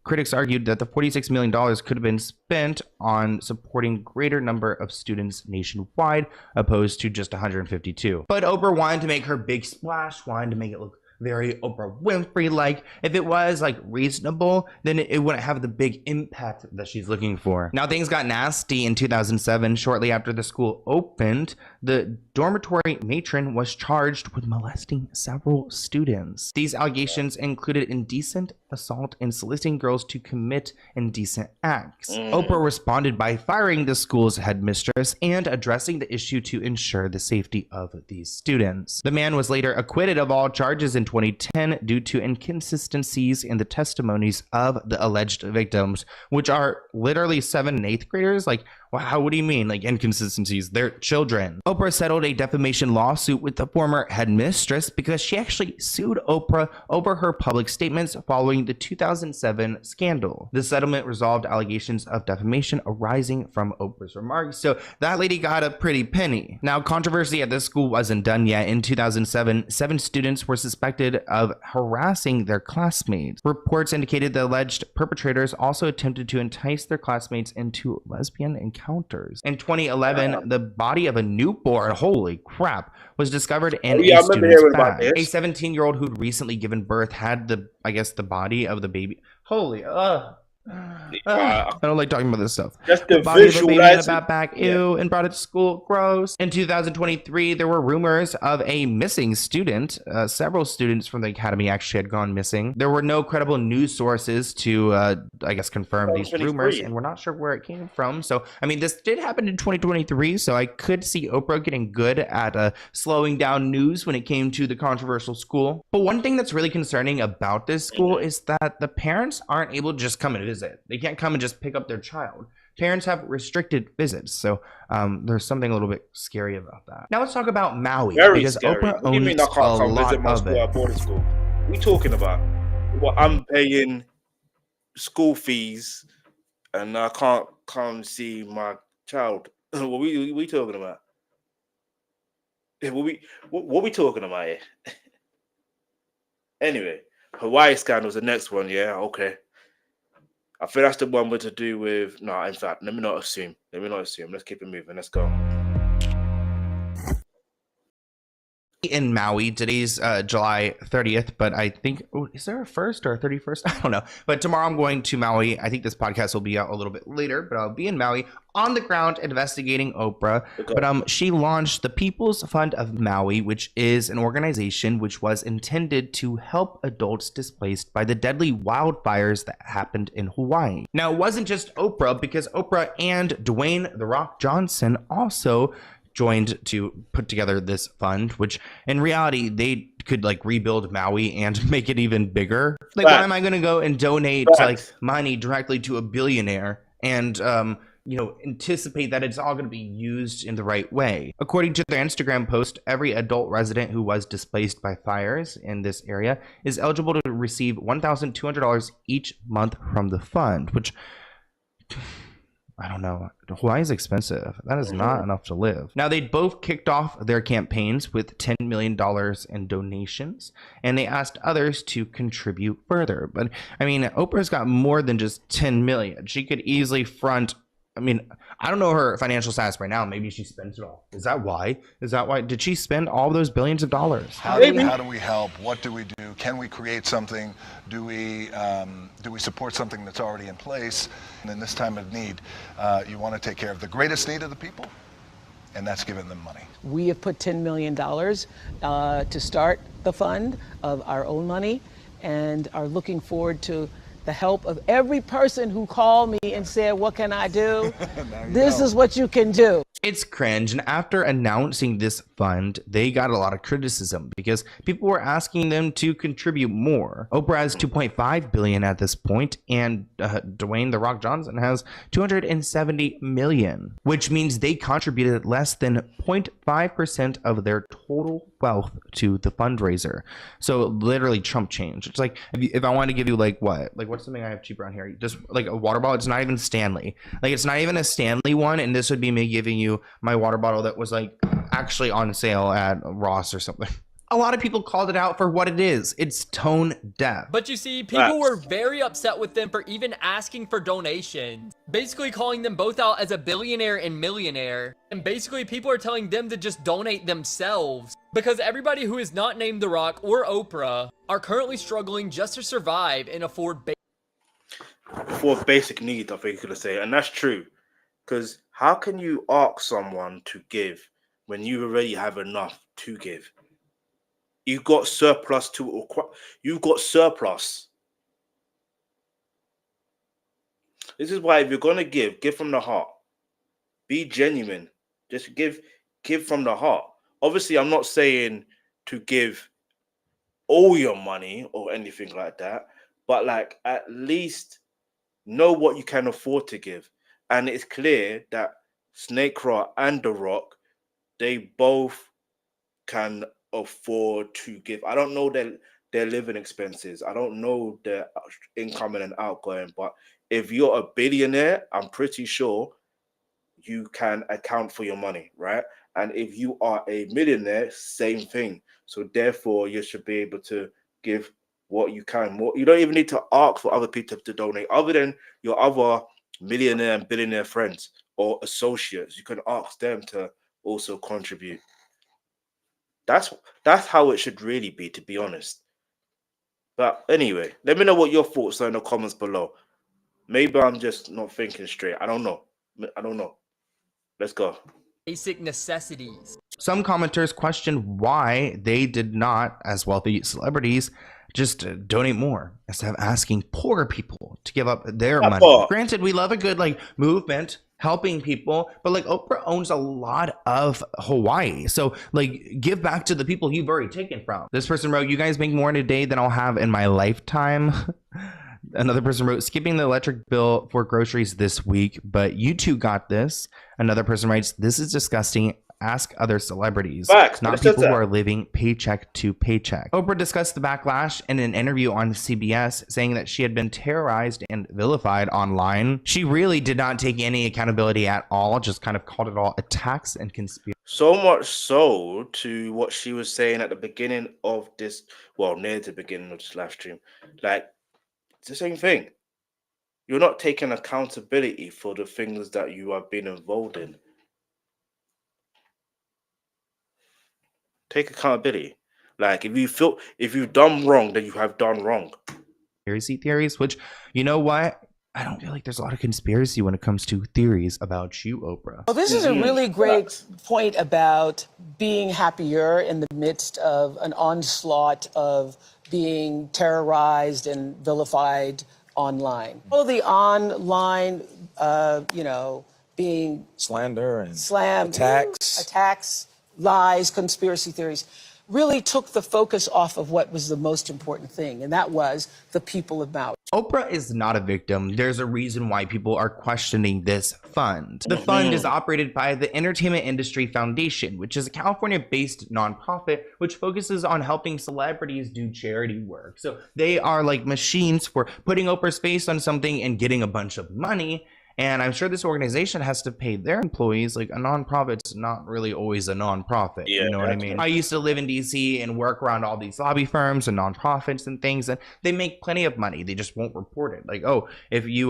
Critics argued that the $46 million could have been spent on supporting greater number of students nationwide, opposed to just 152. But Oprah wanted to make her big splash, wanted to make it look very Oprah Winfrey-like. If it was like reasonable, then it wouldn't have the big impact that she's looking for. Now things got nasty in 2007. Shortly after the school opened, the dormitory matron was charged with molesting several students. These allegations included indecent assault and soliciting girls to commit indecent acts. Oprah responded by firing the school's headmistress and addressing the issue to ensure the safety of these students. The man was later acquitted of all charges in 2010 due to inconsistencies in the testimonies of the alleged victims, which are literally 7th and 8th graders. Like, wow, what do you mean? Like inconsistencies? They're children. Oprah settled a defamation lawsuit with the former headmistress because she actually sued Oprah over her public statements following the 2007 scandal. The settlement resolved allegations of defamation arising from Oprah's remarks. So that lady got a pretty penny. Now, controversy at this school wasn't done yet. In 2007, 7 students were suspected of harassing their classmates. Reports indicated the alleged perpetrators also attempted to entice their classmates into lesbian encounters. In 2011, the body of a newborn, holy crap, was discovered in a student's bag. A 17-year-old who'd recently given birth had the body of the baby. Holy, I don't like talking about this stuff. Just the body of a baby in a backpack, ew, and brought it to school, gross. In 2023, there were rumors of a missing student. Several students from the academy actually had gone missing. There were no credible news sources to, I guess, confirm these rumors, and we're not sure where it came from. So, I mean, this did happen in 2023, so I could see Oprah getting good at slowing down news when it came to the controversial school. But one thing that's really concerning about this school is that the parents aren't able to just come and visit. They can't come and just pick up their child. Parents have restricted visits, so there's something a little bit scary about that. Now let's talk about Maui, because Oprah owns a lot of it. Boarding school. We talking about what I'm paying school fees, and I can't come see my child. What we talking about? What we talking about here? Anyway, Hawaii scandal's the next one. Yeah, okay. I think that's the one with to do with... No, in fact, let me not assume. Let's keep it moving. Let's go. In Maui, today's July 30th, but I think... Oh, is there a 1st or a 31st? I don't know. But tomorrow I'm going to Maui. I think this podcast will be out a little bit later, but I'll be in Maui on the ground investigating Oprah. But she launched the People's Fund of Maui, which is an organization which was intended to help adults displaced by the deadly wildfires that happened in Hawaii. Now, it wasn't just Oprah, because Oprah and Dwayne "The Rock" Johnson also joined to put together this fund, which in reality they could like rebuild Maui and make it even bigger. Like, why am I going to go and donate like money directly to a billionaire and you know, anticipate that it's all going to be used in the right way? According to their Instagram post, every adult resident who was displaced by fires in this area is eligible to receive $1,200 each month from the fund, which I don't know. Hawaii is expensive. That is not enough to live. Now, they both kicked off their campaigns with $10 million in donations, and they asked others to contribute further. But I mean, Oprah's got more than just $10 million. She could easily front. I mean, I don't know her financial status right now. Maybe she spends it all. Is that why? Is that why? Did she spend all those billions of dollars? How do we help? What do we do? Can we create something? Do we support something that's already in place? And in this time of need, you want to take care of the greatest need of the people, and that's giving them money. We have put $10 million to start the fund of our own money, and are looking forward to the help of every person who called me and said, what can I do? This is what you can do. It's cringe. And after announcing this fund, they got a lot of criticism because people were asking them to contribute more. Oprah has $2.5 billion at this point, and Dwayne "The Rock" Johnson has $270 million, which means they contributed less than 0.5% of their total wealth to the fundraiser. So literally Trump change. It's like if I want to give you like what's something I have cheap around here? Just like a water bottle. It's not even Stanley. Like, it's not even a Stanley one, and this would be me giving you my water bottle that was like actually on sale at Ross or something. A lot of people called it out for what it is. It's tone deaf. But you see, people were very upset with them for even asking for donations, basically calling them both out as a billionaire and millionaire. And basically people are telling them to just donate themselves, because everybody who is not named The Rock or Oprah are currently struggling just to survive and afford basic needs, I think you could say. And that's true, because how can you ask someone to give when you already have enough to give? You've got surplus to acquire. You've got surplus. This is why if you're gonna give from the heart. Be genuine. Just give from the heart. Obviously, I'm not saying to give all your money or anything like that, but like at least know what you can afford to give. And it's clear that Snake Rock and The Rock, they both can afford to give. I don't know their living expenses. I don't know their incoming and outgoing. But if you're a billionaire, I'm pretty sure you can account for your money, right? And if you are a millionaire, same thing. So therefore, you should be able to give what you can. More. You don't even need to ask for other people to donate, other than your other millionaire and billionaire friends or associates. You can ask them to also contribute. That's how it should really be, to be honest. But anyway, let me know what your thoughts are in the comments below. Maybe I'm just not thinking straight. I don't know. Let's go. basic necessities. Some commenters questioned why they did not, as wealthy celebrities, just donate more instead of asking poorer people to give up their money. Granted, we love a good movement, helping people, but Oprah owns a lot of Hawaii, so give back to the people you've already taken from. This person wrote, "You guys make more in a day than I'll have in my lifetime." Another person wrote, "Skipping the electric bill for groceries this week, but you two got this." Another person writes, "This is disgusting. Ask other celebrities, not people who are living paycheck to paycheck." Oprah discussed the backlash in an interview on CBS, saying that she had been terrorized and vilified online. She really did not take any accountability at all, just kind of called it all attacks and conspiracy. So much so to what she was saying at the beginning of this, well, near the beginning of this live stream. It's the same thing. You're not taking accountability for the things that you have been involved in. Take accountability. If you've done wrong, then you have done wrong. Conspiracy theories, which, you know what? I don't feel like there's a lot of conspiracy when it comes to theories about you, Oprah. Well, this is a really great point about being happier in the midst of an onslaught of being terrorized and vilified online. All the online, being slander and slammed, attacks, lies, conspiracy theories, really took the focus off of what was the most important thing, and that was the people of Maui. Oprah is not a victim. There's a reason why people are questioning this fund. The fund is operated by the Entertainment Industry Foundation, which is a California-based nonprofit which focuses on helping celebrities do charity work. So they are like machines for putting Oprah's face on something and getting a bunch of money. And I'm sure this organization has to pay their employees. Like, a nonprofit's not really always a nonprofit. Yeah, you know what I mean? I used to live in DC and work around all these lobby firms and nonprofits and things, and they make plenty of money. They just won't report it. Like, oh, if you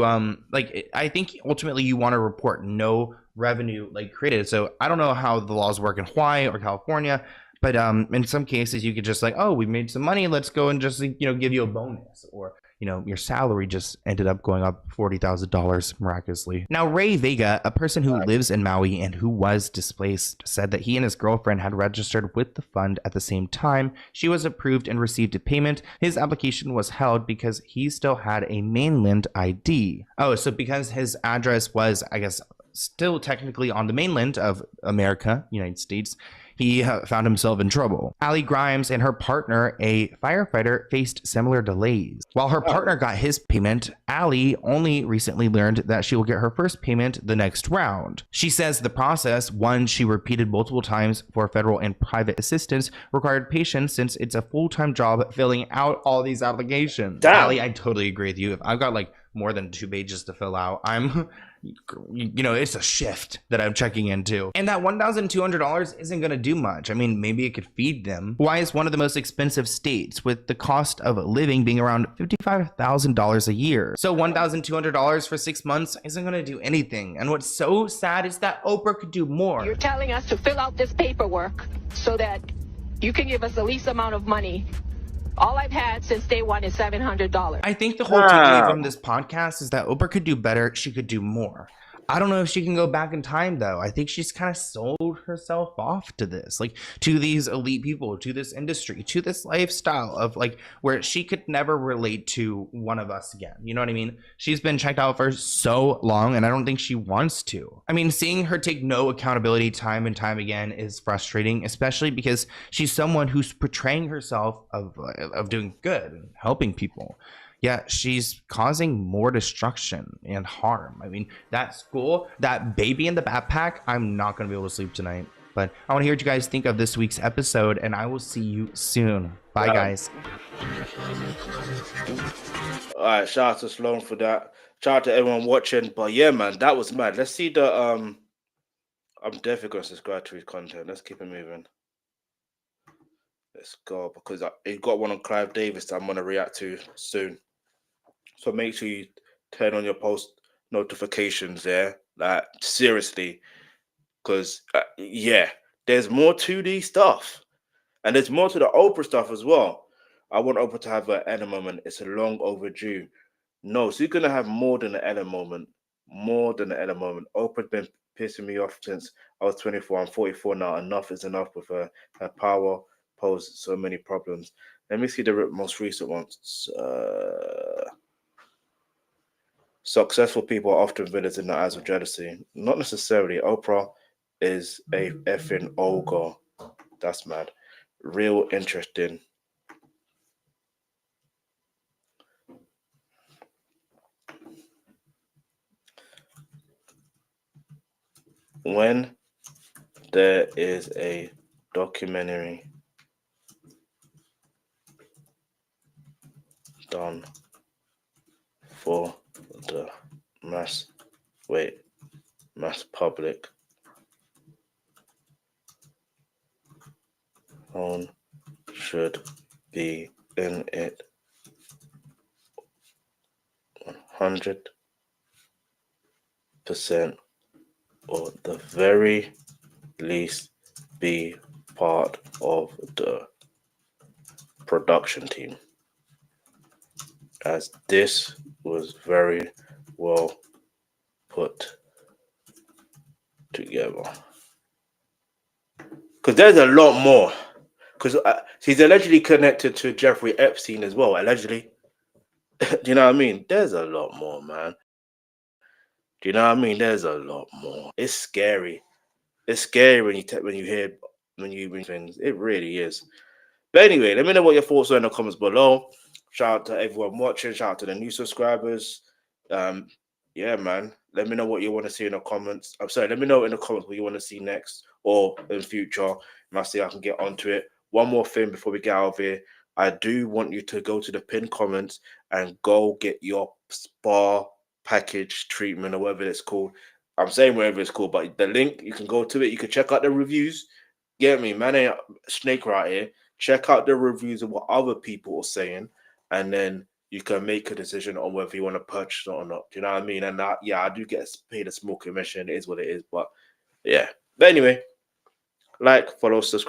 like, I think ultimately you want to report no revenue like created. So I don't know how the laws work in Hawaii or California, but in some cases you could just like, oh, we made some money, let's go and just, you know, give you a bonus, or you know, your salary just ended up going up $40,000 miraculously. Now, Ray Vega, a person who lives in Maui and who was displaced, said that he and his girlfriend had registered with the fund at the same time. She was approved and received a payment. His application was held because he still had a mainland ID. Oh, so because his address was, I guess, still technically on the mainland of America, United States, he found himself in trouble. Allie Grimes and her partner, a firefighter, faced similar delays. While her partner got his payment, Allie only recently learned that she will get her first payment the next round. She says the process, one she repeated multiple times for federal and private assistance, required patience since it's a full-time job filling out all these applications. Damn. Allie, I totally agree with you. If I've got like more than 2 pages to fill out, you know, it's a shift that I'm checking into. And that $1,200 isn't going to do much. I mean, maybe it could feed them. Hawaii is one of the most expensive states, with the cost of living being around $55,000 a year. So $1,200 for 6 months isn't going to do anything. And what's so sad is that Oprah could do more. You're telling us to fill out this paperwork so that you can give us the least amount of money. All I've had since day one is $700. I think the whole takeaway from this podcast is that Oprah could do better. She could do more. I don't know if she can go back in time, though. I think she's kind of sold herself off to this, like to these elite people, to this industry, to this lifestyle of like where she could never relate to one of us again. You know what I mean? She's been checked out for so long, and I don't think she wants to. I mean, seeing her take no accountability time and time again is frustrating, especially because she's someone who's portraying herself of doing good and helping people. Yeah, she's causing more destruction and harm. I mean, that school, that baby in the backpack, I'm not going to be able to sleep tonight. But I want to hear what you guys think of this week's episode, and I will see you soon. Bye, guys. All right, shout out to Sloan for that. Shout out to everyone watching. But yeah, man, that was mad. Let's see the I'm definitely going to subscribe to his content. Let's keep it moving. Let's go, because he got one on Clive Davis that I'm going to react to soon. So make sure you turn on your post notifications there. Like, seriously. Because, yeah, there's more 2D stuff. And there's more to the Oprah stuff as well. I want Oprah to have an Ella moment. It's a long overdue. No, so you're going to have more than an Ella moment. More than an Ella moment. Oprah's been pissing me off since I was 24. I'm 44 now. Enough is enough with her. Her power posed so many problems. Let me see the most recent ones. Successful people are often villains in the eyes of jealousy. Not necessarily. Oprah is a effing ogre. That's mad. Real interesting. When there is a documentary done for the mass public, one should be in it 100%, or the very least be part of the production team, as this was very well put together. Because there's a lot more. Because she's allegedly connected to Jeffrey Epstein as well, allegedly. Do you know what I mean? There's a lot more, man. Do you know what I mean? There's a lot more. It's scary. It's scary when you hear things. It really is. But anyway, let me know what your thoughts are in the comments below. Shout out to everyone watching. Shout out to the new subscribers. Yeah, man. Let me know what you want to see in the comments. I'm sorry. Let me know in the comments what you want to see next or in future. And I'll see if I can get onto it. One more thing before we get out of here. I do want you to go to the pinned comments and go get your spa package treatment or whatever it's called. I'm saying whatever it's called, but the link, you can go to it. You can check out the reviews. Get me, man. Ain't snake right here. Check out the reviews of what other people are saying, and then you can make a decision on whether you want to purchase it or not. Do you know what I mean? And yeah, I do get paid a small commission. It is what it is. But yeah. But anyway, like, follow, subscribe.